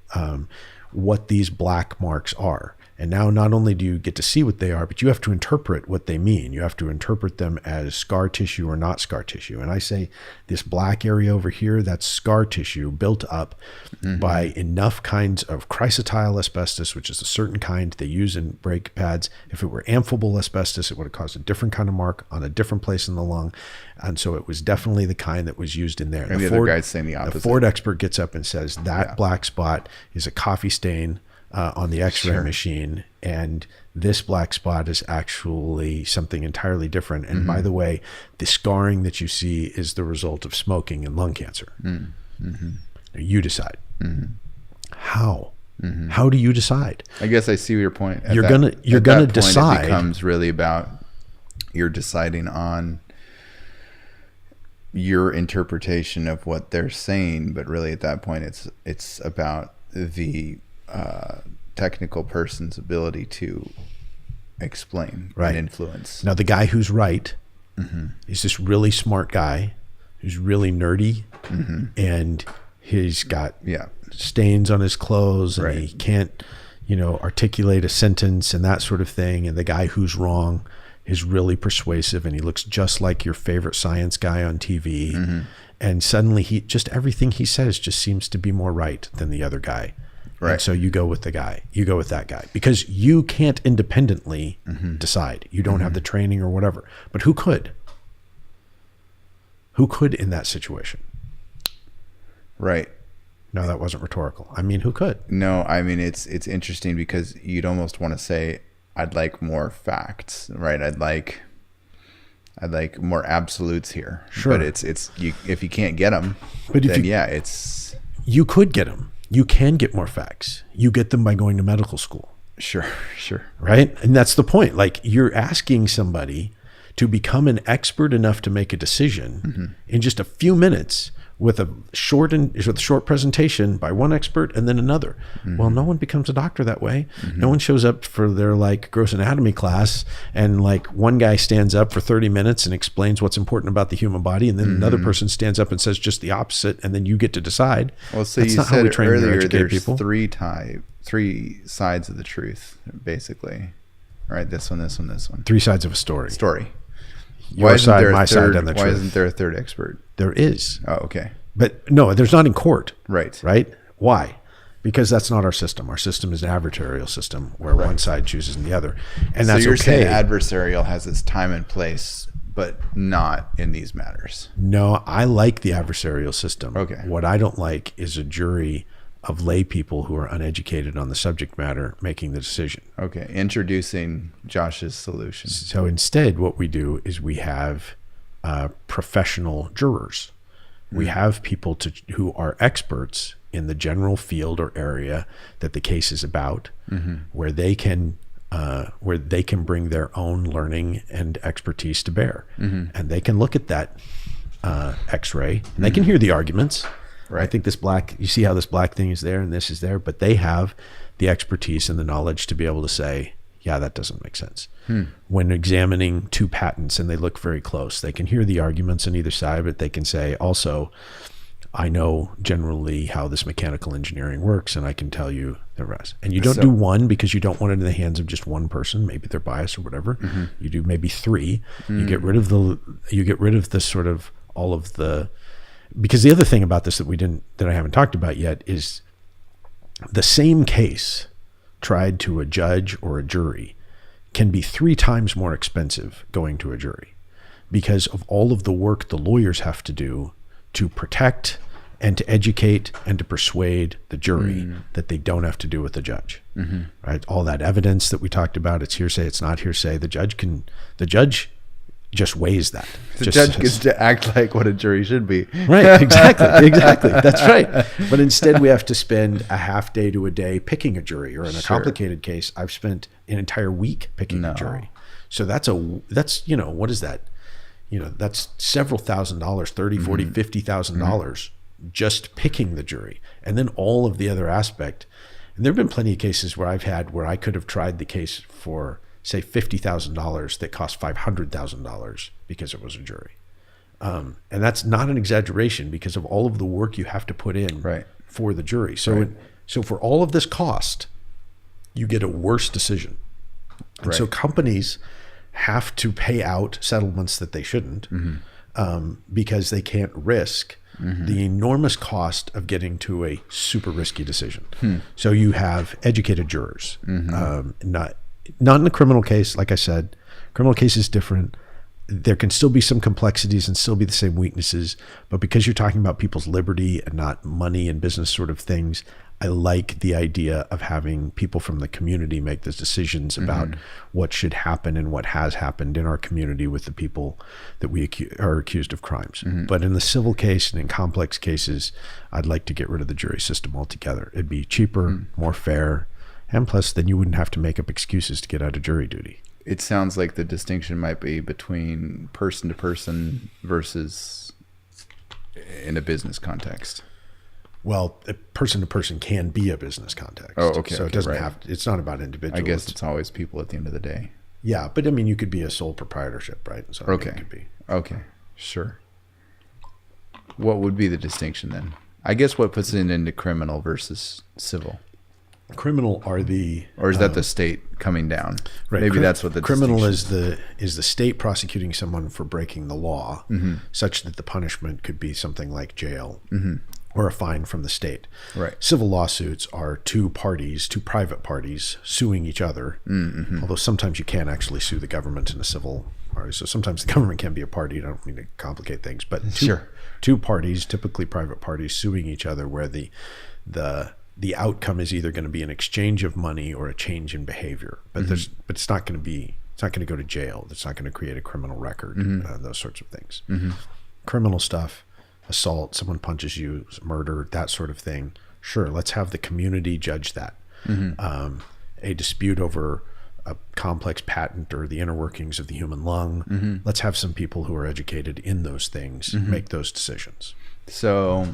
what these black marks are. And now not only do you get to see what they are, but you have to interpret what they mean. You have to interpret them as scar tissue or not scar tissue. And I say this black area over here, that's scar tissue built up by enough kinds of chrysotile asbestos, which is a certain kind they use in brake pads. If it were amphibole asbestos, it would have caused a different kind of mark on a different place in the lung. And so it was definitely the kind that was used in there. And the other guy's saying the opposite. The Ford expert gets up and says that black spot is a coffee stain on the x-ray machine, and this black spot is actually something entirely different. And by the way, the scarring that you see is the result of smoking and lung cancer. You decide. How do you decide? I guess I see your point. You're gonna decide. It becomes really about you're deciding on your interpretation of what they're saying, but really at that point it's about the technical person's ability to explain and influence. Now, the guy who's right is this really smart guy who's really nerdy, and he's got stains on his clothes, and he can't, articulate a sentence and that sort of thing. And the guy who's wrong is really persuasive, and he looks just like your favorite science guy on TV. And suddenly everything he says just seems to be more right than the other guy. And so you go with that guy, because you can't independently decide. You don't have the training or whatever. But who could? Who could in that situation? Right. No, that wasn't rhetorical. I mean, who could? No, I mean, it's interesting because you'd almost want to say, I'd like more facts, right? I'd like more absolutes here. Sure. But if you can't get them, you could get them. You can get more facts. You get them by going to medical school. Sure. Right? And that's the point. Like, you're asking somebody to become an expert enough to make a decision in just a few minutes with a short presentation by one expert and then another. Well, no one becomes a doctor that way. No one shows up for their gross anatomy class and one guy stands up for 30 minutes and explains what's important about the human body, and then another person stands up and says just the opposite, and then you get to decide. Well, so that's you not said how we train earlier there's people. Three sides of the truth, basically. Right? This one. Three sides of a story. Your side, my side, and the truth. Why isn't there a third expert? There is. Oh, okay. But no, there's not in court. Right. Why? Because that's not our system. Our system is an adversarial system where one side chooses the other. And that's okay. So you're saying adversarial has its time and place, but not in these matters. No, I like the adversarial system. Okay. What I don't like is a jury of lay people who are uneducated on the subject matter making the decision. Okay. Introducing Josh's solution. So instead, what we do is we have professional jurors. We have people who are experts in the general field or area that the case is about, where they can bring their own learning and expertise to bear, and they can look at that X-ray and they can hear the arguments. Right. I think you see how this black thing is there and this is there, but they have the expertise and the knowledge to be able to say, yeah, that doesn't make sense. When examining two patents and they look very close, they can hear the arguments on either side, but they can say also, I know generally how this mechanical engineering works, and I can tell you the rest. And you don't do one because you don't want it in the hands of just one person. Maybe they're biased or whatever. You do maybe three. You get rid of the sort of all of the, because the other thing about this that I haven't talked about yet is the same case tried to a judge or a jury can be 3 times more expensive going to a jury because of all of the work the lawyers have to do to protect and to educate and to persuade the jury that they don't have to do with the judge. Right? All that evidence that we talked about, it's hearsay, it's not hearsay. The judge just weighs that. The judge gets to act like what a jury should be. Right, exactly. That's right. But instead we have to spend a half day to a day picking a jury, or in a complicated case, I've spent an entire week picking a jury. So that's what is that? That's several $1,000s, $30,000, $40,000, $50,000 just picking the jury. And then all of the other aspect. And there've been plenty of cases where I could have tried the case for, say, $50,000 that cost $500,000 because it was a jury. And that's not an exaggeration because of all of the work you have to put in for the jury. So, so for all of this cost, you get a worse decision. And so companies have to pay out settlements that they shouldn't because they can't risk the enormous cost of getting to a super risky decision. So you have educated jurors, not in a criminal case. Like I said, criminal case is different. There can still be some complexities and still be the same weaknesses, but because you're talking about people's liberty and not money and business sort of things, I like the idea of having people from the community make those decisions about what should happen and what has happened in our community with the people that we are accused of crimes. But in the civil case and in complex cases, I'd like to get rid of the jury system altogether. It'd be cheaper, more fair, and plus then you wouldn't have to make up excuses to get out of jury duty. It sounds like the distinction might be between person to person versus in a business context. Well, a person to person can be a business context. Oh, okay. So it doesn't have to, it's not about individuals. I guess it's always people at the end of the day. Yeah, but I mean, you could be a sole proprietorship, right? So okay. It could be. Okay, sure. What would be the distinction then? I guess what puts it into criminal versus civil? Criminal are the, or is that the state coming down? Right. Maybe that's what the criminal is the state prosecuting someone for breaking the law, such that the punishment could be something like jail or a fine from the state. Right. Civil lawsuits are two private parties suing each other. Although sometimes you can't actually sue the government in a civil party. So sometimes the government can be a party. I don't mean to complicate things, but two parties, typically private parties, suing each other, where the outcome is either going to be an exchange of money or a change in behavior, but it's not going to go to jail. It's not going to create a criminal record, those sorts of things. Criminal stuff, assault, someone punches you, murder, that sort of thing. Sure, let's have the community judge that. A dispute over a complex patent or the inner workings of the human lung. Let's have some people who are educated in those things make those decisions. So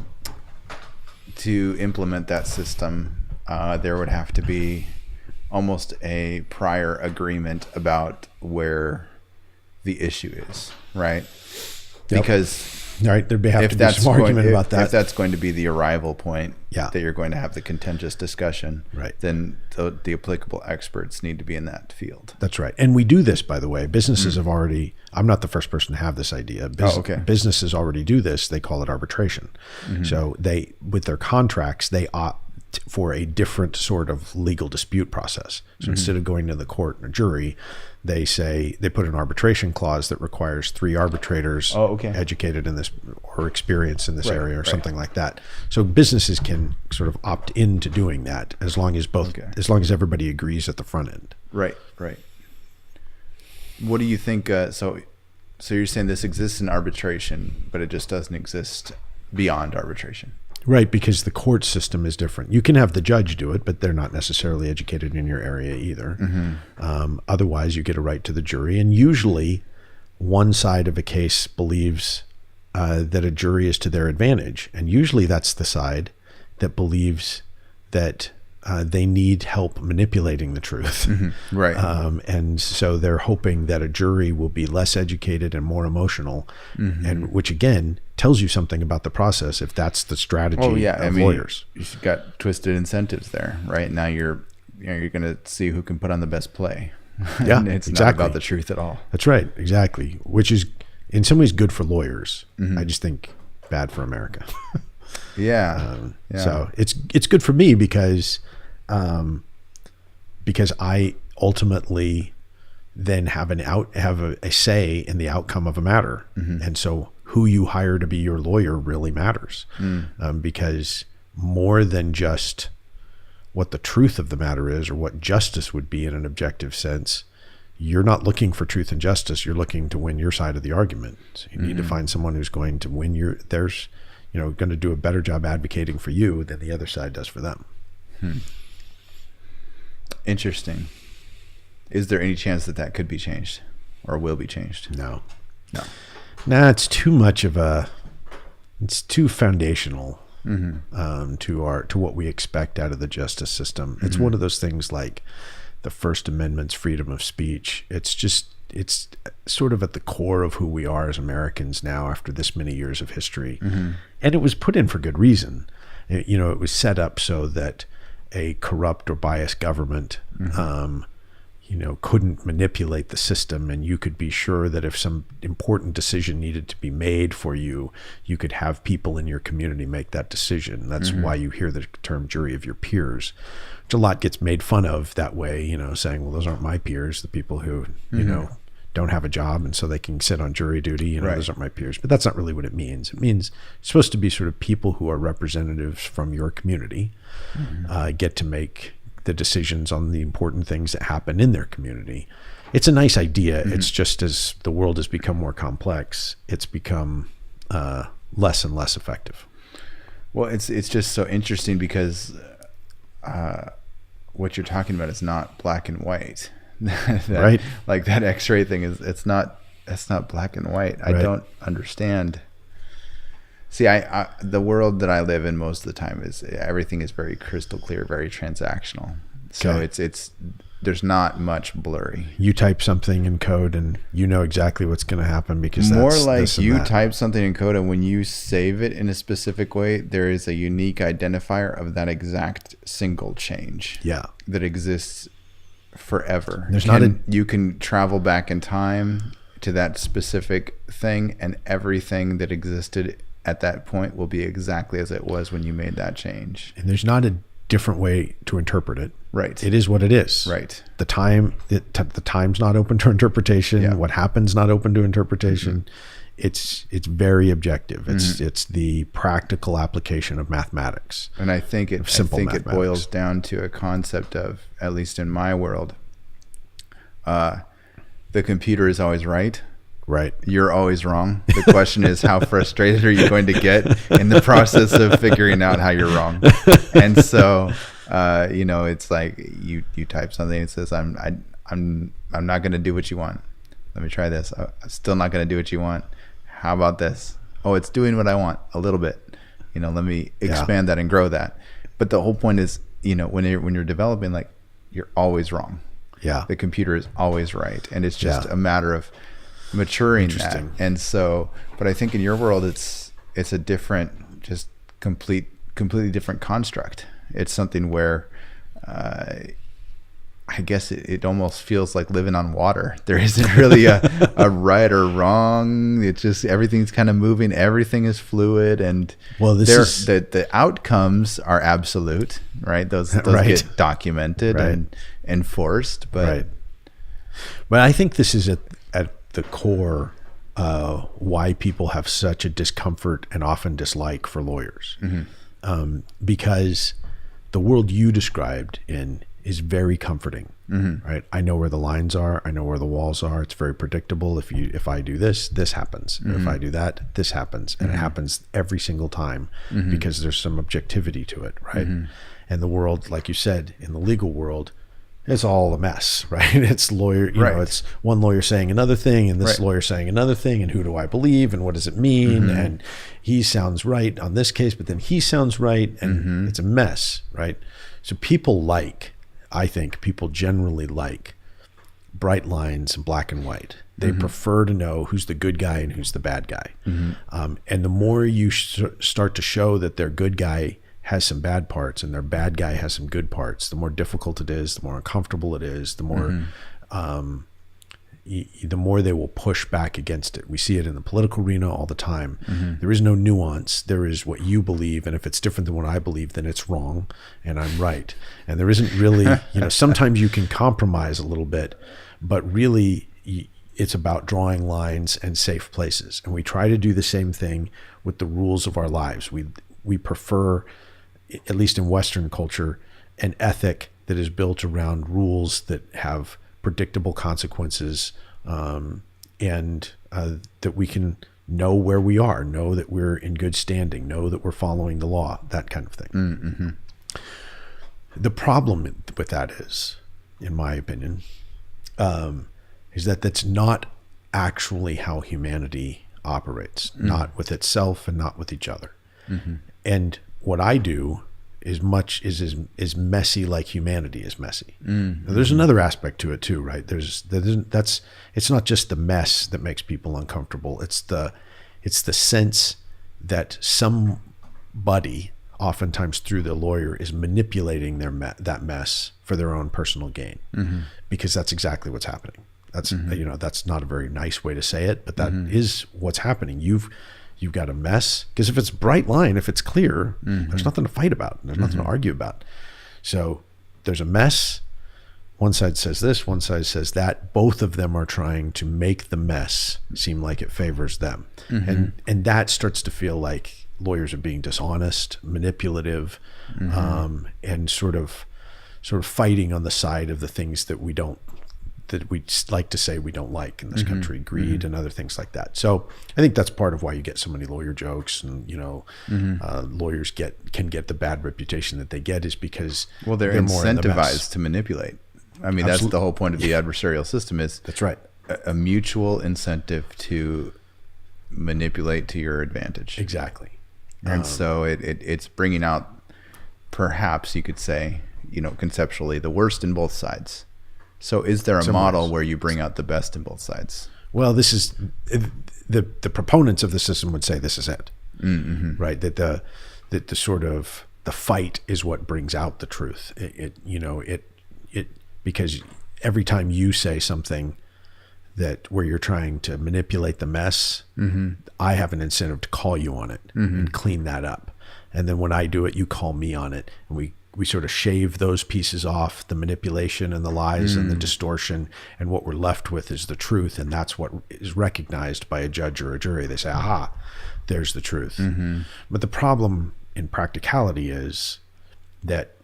to implement that system, there would have to be almost a prior agreement about where the issue is, right? Because there'd have to be some argument about that. If that's going to be the arrival point, that you're going to have the contentious discussion, then the applicable experts need to be in that field. That's right. And we do this, by the way. Businesses have already, I'm not the first person to have this idea. Businesses already do this. They call it arbitration. So with their contracts, they opt for a different sort of legal dispute process. So instead of going to the court and a jury, they put an arbitration clause that requires 3 arbitrators educated in this or experienced in this area or something like that. So businesses can sort of opt into doing that as long as everybody agrees at the front end. Right. What do you think? So you're saying this exists in arbitration, but it just doesn't exist beyond arbitration. Right, because the court system is different. You can have the judge do it, but they're not necessarily educated in your area either. Otherwise, you get a right to the jury. And usually, one side of a case believes that a jury is to their advantage. And usually that's the side that believes that they need help manipulating the truth. And so they're hoping that a jury will be less educated and more emotional, and which again tells you something about the process if that's the strategy of lawyers. You've got twisted incentives there, right? Now you're going to see who can put on the best play. Yeah, it's not about the truth at all. That's right, exactly. Which is in some ways good for lawyers. I just think bad for America. So it's good for me because because I ultimately then have a say in the outcome of a matter. And so who you hire to be your lawyer really matters, because more than just what the truth of the matter is or what justice would be in an objective sense, you're not looking for truth and justice. You're looking to win your side of the argument. So you need to find someone who's going to win going to do a better job advocating for you than the other side does for them. Interesting. Is there any chance that could be changed or will be changed? No. Nah, it's too much of it's too foundational to what we expect out of the justice system. It's one of those things like the First Amendment's freedom of speech. It's sort of at the core of who we are as Americans now after this many years of history. And it was put in for good reason. It was set up so that a corrupt or biased government, couldn't manipulate the system, and you could be sure that if some important decision needed to be made for you, you could have people in your community make that decision. That's why you hear the term jury of your peers, which a lot gets made fun of that way, saying, well, those aren't my peers, the people who, don't have a job and so they can sit on jury duty, those aren't my peers. But that's not really what it means. It means it's supposed to be sort of people who are representatives from your community, get to make the decisions on the important things that happen in their community. It's a nice idea. It's just as the world has become more complex, it's become less and less effective. Well, it's just so interesting because what you're talking about is not black and white. Right. Like that X-ray thing that's not black and white. I don't understand. See, I the world that I live in most of the time is everything is very crystal clear, very transactional. So it's there's not much blurry. You type something in code and you know exactly what's going to happen because that's more like you type something in code and when you save it in a specific way, there is a unique identifier of that exact single change. Yeah. That exists forever. You can travel back in time to that specific thing, and everything that existed at that point will be exactly as it was when you made that change. And there's not a different way to interpret it. Right. It is what it is. Right. The time's not open to interpretation. Yeah. What happens not open to interpretation. It's very objective. It's the practical application of mathematics. And I think it boils down to a concept of, at least in my world, the computer is always right. Right. You're always wrong. The question is, how frustrated are you going to get in the process of figuring out how you're wrong? And so, it's like you type something and it says, I'm not going to do what you want. Let me try this. I'm still not going to do what you want. How about this? Oh, it's doing what I want a little bit. Let me expand that and grow that. But the whole point is, when you're developing, like, you're always wrong. Yeah. The computer is always right. And it's just a matter of maturing that. And so, but I think in your world, it's a different, just completely different construct. It's something where, I guess it almost feels like living on water. There isn't really a right or wrong. It's just everything's kind of moving. Everything is fluid, and the outcomes are absolute, right? Those get documented and enforced. But I think this is at the core why people have such a discomfort and often dislike for lawyers, because the world you described is very comforting, right? I know where the lines are. I know where the walls are. It's very predictable. If I do this happens. If I do that, this happens. And it happens every single time because there's some objectivity to it, right? And the world, like you said, in the legal world, it's all a mess, right? It's it's one lawyer saying another thing and this lawyer saying another thing, and who do I believe and what does it mean? And he sounds right on this case, but then he sounds right, and it's a mess, right? So I think people generally like bright lines and black and white. They prefer to know who's the good guy and who's the bad guy. And the more you start to show that their good guy has some bad parts and their bad guy has some good parts, the more difficult it is, the more uncomfortable it is, the more the more they will push back against it. We see it in the political arena all the time. There is no nuance. There is what you believe, and if it's different than what I believe, then it's wrong and I'm right. And there isn't really, sometimes you can compromise a little bit, but really it's about drawing lines and safe places. And we try to do the same thing with the rules of our lives. We prefer, at least in Western culture, an ethic that is built around rules that have predictable consequences, and that we can know where we are, know that we're in good standing, know that we're following the law, that kind of thing. The problem with that is, in my opinion, is that that's not actually how humanity operates, not with itself and not with each other. And what I do is as messy like humanity is messy. Now, there's another aspect to it too, right? It's not just the mess that makes people uncomfortable. It's the sense that somebody, oftentimes through the lawyer, is manipulating that mess for their own personal gain, because that's exactly what's happening. That's that's not a very nice way to say it, but that is what's happening. You've got a mess, because if it's a bright line, if it's clear, there's nothing to fight about. There's nothing to argue about. So there's a mess. One side says this, one side says that. Both of them are trying to make the mess seem like it favors them. And that starts to feel like lawyers are being dishonest, manipulative, and sort of fighting on the side of the things that we like to say we don't like in this country, greed and other things like that. So I think that's part of why you get so many lawyer jokes, and lawyers can get the bad reputation that they get, is because they're more incentivized to manipulate. I mean, that's the whole point of the adversarial system, is that's right, a mutual incentive to manipulate to your advantage. Exactly. And so it's bringing out, perhaps you could say, conceptually, the worst in both sides. So is there a model where you bring out the best in both sides? Well, this is the proponents of the system would say this is it, right? That the sort of the fight is what brings out the truth. It because every time you say something where you're trying to manipulate the mess, I have an incentive to call you on it and clean that up. And then when I do it, you call me on it, and we sort of shave those pieces off, the manipulation and the lies and the distortion, and what we're left with is the truth, and that's what is recognized by a judge or a jury. They say, aha, there's the truth. But the problem in practicality is that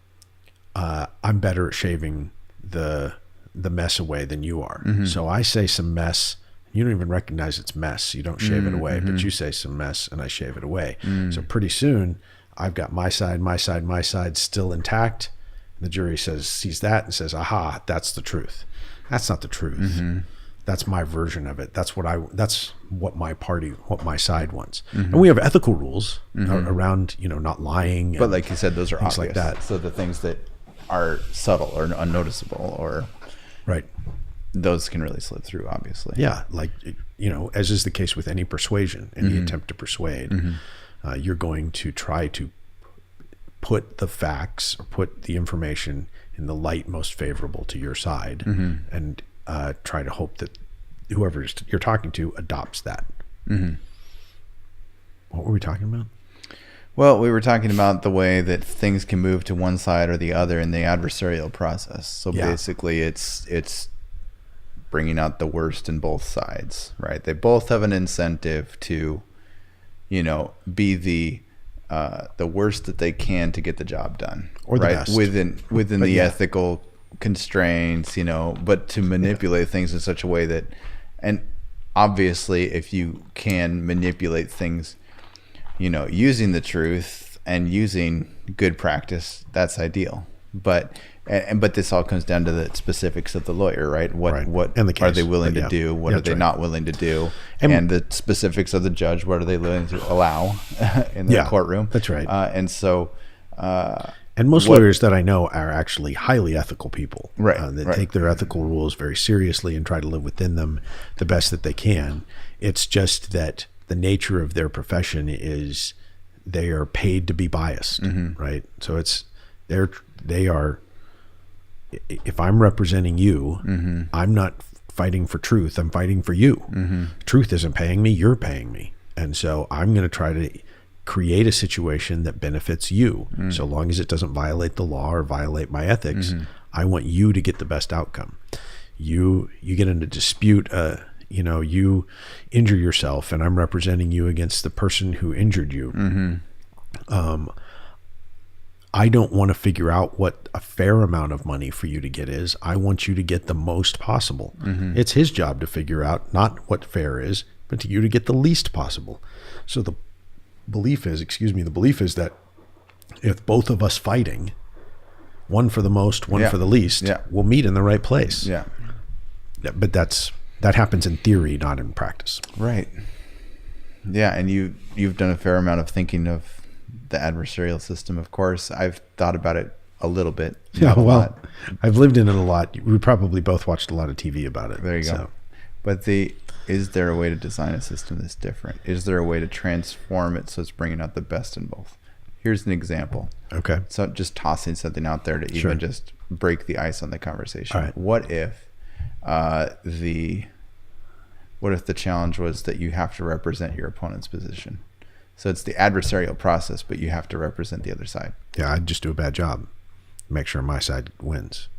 I'm better at shaving the mess away than you are. So I say some mess, you don't even recognize it's mess. You don't shave it away, but you say some mess and I shave it away. So pretty soon I've got my side still intact. The jury sees that and says, aha, that's the truth. That's not the truth. That's my version of it. That's what my side wants. And we have ethical rules around, not lying. But like you said, those are obvious. Like that. So the things that are subtle or unnoticeable, or right, those can really slip through, obviously. Yeah. Like, as is the case with any persuasion, any attempt to persuade, you're going to try to put the facts or put the information in the light most favorable to your side, and try to hope that whoever you're talking to adopts that. What were we talking about? Well, we were talking about the way that things can move to one side or the other in the adversarial process. So basically it's bringing out the worst in both sides, right? They both have an incentive to, be the worst that they can to get the job done, or the right? best. Within the ethical constraints, but to manipulate things in such a way that, and obviously if you can manipulate things, using the truth and using good practice, that's ideal. But this all comes down to the specifics of the lawyer, right? What and the case. Are they willing to do? What are they not willing to do? And the specifics of the judge, what are they willing to allow in the courtroom? That's right. And so, and most lawyers that I know are actually highly ethical people. Right. That take their ethical rules very seriously and try to live within them the best that they can. It's just that the nature of their profession is they are paid to be biased, right? So they are. If I'm representing you, I'm not fighting for truth. I'm fighting for you. Truth isn't paying me. You're paying me. And so I'm going to try to create a situation that benefits you. So long as it doesn't violate the law or violate my ethics, I want you to get the best outcome. You get in a dispute, you injure yourself, and I'm representing you against the person who injured you. I don't want to figure out what a fair amount of money for you to get is. I want you to get the most possible. It's his job to figure out not what fair is, but to you to get the least possible. So the belief is that if both of us fighting, one for the most, one for the least, we'll meet in the right place. Yeah. But that happens in theory, not in practice. Right. Yeah, and you've done a fair amount of thinking of the adversarial system, of course. I've thought about it a little bit. Yeah, well, I've lived in it a lot. We probably both watched a lot of TV about it. There you go. But is there a way to design a system that's different? Is there a way to transform it so it's bringing out the best in both? Here's an example. Okay. So just tossing something out there to even just break the ice on the conversation. All right. What if the challenge was that you have to represent your opponent's position? So it's the adversarial process, but you have to represent the other side. Yeah, I'd just do a bad job. Make sure my side wins.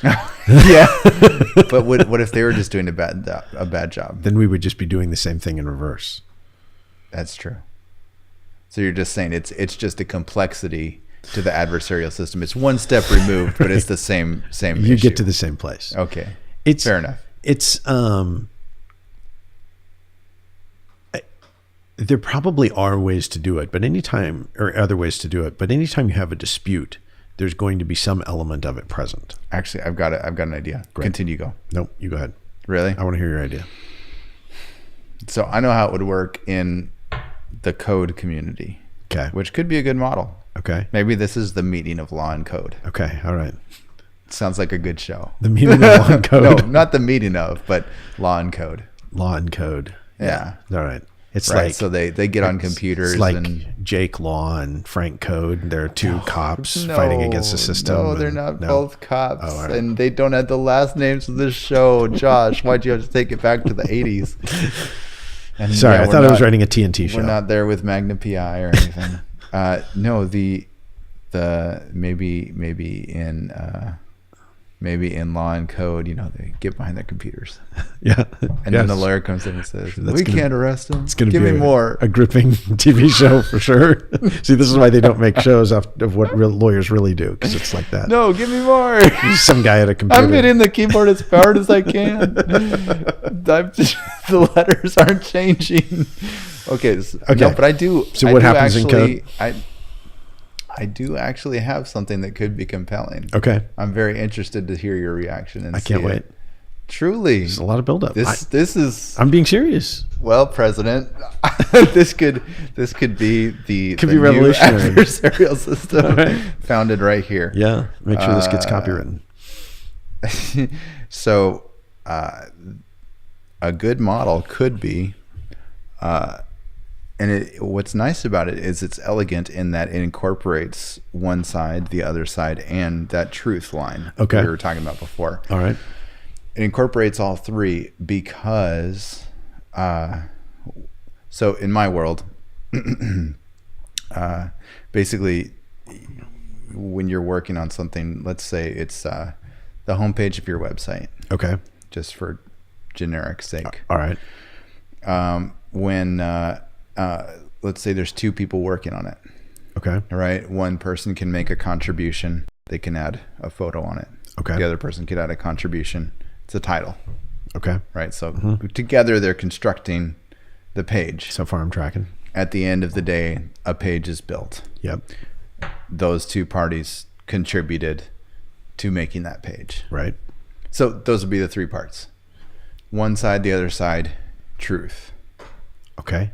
Yeah. But what if they were just doing a bad job? Then we would just be doing the same thing in reverse. That's true. So you're just saying it's just a complexity to the adversarial system. It's one step removed, but it's the same You issue. get to the same place. Okay. Fair enough. There probably are ways to do it, but anytime you have a dispute, there's going to be some element of it present. Actually, I've got an idea. Great. Continue, go. Nope, you go ahead. Really? I want to hear your idea. So I know how it would work in the code community. Okay. Which could be a good model. Okay. Maybe this is the meeting of law and code. Okay. All right. Sounds like a good show. The meeting of law and code. No, not the meeting of, but law and code. Law and code. Yeah. All right. It's right. like, so they get on computers. It's like and Jake Law and Frank Code. There are two cops fighting against the system. No, they're not both cops. Oh, right. And they don't have the last names of this show. Josh, why'd you have to take it back to the 80s? And sorry, I thought I was writing a TNT show. We're not there with Magna PI or anything. No, the maybe in law and code, they get behind their computers. Yeah. And then the lawyer comes in and says, we can't arrest him. It's going to give be me more. A gripping TV show for sure. See, this is why they don't make shows of what real lawyers really do, because it's like that. No, give me more. Some guy at a computer. I'm hitting the keyboard as hard as I can. The letters aren't changing. Okay. No, but I do. So what happens in code? I do actually have something that could be compelling. Okay. I'm very interested to hear your reaction. And I can't wait. Truly. There's a lot of buildup. This is. I'm being serious. Well, President, this could be the new revolutionary adversarial system founded right here. Yeah. Make sure this gets copywritten. So, a good model could be, what's nice about it is it's elegant in that it incorporates one side, the other side, and that truth line that we were talking about before. All right. It incorporates all three because, so in my world, basically, when you're working on something, let's say it's the homepage of your website. Okay. Just for generic sake. All right. When let's say there's two people working on it. Okay. All right. One person can make a contribution. They can add a photo on it. Okay. The other person could add a contribution. It's a title. Okay. Right. So together they're constructing the page. So far I'm tracking. At the end of the day, a page is built. Yep. Those two parties contributed to making that page. Right. So those would be the three parts. One side, the other side, truth. Okay.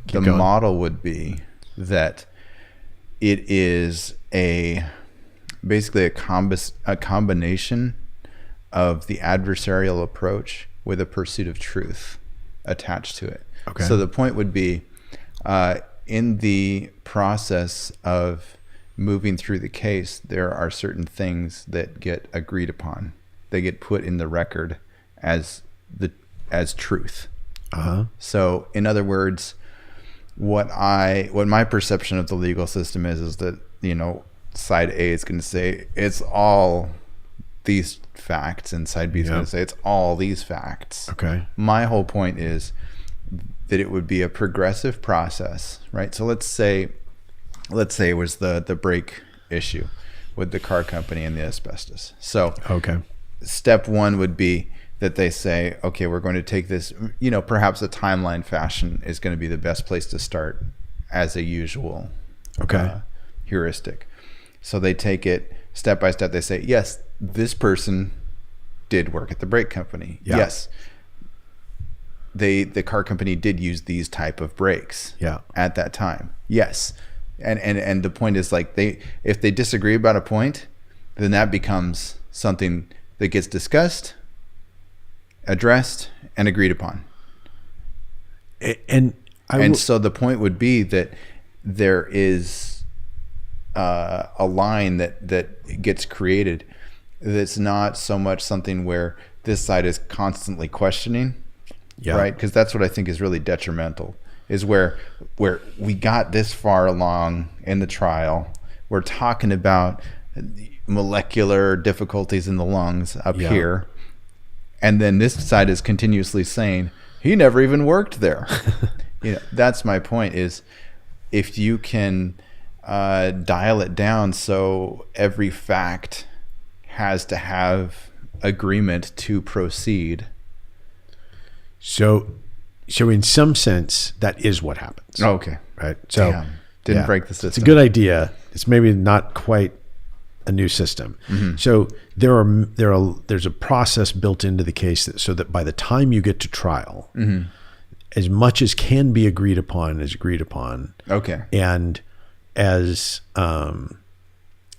The model would be that it is basically a combination of the adversarial approach with a pursuit of truth attached to it. Okay. So the point would be in the process of moving through the case, there are certain things that get agreed upon. They get put in the record as truth. Uh-huh. So in other words, what my perception of the legal system is that, you know, side A is going to say it's all these facts, and side B is going to say it's all these facts. Okay. My whole point is that it would be a progressive process, right? So let's say it was the brake issue with the car company and the asbestos. So okay, step one would be that they say, okay, we're going to take this, you know, perhaps a timeline fashion is going to be the best place to start as a usual heuristic. So they take it step by step. They say, yes, this person did work at the brake company. Yeah. Yes, the car company did use these type of brakes at that time. Yes. And the point is, like, if they disagree about a point, then that becomes something that gets discussed, addressed, and agreed upon. So the point would be that there is a line that gets created that's not so much something where this side is constantly questioning, right? Because that's what I think is really detrimental, is where we got this far along in the trial. We're talking about molecular difficulties in the lungs up here. And then this side is continuously saying, he never even worked there. You know, that's my point, is if you can dial it down so every fact has to have agreement to proceed. So in some sense, that is what happens. Oh, okay. Right. So didn't break the system. It's a good idea. It's maybe not quite a new system. Mm-hmm. So there's a process built into the case so that by the time you get to trial, mm-hmm. as much as can be agreed upon is agreed upon. Okay. And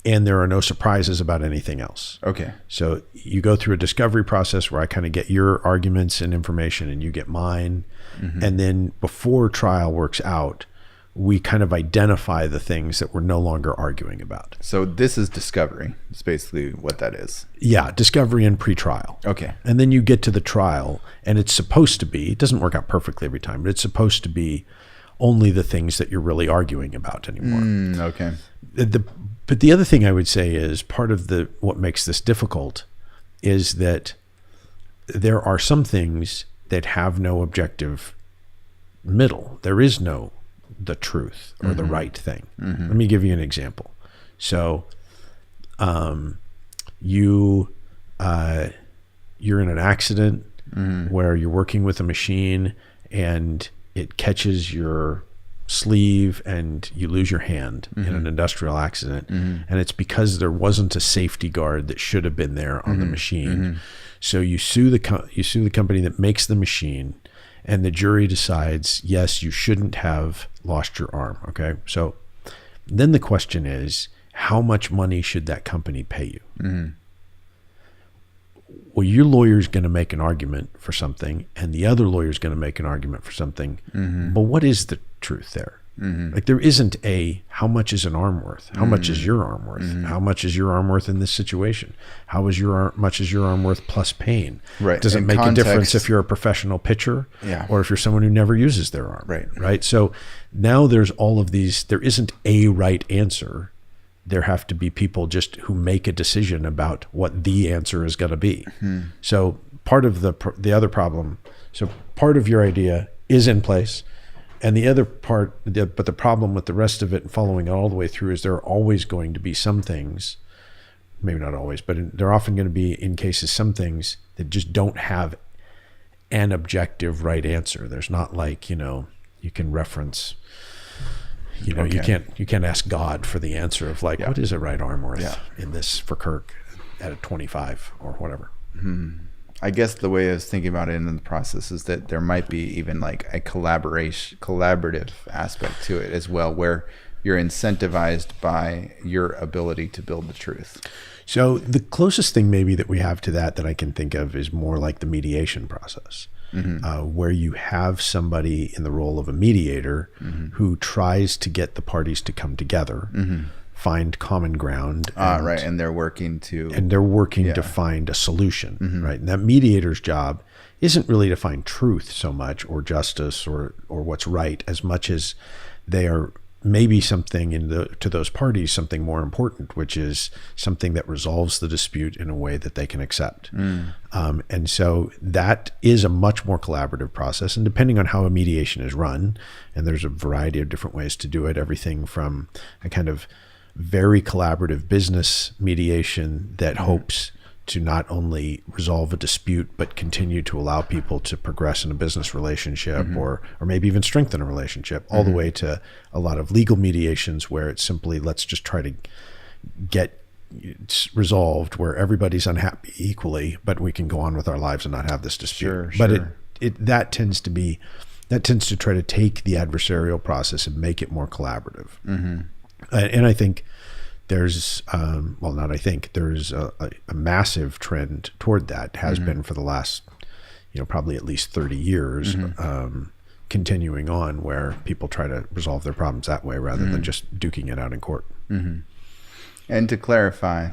and there are no surprises about anything else. Okay. So you go through a discovery process where I kind of get your arguments and information and you get mine. Mm-hmm. And then before trial works out, we kind of identify the things that we're no longer arguing about. So this is discovery. It's basically what that is. Yeah, discovery and pre-trial. Okay. And then you get to the trial, and it's supposed to be, it doesn't work out perfectly every time, but it's supposed to be only the things that you're really arguing about anymore. Okay. But the other thing I would say is part of what makes this difficult is that there are some things that have no objective middle. There is no the truth or mm-hmm. the right thing. Mm-hmm. Let me give you an example. So you're in an accident mm-hmm. where you're working with a machine and it catches your sleeve and you lose your hand mm-hmm. in an industrial accident. Mm-hmm. And it's because there wasn't a safety guard that should have been there on mm-hmm. the machine. Mm-hmm. So you sue the company that makes the machine, and the jury decides, yes, you shouldn't have lost your arm. Okay. So then the question is, how much money should that company pay you? Mm-hmm. Well, your lawyer's going to make an argument for something, and the other lawyer's going to make an argument for something. Mm-hmm. But what is the truth there? Mm-hmm. Like, there isn't how much is an arm worth? How mm-hmm. much is your arm worth? Mm-hmm. How much is your arm worth in this situation? How is much is your arm worth plus pain? Right. Does it make a difference if you're a professional pitcher or if you're someone who never uses their arm? Right. So now there's all of these, there isn't a right answer. There have to be people just who make a decision about what the answer is going to be. Mm-hmm. So part of the other problem, so part of your idea is in place, and the other part, but the problem with the rest of it and following it all the way through is there are always going to be some things, maybe not always, but there are often going to be, in cases, some things that just don't have an objective right answer. There's not like, you can reference, okay. you can't ask God for the answer of what is a right arm worth in this for Kirk at a 25 or whatever. Mm-hmm. I guess the way I was thinking about it in the process is that there might be even like a collaborative aspect to it as well, where you're incentivized by your ability to build the truth. So the closest thing maybe that we have to that I can think of is more like the mediation process. Mm-hmm. Where you have somebody in the role of a mediator mm-hmm. who tries to get the parties to come together, mm-hmm. find common ground. Right. And they're working to find a solution, right? And that mediator's job isn't really to find truth so much, or justice, or what's right, as much as they are maybe something to those parties, something more important, which is something that resolves the dispute in a way that they can accept. And so that is a much more collaborative process. And depending on how a mediation is run, and there's a variety of different ways to do it, everything from a kind of very collaborative business mediation that hopes to not only resolve a dispute, but continue to allow people to progress in a business relationship, or maybe even strengthen a relationship, all the way to a lot of legal mediations where it's simply, let's just try to get it resolved where everybody's unhappy equally, but we can go on with our lives and not have this dispute. But that tends to try to take the adversarial process and make it more collaborative. And I think there's there's a massive trend toward that, has been for the last, probably at least 30 years, continuing on, where people try to resolve their problems that way rather than just duking it out in court. And to clarify,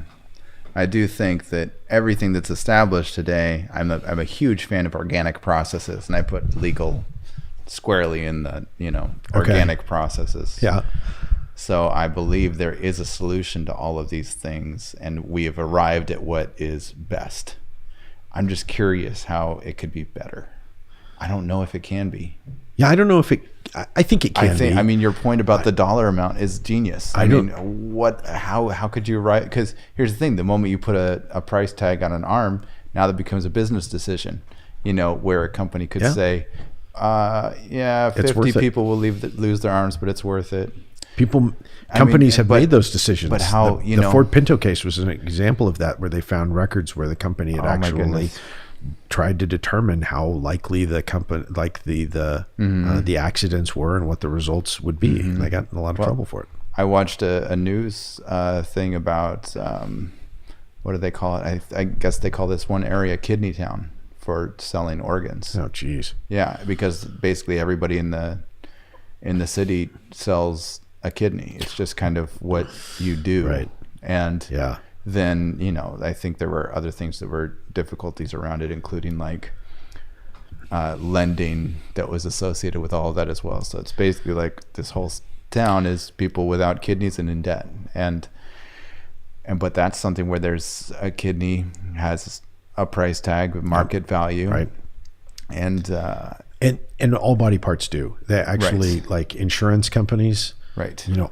I do think that everything that's established today, I'm a huge fan of organic processes, and I put legal squarely in the, organic processes. Yeah. So I believe there is a solution to all of these things, and we have arrived at what is best. I'm just curious how it could be better. I don't know if it can be. Yeah, I don't know if I think it can be. I mean, your point about the dollar amount is genius. How could you write? Because here's the thing: the moment you put a price tag on an arm, now that becomes a business decision. Where a company could say, 50 people will lose their arms, but it's worth it. Companies have made those decisions. But how, the Ford Pinto case was an example of that, where they found records where the company had actually tried to determine how likely the company, the accidents were and what the results would be. And they got in a lot of trouble for it. I watched a news thing about, what do they call it? I guess they call this one area Kidney Town for selling organs. Oh, geez. Yeah, because basically everybody in the city sells a kidney. It's just kind of what you do. Right. And then, I think there were other things that were difficulties around it, including lending that was associated with all of that as well. So it's basically like this whole town is people without kidneys and in debt. But that's something where there's a kidney has a price tag with market value. Right. And all body parts do. They actually, like insurance companies,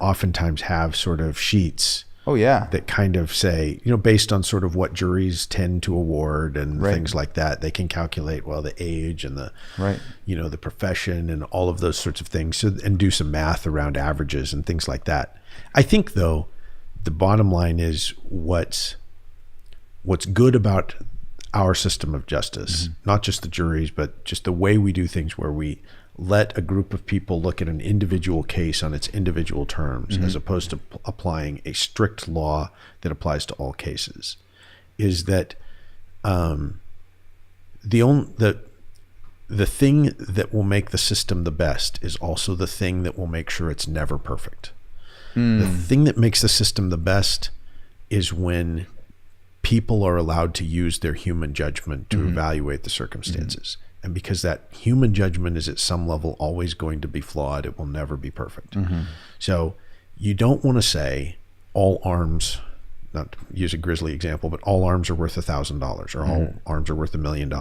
oftentimes have sort of sheets. Oh yeah. That kind of say, based on sort of what juries tend to award and things like that, they can calculate, the age and the, the profession and all of those sorts of things. So, and do some math around averages and things like that. I think though, the bottom line is what's good about our system of justice, not just the juries, but just the way we do things, where we let a group of people look at an individual case on its individual terms, as opposed to applying a strict law that applies to all cases, is that the thing that will make the system the best is also the thing that will make sure it's never perfect. The thing that makes the system the best is when people are allowed to use their human judgment to evaluate the circumstances. And because that human judgment is at some level always going to be flawed, it will never be perfect. So you don't want to say all arms, not to use a grisly example, but all arms are worth $1,000 or all arms are worth $1 million.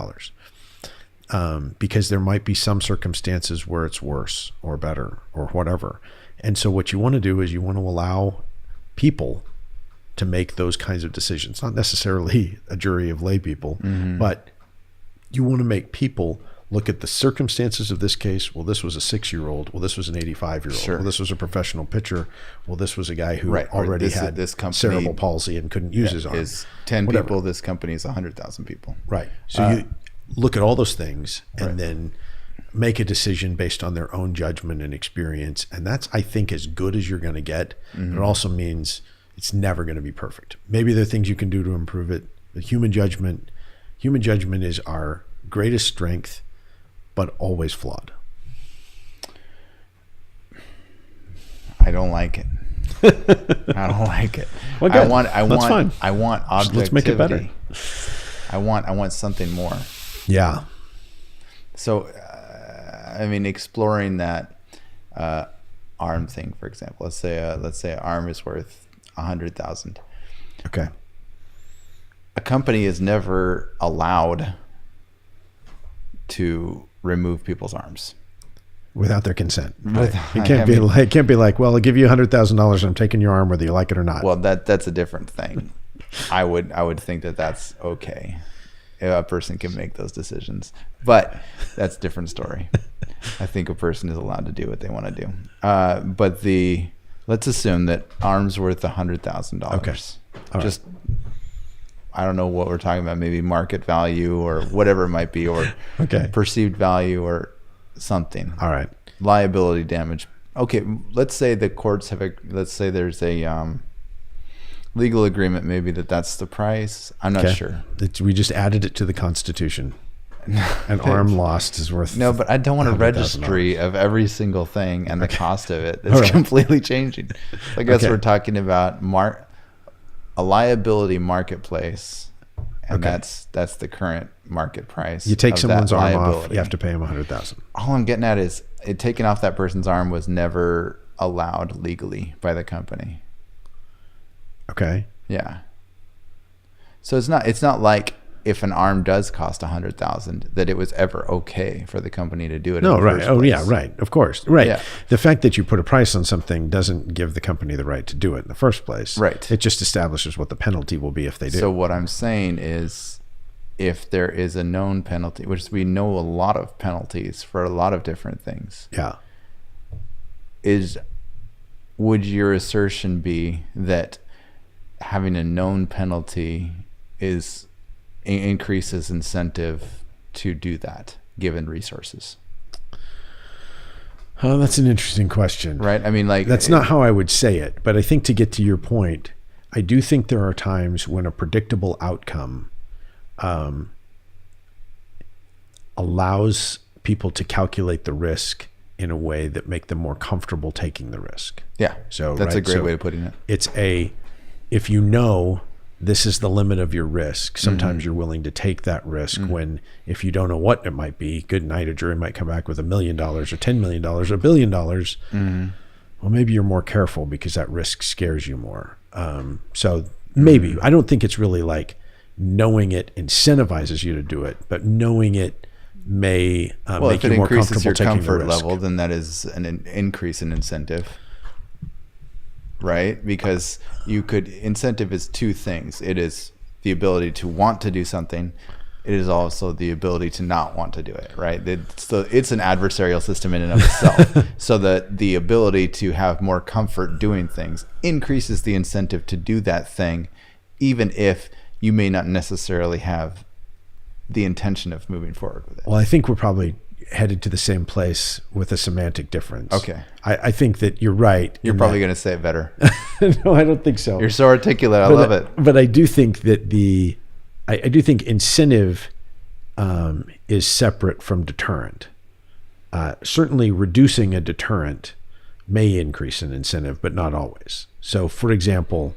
Because there might be some circumstances where it's worse or better or whatever. And so what you want to do is you want to allow people to make those kinds of decisions, not necessarily a jury of lay people, but you want to make people look at the circumstances of this case. Well, this was a 6-year-old. Well, this was an 85-year-old. Well, this was a professional pitcher. Well, this was a guy who already had this cerebral palsy and couldn't use his arm. Is 10 people. This company is 100,000 people. Right. So you look at all those things and then make a decision based on their own judgment and experience. And that's, I think, as good as you're going to get. It also means it's never going to be perfect. Maybe there are things you can do to improve it. But human judgment is our greatest strength, but always flawed. I don't like it. I don't like it. Well, good. That's fine. I want objectivity. Let's make it better. I want something more. Yeah. So, I mean, exploring that arm thing, for example. Let's say an arm is worth $100,000. Okay. A company is never allowed to remove people's arms without their consent. It can't be like, well, I'll give you $100,000 and I'm taking your arm whether you like it or not. Well, that's a different thing. I would think that that's okay. A person can make those decisions, but that's a different story. I think a person is allowed to do what they want to do. But let's assume that arm's worth $100,000. Okay. Just, I don't know what we're talking about, maybe market value or whatever it might be, or perceived value or something. All right. Liability damage. Okay, let's say the courts let's say there's a legal agreement maybe that's the price. I'm not sure. We just added it to the Constitution. An arm lost is worth No, but I don't want a registry of every single thing and the cost of it. It's completely changing. I guess we're talking about a liability marketplace, and that's the current market price. You take someone's arm off, you have to pay them $100,000. All I'm getting at is taking off that person's arm was never allowed legally by the company. Okay. Yeah. So it's not like if an arm does cost $100,000 that it was ever okay for the company to do it. No, right. Oh, yeah, right. Of course. Right. Yeah. The fact that you put a price on something doesn't give the company the right to do it in the first place. Right. It just establishes what the penalty will be if they do. So what I'm saying is, if there is a known penalty, which we know a lot of penalties for a lot of different things. Yeah. Would your assertion be that having a known penalty increases incentive to do that given resources? Oh, that's an interesting question. Right? I mean, like, that's not how I would say it, but I think to get to your point, I do think there are times when a predictable outcome allows people to calculate the risk in a way that make them more comfortable taking the risk. Yeah. So that's a great way of putting it. It's if you know this is the limit of your risk, sometimes you're willing to take that risk when, if you don't know what it might be, good night, a jury might come back with $1 million or $10 million or $1 billion. Well, maybe you're more careful because that risk scares you more. So maybe, I don't think it's really like knowing it incentivizes you to do it, but knowing it may make you more comfortable taking the risk. Well, if it increases your comfort level, then that is an increase in incentive. Right? Because incentive is two things. It is the ability to want to do something. It is also the ability to not want to do it, right? It's an adversarial system in and of itself. So that the ability to have more comfort doing things increases the incentive to do that thing, even if you may not necessarily have the intention of moving forward with it. Well, I think we're probably headed to the same place with a semantic difference. Okay. I think that you're right. You're probably going to say it better. No, I don't think so. You're so articulate. I love it. But I do think that I do think incentive is separate from deterrent. Certainly reducing a deterrent may increase an incentive, but not always. So for example,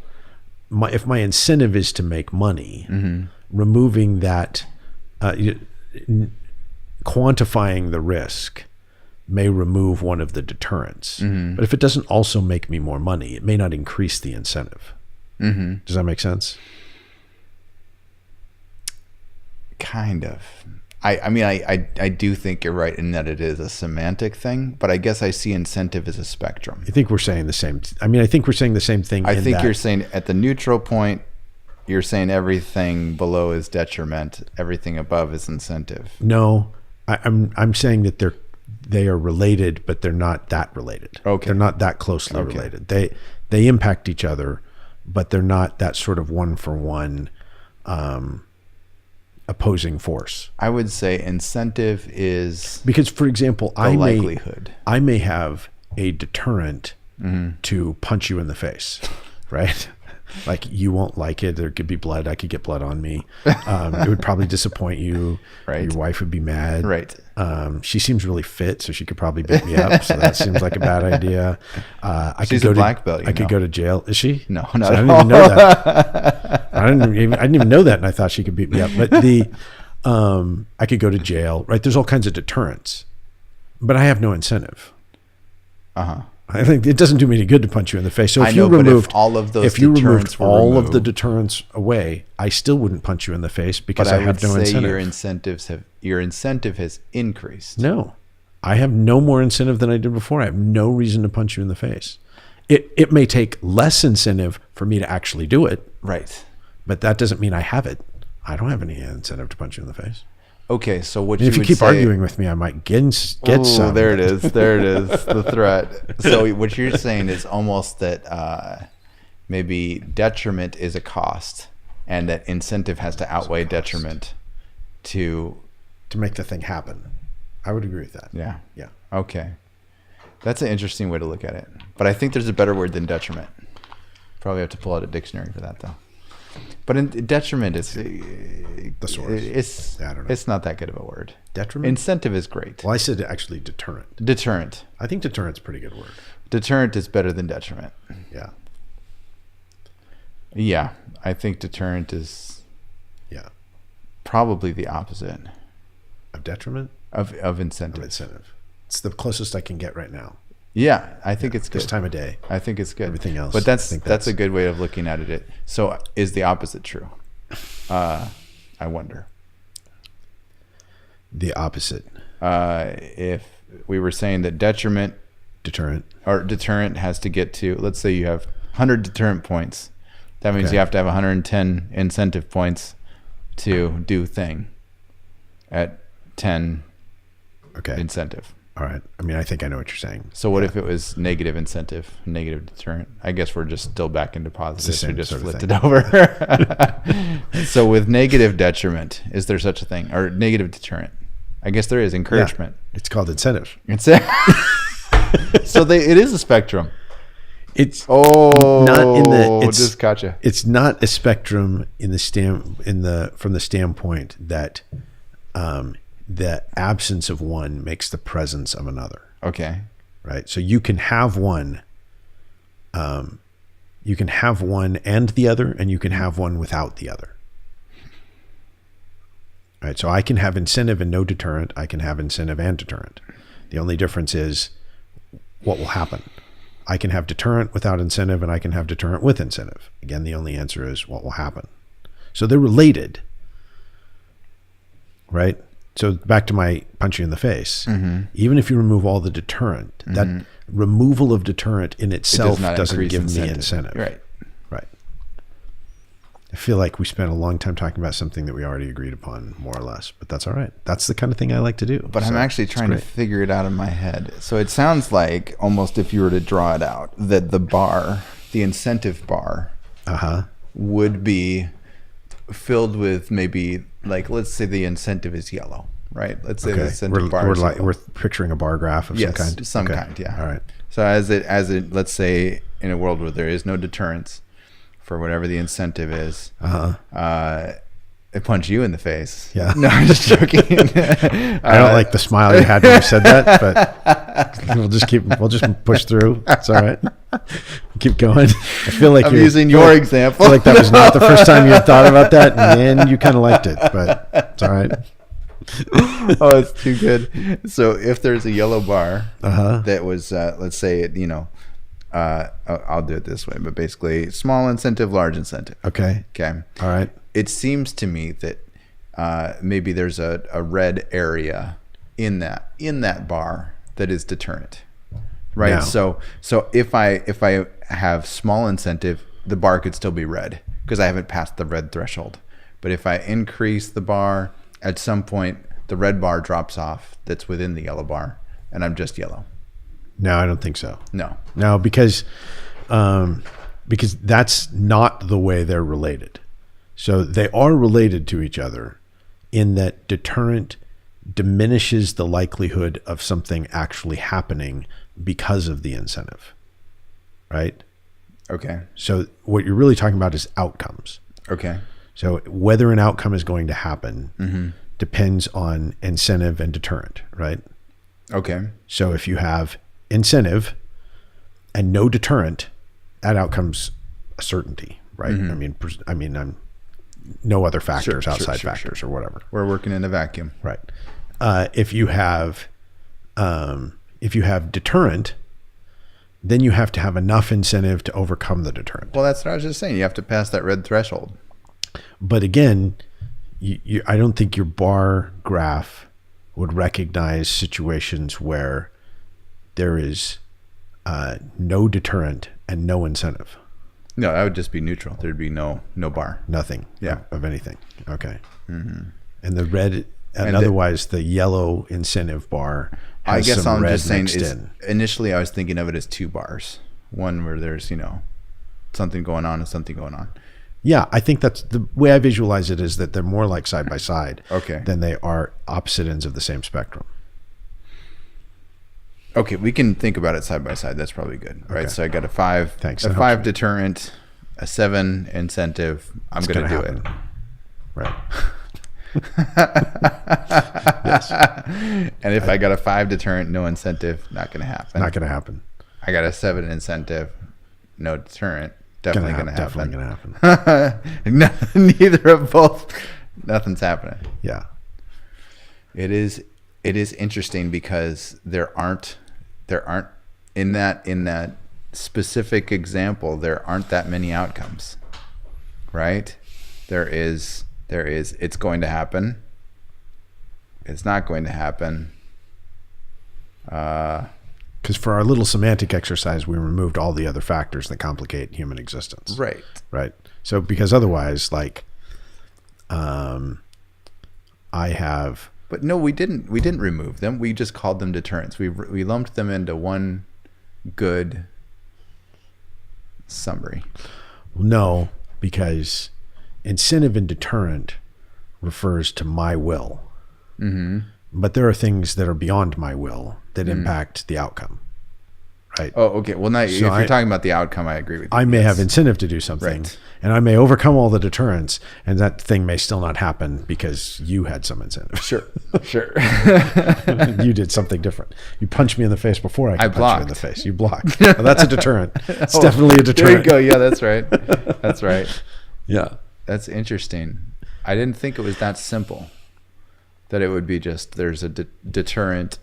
if my incentive is to make money, removing that, quantifying the risk may remove one of the deterrents. But if it doesn't also make me more money, it may not increase the incentive. Does that make sense? Kind of. I mean, I do think you're right in that it is a semantic thing, but I guess I see incentive as a spectrum. I think we're saying the same. I think we're saying the same thing. I think you're saying at the neutral point, you're saying everything below is detriment, everything above is incentive. No, I'm saying that they are related, but they're not that related. Okay. They're not that closely related. They impact each other, but they're not that sort of one for one opposing force. I would say incentive is because, for example, I may have a deterrent Mm-hmm. to punch you in the face, right? Like, you won't like it. There could be blood. I could get blood on me. It would probably disappoint you. Right. Your wife would be mad. Right. She seems really fit, so she could probably beat me up. So that seems like a bad idea. She's a black belt. I could go to jail. Is she? No, so not I didn't even know that. I didn't even know that, and I thought she could beat me up. But I could go to jail. Right? There's all kinds of deterrents, but I have no incentive. I think it doesn't do me any good to punch you in the face. So if you removed all of those, if you removed all of the deterrents away, I still wouldn't punch you in the face because I have no incentive. Your incentive has increased. No, I have no more incentive than I did before. I have no reason to punch you in the face. It may take less incentive for me to actually do it. Right. But that doesn't mean I have it. I don't have any incentive to punch you in the face. Okay, so what if you keep arguing with me, I might get some. There it is. There it is. The threat. So what you're saying is almost that maybe detriment is a cost, and that incentive has to outweigh detriment to make the thing happen. I would agree with that. Yeah. Yeah. Okay. That's an interesting way to look at it. But I think there's a better word than detriment. Probably have to pull out a dictionary for that, though. But detriment is the source. I don't know. It's not that good of a word. Detriment? Incentive is great. Well, I said actually deterrent. Deterrent. I think deterrent's a pretty good word. Deterrent is better than detriment. Yeah. Yeah. I think deterrent is probably the opposite. Of detriment? Of incentive. Of incentive. It's the closest I can get right now. Yeah, I think it's good. This time of day. I think it's good. Everything else. But that's a good way of looking at it. So is the opposite true? I wonder. The opposite. If we were saying that detriment, deterrent has to get to, let's say you have 100 deterrent points. That means you have to have 110 incentive points to do thing at 10 incentive. All right. I mean, I think I know what you're saying. So what if it was negative incentive, negative deterrent? I guess we're just still back into positive. We just flipped it over. So with negative detriment, is there such a thing? Or negative deterrent? I guess there is. Encouragement. Yeah. It's called incentive. So it is a spectrum. It's not in the. Just gotcha. It's not a spectrum from the standpoint that the absence of one makes the presence of another. Okay. Right. So you can have one. You can have one and the other, and you can have one without the other. Right. So I can have incentive and no deterrent. I can have incentive and deterrent. The only difference is what will happen. I can have deterrent without incentive, and I can have deterrent with incentive. Again, the only answer is what will happen. So they're related. Right. So back to my punch you in the face. Mm-hmm. Even if you remove all the deterrent, that removal of deterrent in itself doesn't give me incentive. Right. Right. I feel like we spent a long time talking about something that we already agreed upon, more or less, but that's all right. That's the kind of thing I like to do. But I'm actually trying to figure it out in my head. So it sounds like, almost if you were to draw it out, that the incentive bar would be filled with maybe, like, let's say the incentive is yellow, right? Let's say the incentive bar is yellow. We're picturing a bar graph of some kind. Some kind, yeah. All right. So as it, let's say in a world where there is no deterrence for whatever the incentive is, it punch you in the face. Yeah. No, I'm just joking. I don't like the smile you had when you said that, but we'll just push through. It's all right. Keep going. I feel like I'm using your example. I feel like that was not the first time you had thought about that, and then you kind of liked it, but it's all right. Oh, it's too good. So if there's a yellow bar that was, let's say, I'll do it this way, but basically small incentive, large incentive. Okay. All right. It seems to me that maybe there's a red area in that bar that is deterrent, right? Yeah. So if I have small incentive, the bar could still be red because I haven't passed the red threshold. But if I increase the bar, at some point the red bar drops off that's within the yellow bar, and I'm just yellow. No, I don't think so. No, because that's not the way they're related. So they are related to each other in that deterrent diminishes the likelihood of something actually happening because of the incentive, right? Okay. So what you're really talking about is outcomes. Okay. So whether an outcome is going to happen depends on incentive and deterrent, right? Okay. So if you have incentive and no deterrent, that outcome's a certainty, right? I mean, I'm no other factors, outside factors or whatever. We're working in a vacuum. Right. If you have deterrent, then you have to have enough incentive to overcome the deterrent. Well, that's what I was just saying. You have to pass that red threshold. But again, I don't think your bar graph would recognize situations where there is no deterrent and no incentive. No, that would just be neutral. There'd be no bar. Nothing. Yeah. Of anything. Okay. And the red, and otherwise the yellow incentive bar has I guess some I'm red just saying mixed in. Initially I was thinking of it as 2 bars. One where there's, something going on and something going on. Yeah, I think that's the way I visualize it, is that they're more like side by side than they are opposite ends of the same spectrum. Okay, we can think about it side by side. That's probably good, right? Okay. So I got a 5, a 5 deterrent, a 7 incentive. I'm going to do it. Right. Yes. And if I got a 5 deterrent, no incentive, not going to happen. Not going to happen. I got a 7 incentive, no deterrent, definitely going to happen. Definitely going to happen. Neither of both. Nothing's happening. Yeah. It is interesting because there aren't in that specific example, there aren't that many outcomes, right? There is it's going to happen, it's not going to happen. Because for our little semantic exercise, we removed all the other factors that complicate human existence. Right. So because otherwise, like, But no, we didn't remove them. We just called them deterrents. We lumped them into one good summary. No, because incentive and deterrent refers to my will. But there are things that are beyond my will that impact the outcome. Right. Oh, okay. Well, now, if you're talking about the outcome, I agree with you. I may have incentive to do something, and I may overcome all the deterrents, and that thing may still not happen because you had some incentive. Sure. You did something different. You punched me in the face before I could punch you in the face. You blocked. Well, that's a deterrent. It's definitely a deterrent. There you go. Yeah, that's right. That's right. Yeah. That's interesting. I didn't think it was that simple, that it would be just there's a deterrent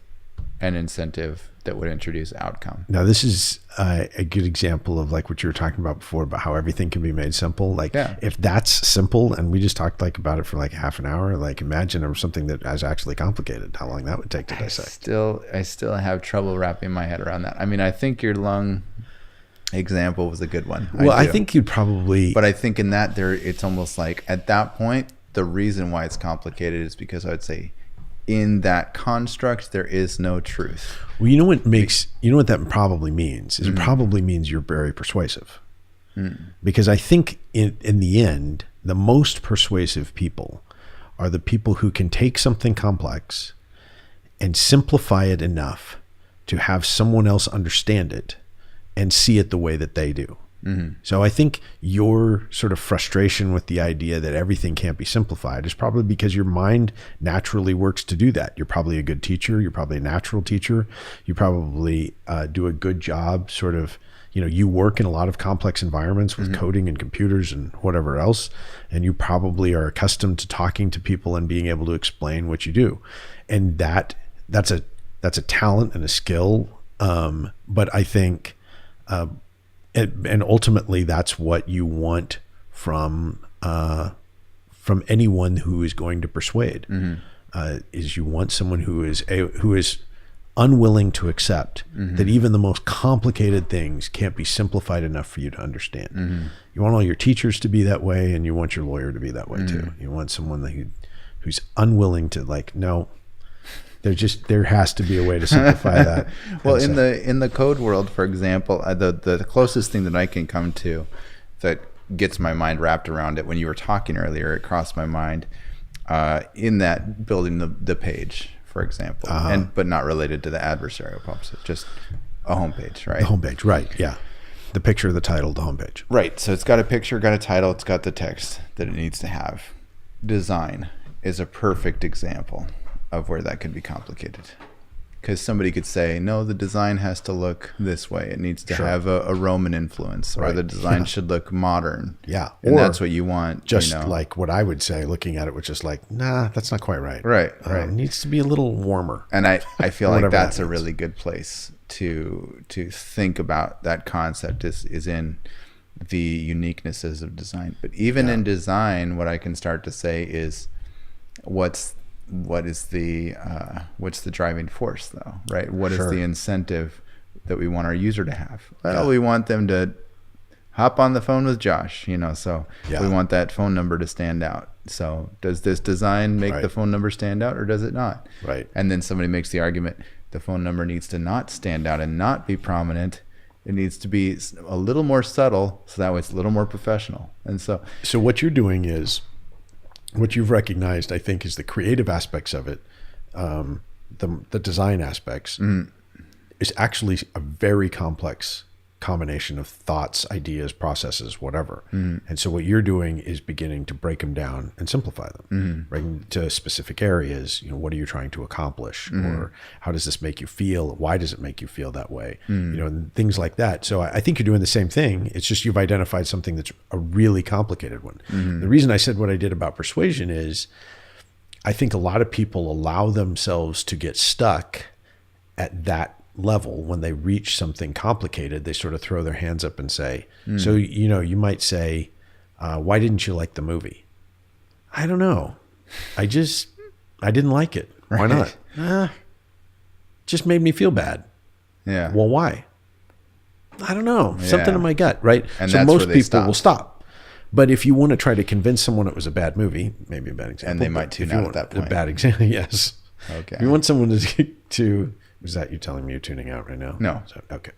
and incentive that would introduce outcome. Now, this is a good example of like what you were talking about before, about how everything can be made simple. Like, if that's simple, and we just talked like about it for like half an hour, like imagine there was something that is actually complicated, how long that would take to dissect. I still have trouble wrapping my head around that. I mean, I think your lung example was a good one. Well, I think you'd probably, but I think in that it's almost like at that point, the reason why it's complicated is because I would say in that construct, there is no truth. Well, you know what that probably means is it probably means you're very persuasive. Because I think in the end, the most persuasive people are the people who can take something complex and simplify it enough to have someone else understand it and see it the way that they do. So I think your sort of frustration with the idea that everything can't be simplified is probably because your mind naturally works to do that. You're probably a good teacher. You're probably a natural teacher. You probably do a good job sort of, you work in a lot of complex environments with coding and computers and whatever else. And you probably are accustomed to talking to people and being able to explain what you do. And that's a talent and a skill. But I think, and ultimately, that's what you want from anyone who is going to persuade. Is you want someone who is unwilling to accept that even the most complicated things can't be simplified enough for you to understand. You want all your teachers to be that way, and you want your lawyer to be that way too. You want someone who's unwilling to no. There has to be a way to simplify that. Well, in the code world, for example, the closest thing that I can come to that gets my mind wrapped around it, when you were talking earlier, it crossed my mind in that building the page, for example, but not related to the adversarial purpose, just a homepage, right? The homepage, right? Yeah. The picture, the title, the homepage. Right. So it's got a picture, got a title, it's got the text that it needs to have. Design is a perfect example of where that could be complicated. Because somebody could say, no, the design has to look this way. It needs to have a Roman influence, or the design should look modern. Yeah. And or that's what you want. Just like what I would say, looking at it, which is like, nah, that's not quite right. Right. It needs to be a little warmer. And I feel like that's a really good place to think about that concept is in the uniquenesses of design. But even in design, what I can start to say is what's the driving force, though, right? What is the incentive that we want our user to have? Well, we want them to hop on the phone with Josh, so we want that phone number to stand out. So does this design make the phone number stand out, or does it not? Right. And then somebody makes the argument, the phone number needs to not stand out and not be prominent. It needs to be a little more subtle, so that way it's a little more professional. And so what you're doing is, what you've recognized, I think, is the creative aspects of it, the design aspects, is actually a very complex combination of thoughts, ideas, processes, whatever. And so what you're doing is beginning to break them down and simplify them, right, into specific areas. What are you trying to accomplish, or how does this make you feel? Why does it make you feel that way? And things like that. So I think you're doing the same thing. It's just you've identified something that's a really complicated one. The reason I said what I did about persuasion is I think a lot of people allow themselves to get stuck at that level. When they reach something complicated, they sort of throw their hands up and say, so, you might say, why didn't you like the movie? I don't know. I didn't like it. Why not? Just made me feel bad. Yeah. Well, why? I don't know. Something in my gut, right? And so most people will stop. But if you want to try to convince someone it was a bad movie, maybe a bad example. And they might tune out at that point. A bad example, yes. Okay. If you want someone to is that you telling me you're tuning out right now? No. Okay.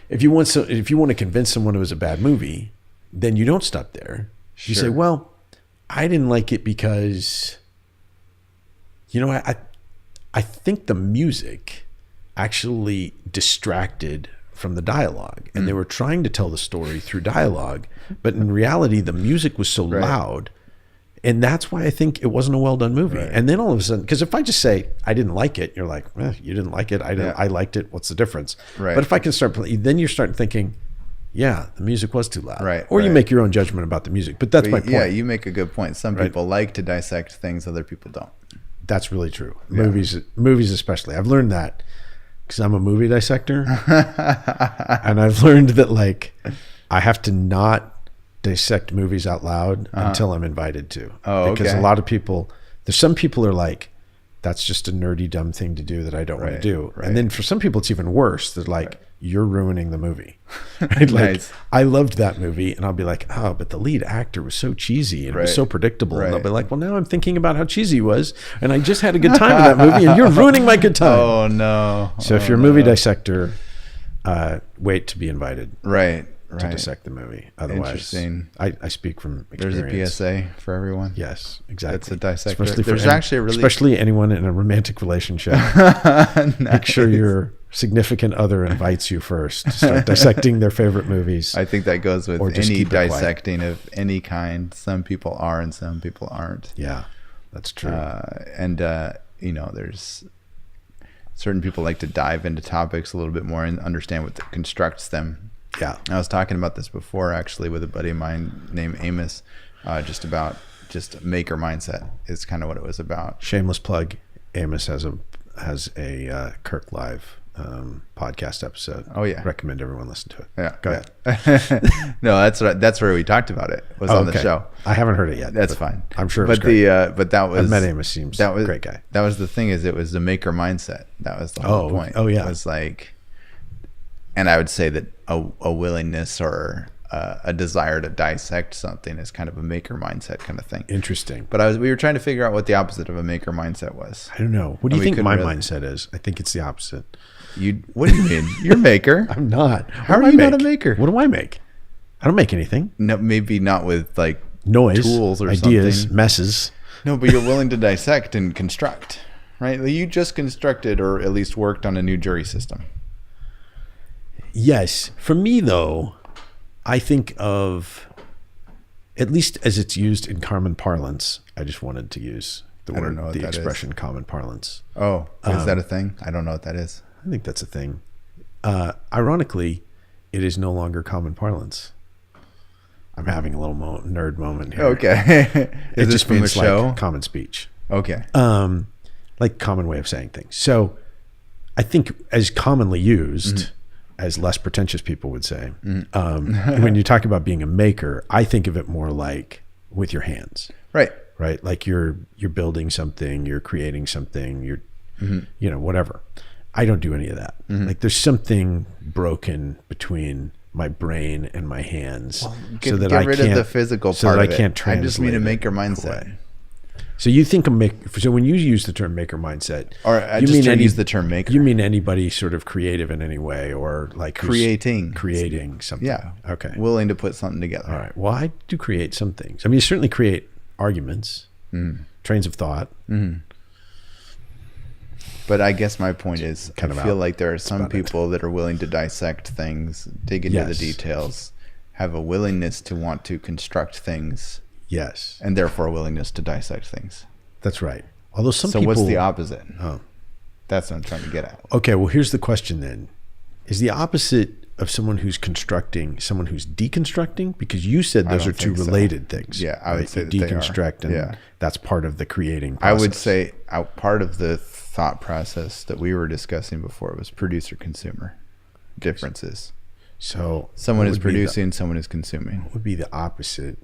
If you want to convince someone it was a bad movie, then you don't stop there. You say, well, I didn't like it because, I think the music actually distracted from the dialogue, and they were trying to tell the story through dialogue, but in reality, the music was so loud. And that's why I think it wasn't a well done movie. Right. And then all of a sudden, because if I just say I didn't like it, you're like, you didn't like it. I liked it. What's the difference? Right. But if I can start playing, then you start thinking, the music was too loud. Right. Or you make your own judgment about the music. But that's my point. Yeah, you make a good point. Some people like to dissect things, other people don't. That's really true. Yeah. Movies especially. I've learned that because I'm a movie dissector, and I've learned that I have to not dissect movies out loud until I'm invited to. Because a lot of people, there's some people are like, that's just a nerdy, dumb thing to do that I don't want to do. Right. And then for some people, it's even worse. They're like, you're ruining the movie. Right? Nice. I loved that movie, and I'll be like, but the lead actor was so cheesy and it was so predictable. And they'll be like, well, now I'm thinking about how cheesy he was, and I just had a good time in that movie, and you're ruining my good time. Oh no! So if you're a movie dissector, wait to be invited. Right. To dissect the movie. Otherwise, I speak from experience. There's a PSA for everyone. Yes, exactly. That's a dissector. Especially anyone in a romantic relationship. Nice. Make sure your significant other invites you first to start dissecting their favorite movies. I think that goes with any dissecting of any kind. Some people are and some people aren't. Yeah, that's true. There's certain people like to dive into topics a little bit more and understand what constructs them. Yeah. I was talking about this before actually with a buddy of mine named Amos, just maker mindset is kind of what it was about. Shameless plug. Amos has a Kirk Live podcast episode. Oh yeah. Recommend everyone listen to it. Yeah. Go ahead. No, that's where we talked about it. Was on the show. I haven't heard it yet. That's fine. I'm sure it was great. But that was, I've met Amos, seems a great guy. That was the thing, is it was the maker mindset. That was the whole point. Oh yeah. It was like, and I would say that a willingness or a desire to dissect something is kind of a maker mindset kind of thing. Interesting. But we were trying to figure out what the opposite of a maker mindset was. I don't know. What do you think my mindset is? I think it's the opposite. What do you mean? You're a maker. I'm not. How are you not a maker? What do I make? I don't make anything. No, maybe not with like noise, tools or ideas, something. Messes. No, but you're willing to dissect and construct, right? You just constructed or at least worked on a new jury system. Yes. For me, though, I think of, at least as it's used in common parlance, I just wanted to use the expression common parlance. Oh, is that a thing? I don't know what that is. I think that's a thing. Ironically, it is no longer common parlance. I'm having a little nerd moment here. Okay. It just means like common speech. Okay. Like common way of saying things. So I think as commonly used, as less pretentious people would say, when you talk about being a maker, I think of it more like with your hands. Right. Right. Like you're building something, you're creating something, you're, you know, whatever. I don't do any of that. Like there's something broken between my brain and my hands, get rid of the physical part of it. I just mean a maker mindset. Away. So you think so when you use the term maker mindset, or I just use the term maker, you mean anybody sort of creative in any way, or like creating something? Yeah. Okay. Willing to put something together. All right. Well, I do create some things. I mean, you certainly create arguments, trains of thought. But I guess my point is, I feel like there are some people that are willing to dissect things, dig into the details, have a willingness to want to construct things. Yes. And therefore a willingness to dissect things. That's right. Although some people... So what's the opposite? Oh. That's what I'm trying to get at. Okay, well, here's the question then. Is the opposite of someone who's constructing someone who's deconstructing? Because you said those are two related things. Yeah, I would say that deconstruct they are. And that's part of the creating process. I would say part of the thought process that we were discussing before was producer-consumer differences. So someone is producing, someone is consuming. What would be the opposite?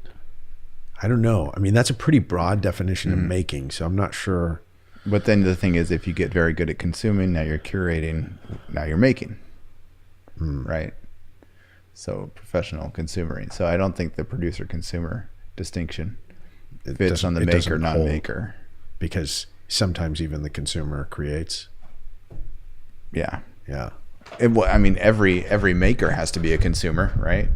I don't know. I mean, that's a pretty broad definition of making, so I'm not sure. But then the thing is, if you get very good at consuming, now you're curating, now you're making, right? So professional consumering. So I don't think the producer-consumer distinction fits on the maker, non-maker. Because sometimes even the consumer creates. Yeah. Yeah. I mean, every maker has to be a consumer, right?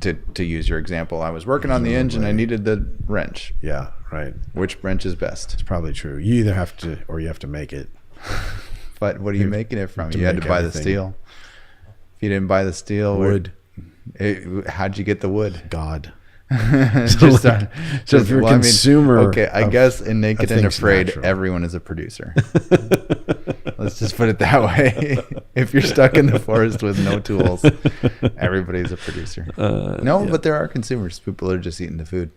To use your example, I was working on the engine. I needed the wrench. Yeah, right. Which wrench is best? It's probably true. You either have to, or you have to make it. But what are you making it from? You had to buy the steel. If you didn't buy the steel, wood. How'd you get the wood? God. So if you're a consumer, I guess in Naked and Afraid, everyone is a producer. Let's just put it that way. If you're stuck in the forest with no tools, everybody's a producer. But there are consumers. People are just eating the food.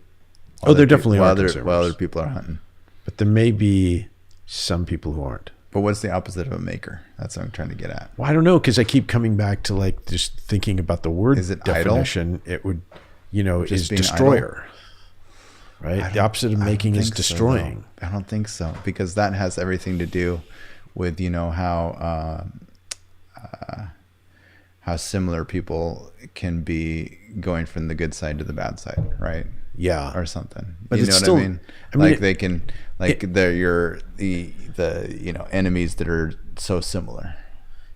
There definitely are consumers. While other people are hunting. But there may be some people who aren't. But what's the opposite of a maker? That's what I'm trying to get at. Well, I don't know, because I keep coming back to like just thinking about the word definition. Idle? It would, is destroyer. Idle? Right? The opposite of making is destroying. I don't think so, because that has everything to do with how similar people can be going from the good side to the bad side, right? Yeah, or something. But you it's know still, what I mean? Like they can, they're the enemies that are so similar,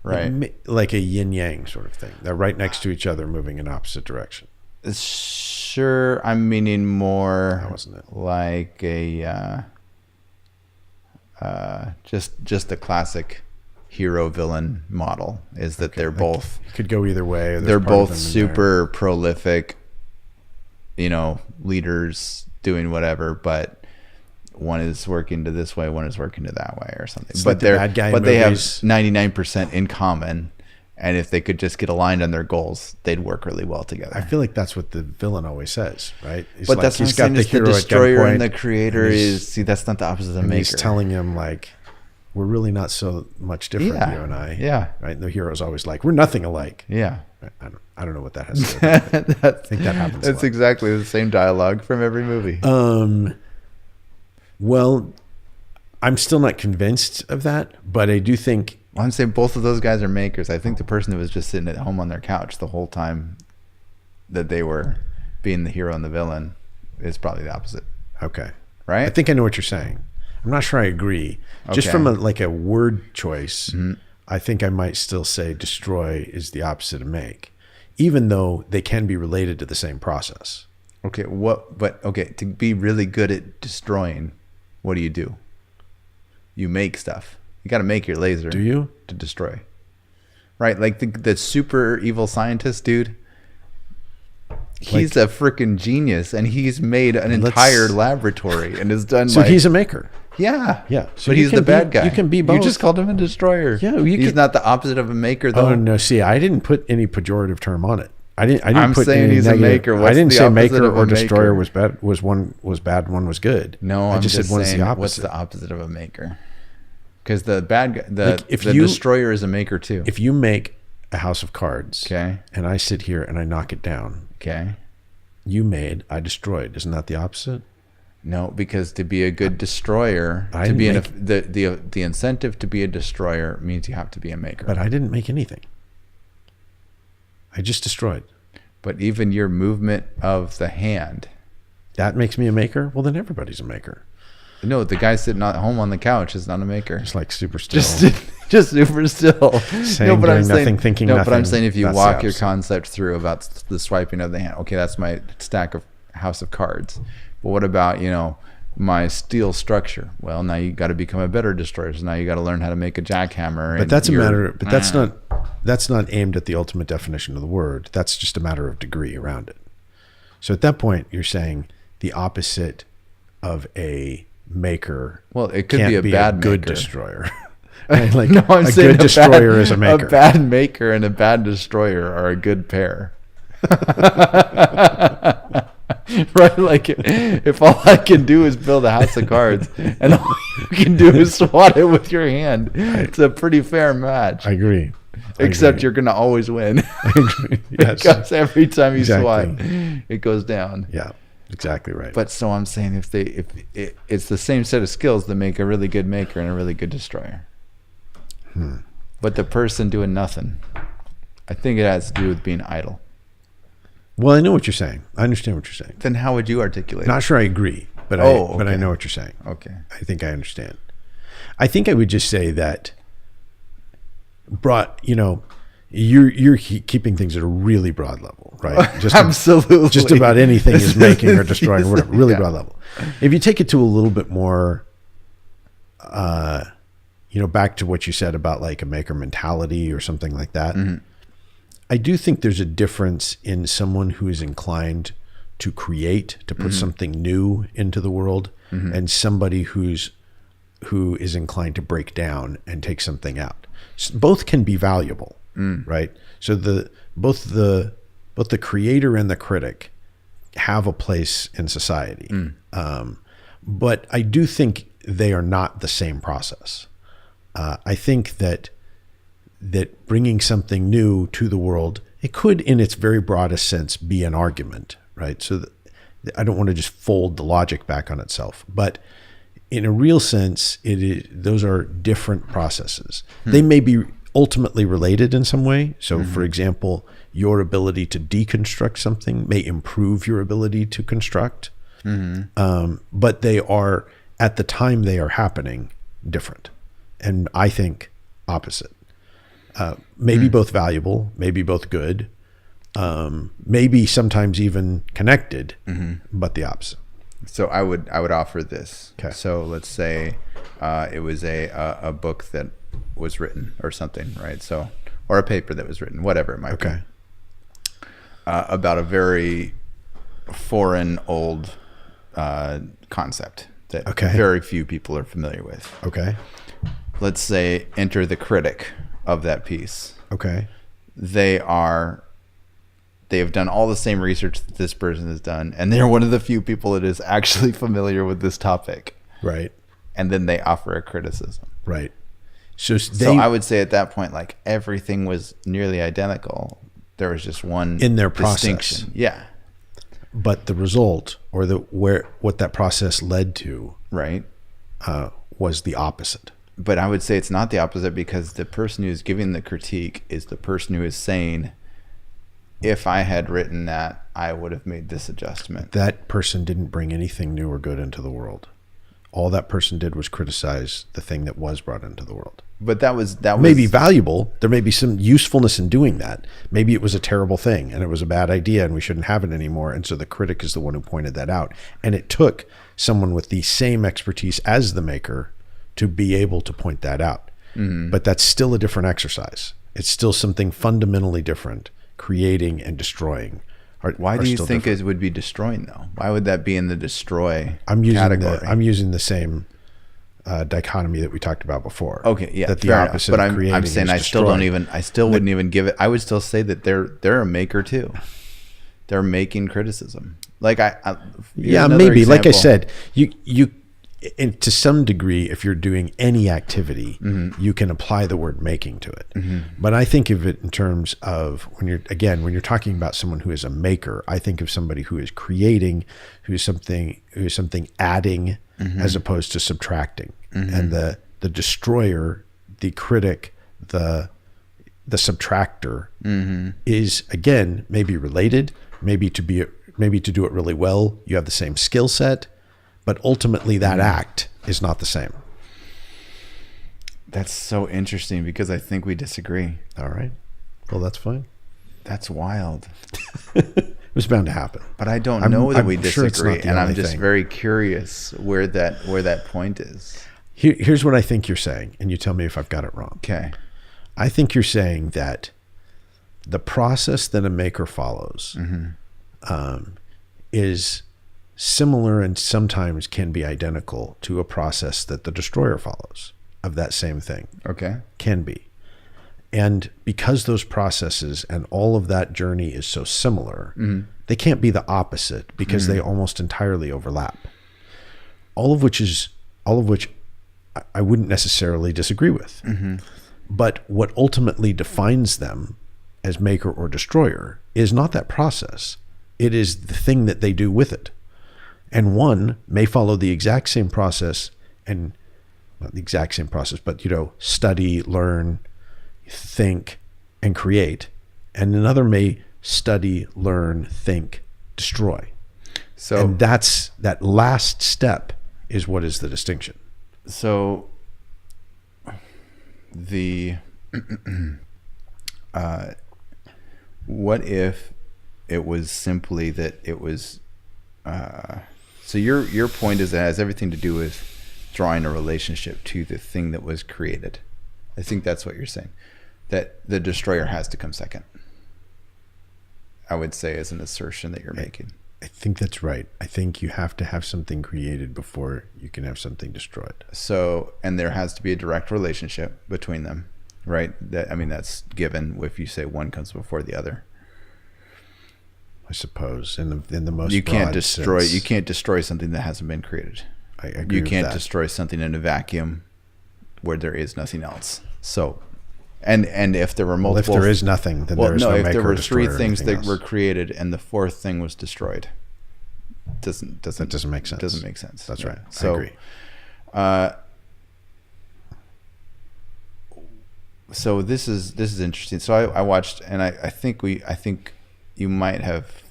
right? Like a yin yang sort of thing. They're right next to each other, moving in opposite direction. Sure, I'm meaning more like a just a classic hero villain model is that they're both could go either way. They're both super prolific, leaders doing whatever, but one is working to this way, one is working to that way or something. It's but they have 99% in common. And if they could just get aligned on their goals, they'd work really well together. I feel like that's what the villain always says, right? But that's he's got the destroyer and the creator that's not the opposite of maker. He's telling him like, we're really not so much different, you and I. Yeah. Right. And the hero's always like, we're nothing alike. Yeah. I don't know what that has to do with it. I think that happens. That's exactly the same dialogue from every movie. Well, I'm still not convinced of that, but I do think. Well, I'm saying both of those guys are makers. I think the person that was just sitting at home on their couch the whole time that they were being the hero and the villain is probably the opposite. Okay. Right? I think I know what you're saying. I'm not sure I agree. Okay. Just from a word choice, I think I might still say destroy is the opposite of make, even though they can be related to the same process. Okay. To be really good at destroying, what do? You make stuff. You got to make your laser. Do you? To destroy. Right? Like the super evil scientist dude. He's a freaking genius, and he's made an entire laboratory and has done. So he's a maker. Yeah. So but he's the bad guy. You can be both. You just called him a destroyer. Yeah. He's not the opposite of a maker, though. Oh no! See, I didn't put any pejorative term on it. I didn't I'm put saying any he's negative. a maker. What's I didn't the say opposite maker of a or destroyer maker? was bad. One was bad. One was good. No, I just just said one's saying, the opposite. what's the opposite of a maker? Because the bad guy, the you, destroyer is a maker too. If you make a house of cards, okay, and I sit here and I knock it down, okay, I destroyed. Isn't that the opposite? No, because to be a good destroyer, the incentive to be a destroyer means you have to be a maker. But I didn't make anything. I just destroyed. But even your movement of the hand, that makes me a maker. Well, then everybody's a maker. No, the guy sitting at home on the couch is not a maker. It's like super still. Just super still. Saying, doing nothing, thinking nothing. But I'm saying if you walk your concept through about the swiping of the hand, okay, that's my stack of house of cards. But what about, my steel structure? Well, now you got to become a better destroyer. So now you got to learn how to make a jackhammer. But that's not aimed at the ultimate definition of the word. That's just a matter of degree around it. So at that point, you're saying the opposite of a maker. Well, it could be a bad good maker. Destroyer. Like no, I'm a saying good destroyer is a maker. A bad maker and a bad destroyer are a good pair. Right? Like if all I can do is build a house of cards and all you can do is swat it with your hand, it's a pretty fair match. I agree. Except you're going to always win. I agree. Yes. Because every time you swat, it goes down. Yeah. Exactly right. But so I'm saying if it's the same set of skills that make a really good maker and a really good destroyer. But the person doing nothing, I think it has to do with being idle. Well, I know what you're saying. I understand what you're saying. Then how would you articulate it? Not sure I agree, but okay. I know what you're saying. Okay. I think I understand. I think I would just say that you're keeping things at a really broad level, right? Just absolutely. Just about anything is making or destroying or whatever, really broad level. If you take it to a little bit more, back to what you said about like a maker mentality or something like that, I do think there's a difference in someone who is inclined to create, to put something new into the world, and somebody who is inclined to break down and take something out. Both can be valuable, right? So both the creator and the critic have a place in society, but I do think they are not the same process. I think that bringing something new to the world, it could, in its very broadest sense, be an argument, right? So I don't want to just fold the logic back on itself, but in a real sense, those are different processes. They may be ultimately related in some way. So, for example, your ability to deconstruct something may improve your ability to construct, but they are, at the time they are happening, different, and I think opposite. Maybe both valuable, maybe both good, maybe sometimes even connected, but the opposite. So I would offer this. Okay. So let's say it was a book that was written or something, right? So, or a paper that was written, whatever it might be, about a very foreign old concept that very few people are familiar with. Okay. Let's say enter the critic of that piece. Okay. They have done all the same research that this person has done, and they're one of the few people that is actually familiar with this topic. Right. And then they offer a criticism. Right. So I would say at that point, like everything was nearly identical. There was just one in their distinction. process. Yeah. But the result, or what that process led to, right, was the opposite. But I would say it's not the opposite, because the person who's giving the critique is the person who is saying, if I had written that, I would have made this adjustment. That person didn't bring anything new or good into the world. All that person did was criticize the thing that was brought into the world. But that was maybe valuable. There may be some usefulness in doing that. Maybe it was a terrible thing and it was a bad idea and we shouldn't have it anymore. And so the critic is the one who pointed that out. And it took someone with the same expertise as the maker to be able to point that out. But that's still a different exercise. It's still something fundamentally different, creating and destroying, Why do you still think different. it would be destroying though? Why would that be in the destroy I'm category? using the same dichotomy that we talked about before. Okay, yeah, that the fair opposite enough. of But creating I'm saying is I destroy. still wouldn't even give it. I would still say that they're a maker too. They're making criticism. Like Yeah, another maybe. Like I example. said, you and to some degree, if you're doing any activity, you can apply the word making to it. But I think of it in terms of when you're talking about someone who is a maker, I think of somebody who is creating, who is something adding as opposed to subtracting. And the destroyer, the critic, the subtractor is, again, maybe related, maybe to do it really well, you have the same skill set, but ultimately that act is not the same. That's so interesting because I think we disagree. All right. Well, that's fine. That's wild. It was bound to happen. But I don't know that we sure it's disagree, not the and I'm only just thing. very curious where that point is. Here's what I think you're saying, and you tell me if I've got it wrong. Okay. I think you're saying that the process that a maker follows is similar and sometimes can be identical to a process that the destroyer follows of that same thing. Okay. Can be. And because those processes and all of that journey is so similar, they can't be the opposite because they almost entirely overlap. All of which I wouldn't necessarily disagree with. But what ultimately defines them as maker or destroyer is not that process. It is the thing that they do with it. And one may follow the exact same process, and not the exact same process, but study, learn, think, and create. And another may study, learn, think, destroy. And that last step is what is the distinction. So what if it was simply that it was so your point is that it has everything to do with drawing a relationship to the thing that was created. I think that's what you're saying, that the destroyer has to come second, I would say, is an assertion that you're making. I think that's right. I think you have to have something created before you can have something destroyed. So, and there has to be a direct relationship between them, right? That's given if you say one comes before the other. I suppose in the most you can't broad destroy sense. You can't destroy something that hasn't been created. I agree You with can't that. destroy something in a vacuum where there is nothing else. So, and if there were multiple, if there is nothing, then there is no if maker there were or destroyer three or things anything that were else. created and the fourth thing was destroyed, that doesn't make sense. Doesn't make sense. That's right. So, I agree. So this is interesting. So I watched, and I think you might have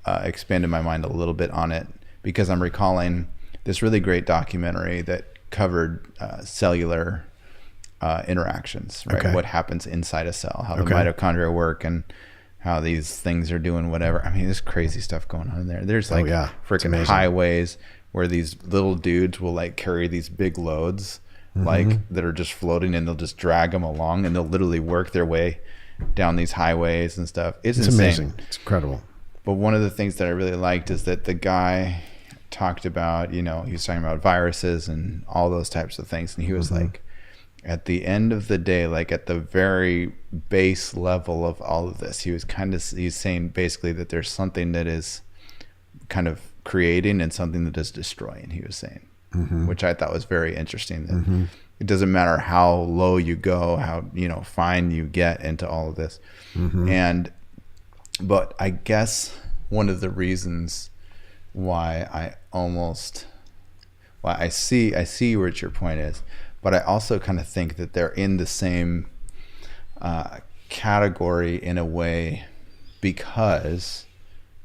expanded my mind a little bit on it, because I'm recalling this really great documentary that covered cellular interactions, right? Okay. What happens inside a cell, how the Okay. mitochondria work, and how these things are doing whatever. There's crazy stuff going on in there. There's like yeah. It's freaking amazing. highways where these little dudes will like carry these big loads, like that are just floating, and they'll just drag them along, and they'll literally work their way down these highways and stuff. It's insane. Amazing. It's incredible. But one of the things that I really liked is that the guy talked about, he was talking about viruses and all those types of things. And he was like, at the end of the day, like at the very base level of all of this, he's saying basically that there's something that is kind of creating and something that is destroying, he was saying, which I thought was very interesting. That it doesn't matter how low you go, how, fine you get into all of this. But I guess one of the reasons why I see what your point is, but I also kind of think that they're in the same category in a way, because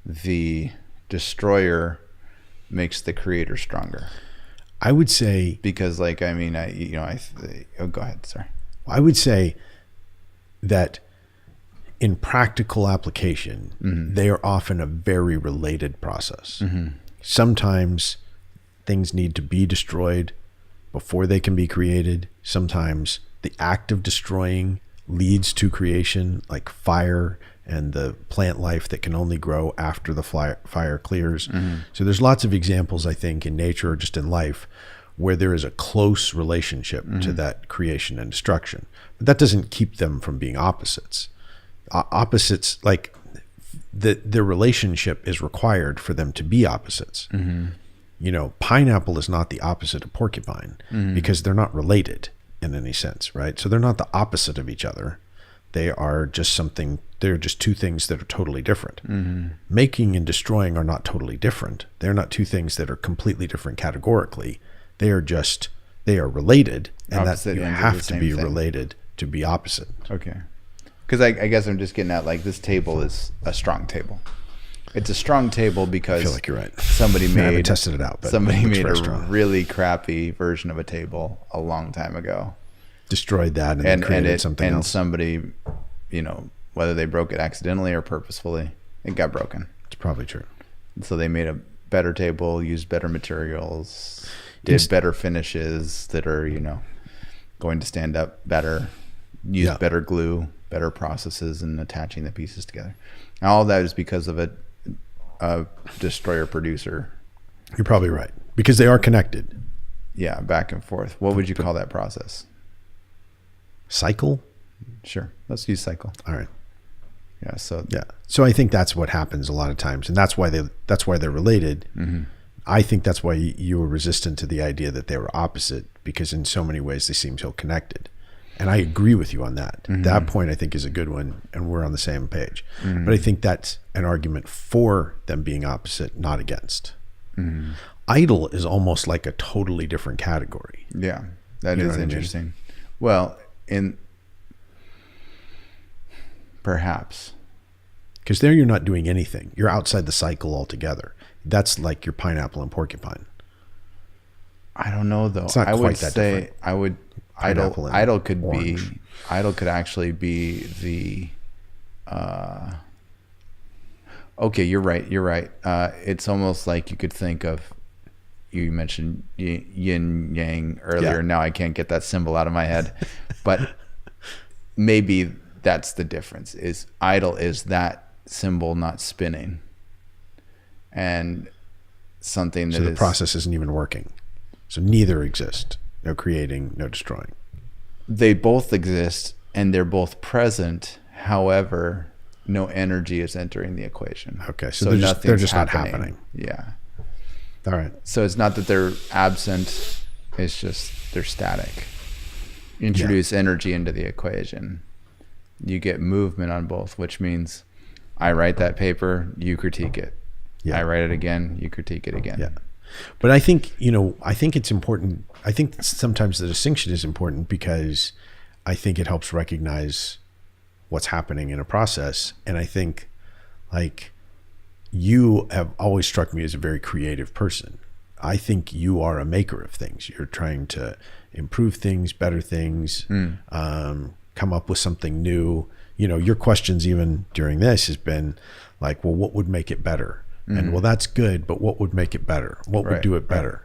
the destroyer makes the creator stronger. I would say, Because go ahead. Sorry. I would say that in practical application, they are often a very related process. Sometimes things need to be destroyed before they can be created. Sometimes the act of destroying leads to creation, like fire and the plant life that can only grow after the fire clears. So there's lots of examples, I think, in nature or just in life where there is a close relationship to that creation and destruction. But that doesn't keep them from being opposites. Opposites, like their relationship is required for them to be opposites. You know, pineapple is not the opposite of porcupine because they're not related in any sense, right? So they're not the opposite of each other. They are just they're just two things that are totally different. Making and destroying are not totally different. They're not two things that are completely different categorically. They are related, and that you have to be related to be opposite. Okay. Because I guess I'm just getting at, like, this table is a strong table. It's a strong table because I feel like you're right. Somebody I haven't tested it out, but somebody made a really crappy version of a table a long time ago. Destroyed that and created something else. And somebody, you know, whether they broke it accidentally or purposefully, it got broken. It's probably true. And so they made a better table, used better materials, did better finishes that are, you know, going to stand up better, used better glue, better processes in attaching the pieces together. And all that is because of a destroyer producer. You're probably right, because they are connected. Yeah, back and forth. What would you call that process? Cycle? Sure. Let's use cycle. All right. Yeah. So I think that's what happens a lot of times, and that's why they're related. I think that's why you were resistant to the idea that they were opposite, because in so many ways they seem so connected. And I agree with you on that. That point I think is a good one, and we're on the same page. But I think that's an argument for them being opposite, not against. Idle is almost like a totally different category. Yeah, that is interesting. I mean? Well, perhaps. Because there you're not doing anything. You're outside the cycle altogether. That's like your pineapple and porcupine. I don't know though. It's not quite that different. I would idle could actually be the okay, you're right. It's almost like you could think of, you mentioned yin yang earlier. Yeah. Now I can't get that symbol out of my head, but maybe that's the difference. Is idle is that symbol not spinning, and something that so the process isn't even working. So neither exist. No creating, no destroying. They both exist and they're both present. However, no energy is entering the equation. Okay, so they're just not happening. Yeah. All right. So it's not that they're absent. It's just they're static. Introduce energy into the equation. You get movement on both, which means I write that paper, you critique it. Yeah. I write it again, you critique it again. Yeah. But I think, I think it's important. I think sometimes the distinction is important because I think it helps recognize what's happening in a process. And I think, like, you have always struck me as a very creative person. I think you are a maker of things. You're trying to improve things, better things, come up with something new. Your questions even during this has been like, well, what would make it better? And well, that's good, but what would make it better? What would do it better?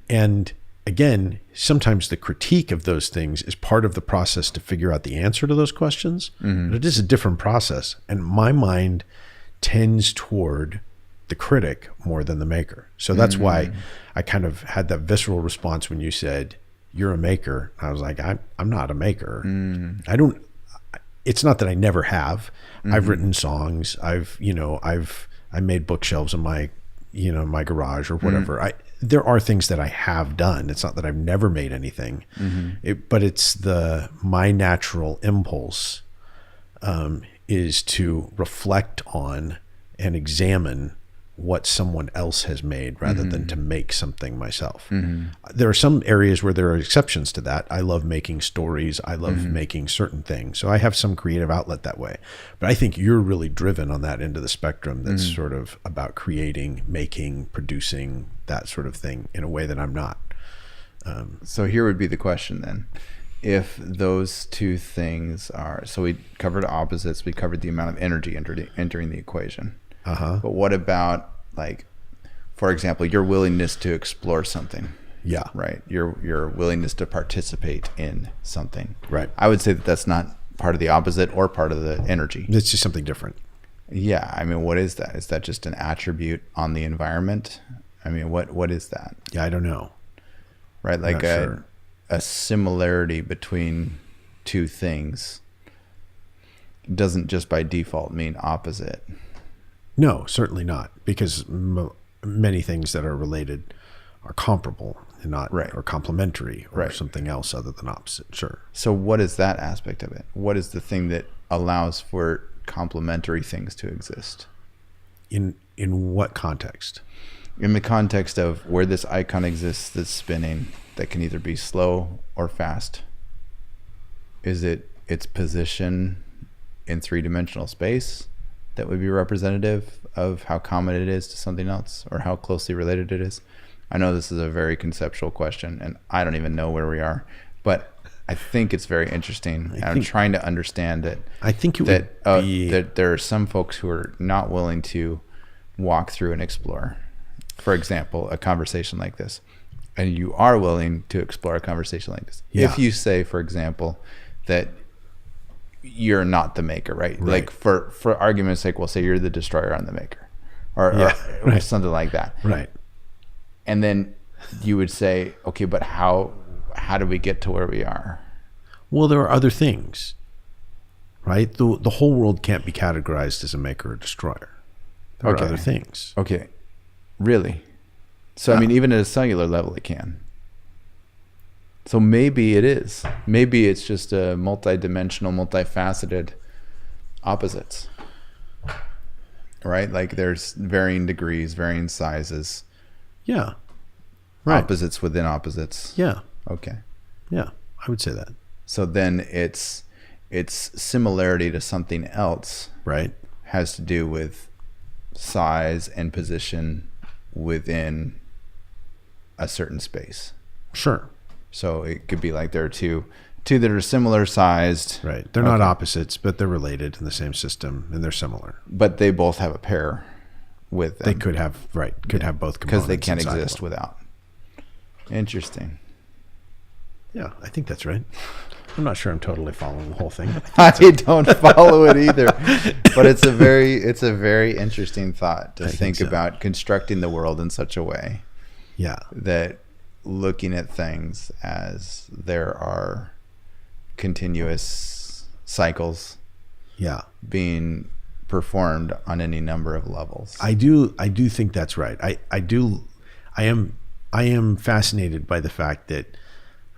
And again, sometimes the critique of those things is part of the process to figure out the answer to those questions. But it is a different process. And my mind tends toward the critic more than the maker. So that's why I kind of had that visceral response when you said, you're a maker. I was like, I'm not a maker. It's not that I never have. I've written songs. I made bookshelves in my, my garage or whatever. There are things that I have done. It's not that I've never made anything, but it's my natural impulse is to reflect on and examine what someone else has made rather than to make something myself. There are some areas where there are exceptions to that. I love making stories. I love making certain things. So I have some creative outlet that way. But I think you're really driven on that end of the spectrum that's sort of about creating, making, producing, that sort of thing in a way that I'm not. So here would be the question then. If those two things are, so we covered opposites, we covered the amount of energy entering the equation. But what about, like, for example, your willingness to explore something? Yeah. Right. Your willingness to participate in something. Right. I would say that that's not part of the opposite or part of the energy. It's just something different. Yeah. I mean, what is that? Is that just an attribute on the environment? I mean, what is that? Yeah, I don't know. Right? Like a similarity between two things doesn't just by default mean opposite. No, certainly not, because many things that are related are comparable and not or complementary or something else other than opposite. Sure. So what is that aspect of it? What is the thing that allows for complementary things to exist? In what context? In the context of where this icon exists that's spinning, that can either be slow or fast. Is it its position in three-dimensional space that would be representative of how common it is to something else, or how closely related it is? I know this is a very conceptual question, and I don't even know where we are, but I think it's very interesting. I'm trying to understand it. I think that there are some folks who are not willing to walk through and explore. For example, a conversation like this, and you are willing to explore a conversation like this. Yeah. If you say, for example, that you're not the maker, right? Like for argument's sake, we'll say you're the destroyer, I'm the maker, or something like that. Right. And then you would say, okay, but how do we get to where we are? Well, there are other things, right? The whole world can't be categorized as a maker or destroyer. There are other things. Okay. Really? So, I mean, even at a cellular level, it can. So maybe it is. Maybe it's just a multi-dimensional, multifaceted opposites. Right? Like there's varying degrees, varying sizes. Yeah. Right. Opposites within opposites. Yeah. Okay. Yeah, I would say that. So then its similarity to something else, right, has to do with size and position within a certain space. Sure. So it could be like there are two that are similar sized. Right. They're not opposites, but they're related in the same system, and they're similar. But they both have a pair with them. They could have have both components because they can't exist without. Interesting. Yeah, I think that's right. I'm not sure I'm totally following the whole thing. I don't follow it either, but it's a very interesting thought to think about constructing the world in such a way. Yeah. That looking at things as there are continuous cycles. Yeah. Being performed on any number of levels. I do think that's right. I am fascinated by the fact that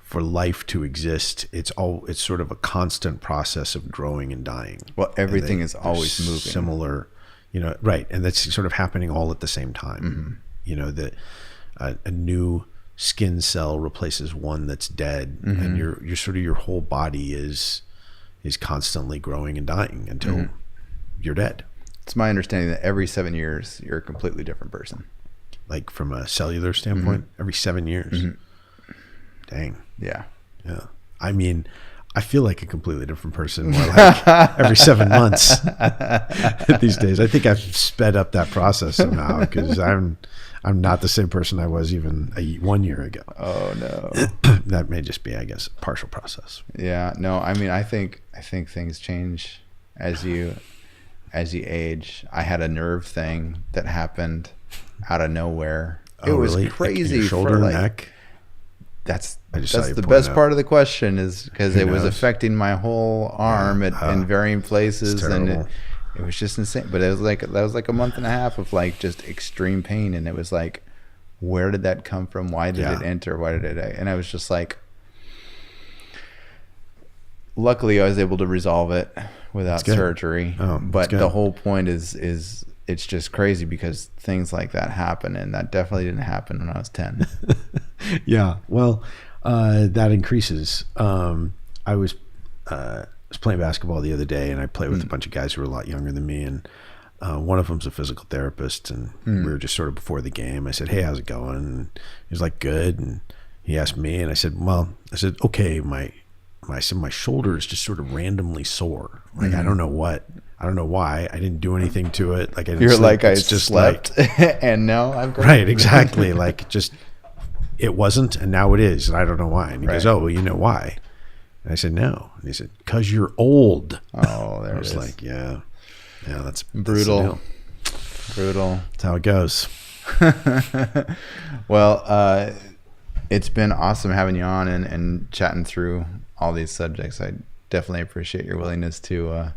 for life to exist, it's sort of a constant process of growing and dying. Well, everything is always moving. Similar, right. And that's sort of happening all at the same time. Mm-hmm. That a new skin cell replaces one that's dead, mm-hmm. and your sort of your whole body is constantly growing and dying until mm-hmm. you're dead. It's my understanding that every 7 years, you're a completely different person. Like from a cellular standpoint, mm-hmm. every 7 years. Mm-hmm. Dang. Yeah. Yeah. I mean, I feel like a completely different person more like every 7 months these days. I think I've sped up that process somehow because I'm not the same person I was even 1 year ago. Oh no. That may just be, I guess, a partial process. Yeah. No, I mean, I think things change as you age. I had a nerve thing that happened out of nowhere. It was really crazy. Your shoulder, for neck. That's the best part of the question, is because it was affecting my whole arm in varying places, and it was just insane. But that was like a month and a half of like just extreme pain, and it was like, where did that come from? Why did it enter? Why did it? And I was just like, luckily I was able to resolve it without surgery. But the whole point is it's just crazy because things like that happen, and that definitely didn't happen when I was 10. Yeah. Well, that increases. I was playing basketball the other day, and I played with a bunch of guys who were a lot younger than me, and one of them's a physical therapist, and we were just sort of before the game. I said, "Hey, how's it going?" And he was like, "Good." And he asked me, and I said, "Okay, my shoulder is just sort of randomly sore. Like I don't know why. I didn't do anything to it. Like I didn't sleep. Like it's I just slept and now I'm going right, exactly. Like just it wasn't, and now it is, and I don't know why." And he goes, "Oh, well, you know why?" And I said, "No." And he said, "'Cause you're old." Oh, there I it was is. like, yeah. Yeah, that's brutal. Brutal. That's how it goes. Well, it's been awesome having you on and chatting through all these subjects. I definitely appreciate your willingness to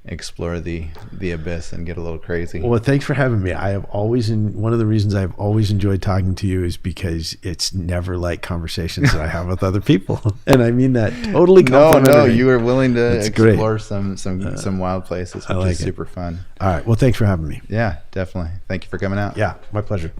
explore the abyss and get a little crazy. Well, thanks for having me. I have always, one of the reasons I've always enjoyed talking to you is because it's never like conversations that I have with other people, and I mean that totally complimentary. No, you were willing to explore some wild places, which is super fun. All right, well, thanks for having me. Yeah, definitely. Thank you for coming out. Yeah, my pleasure.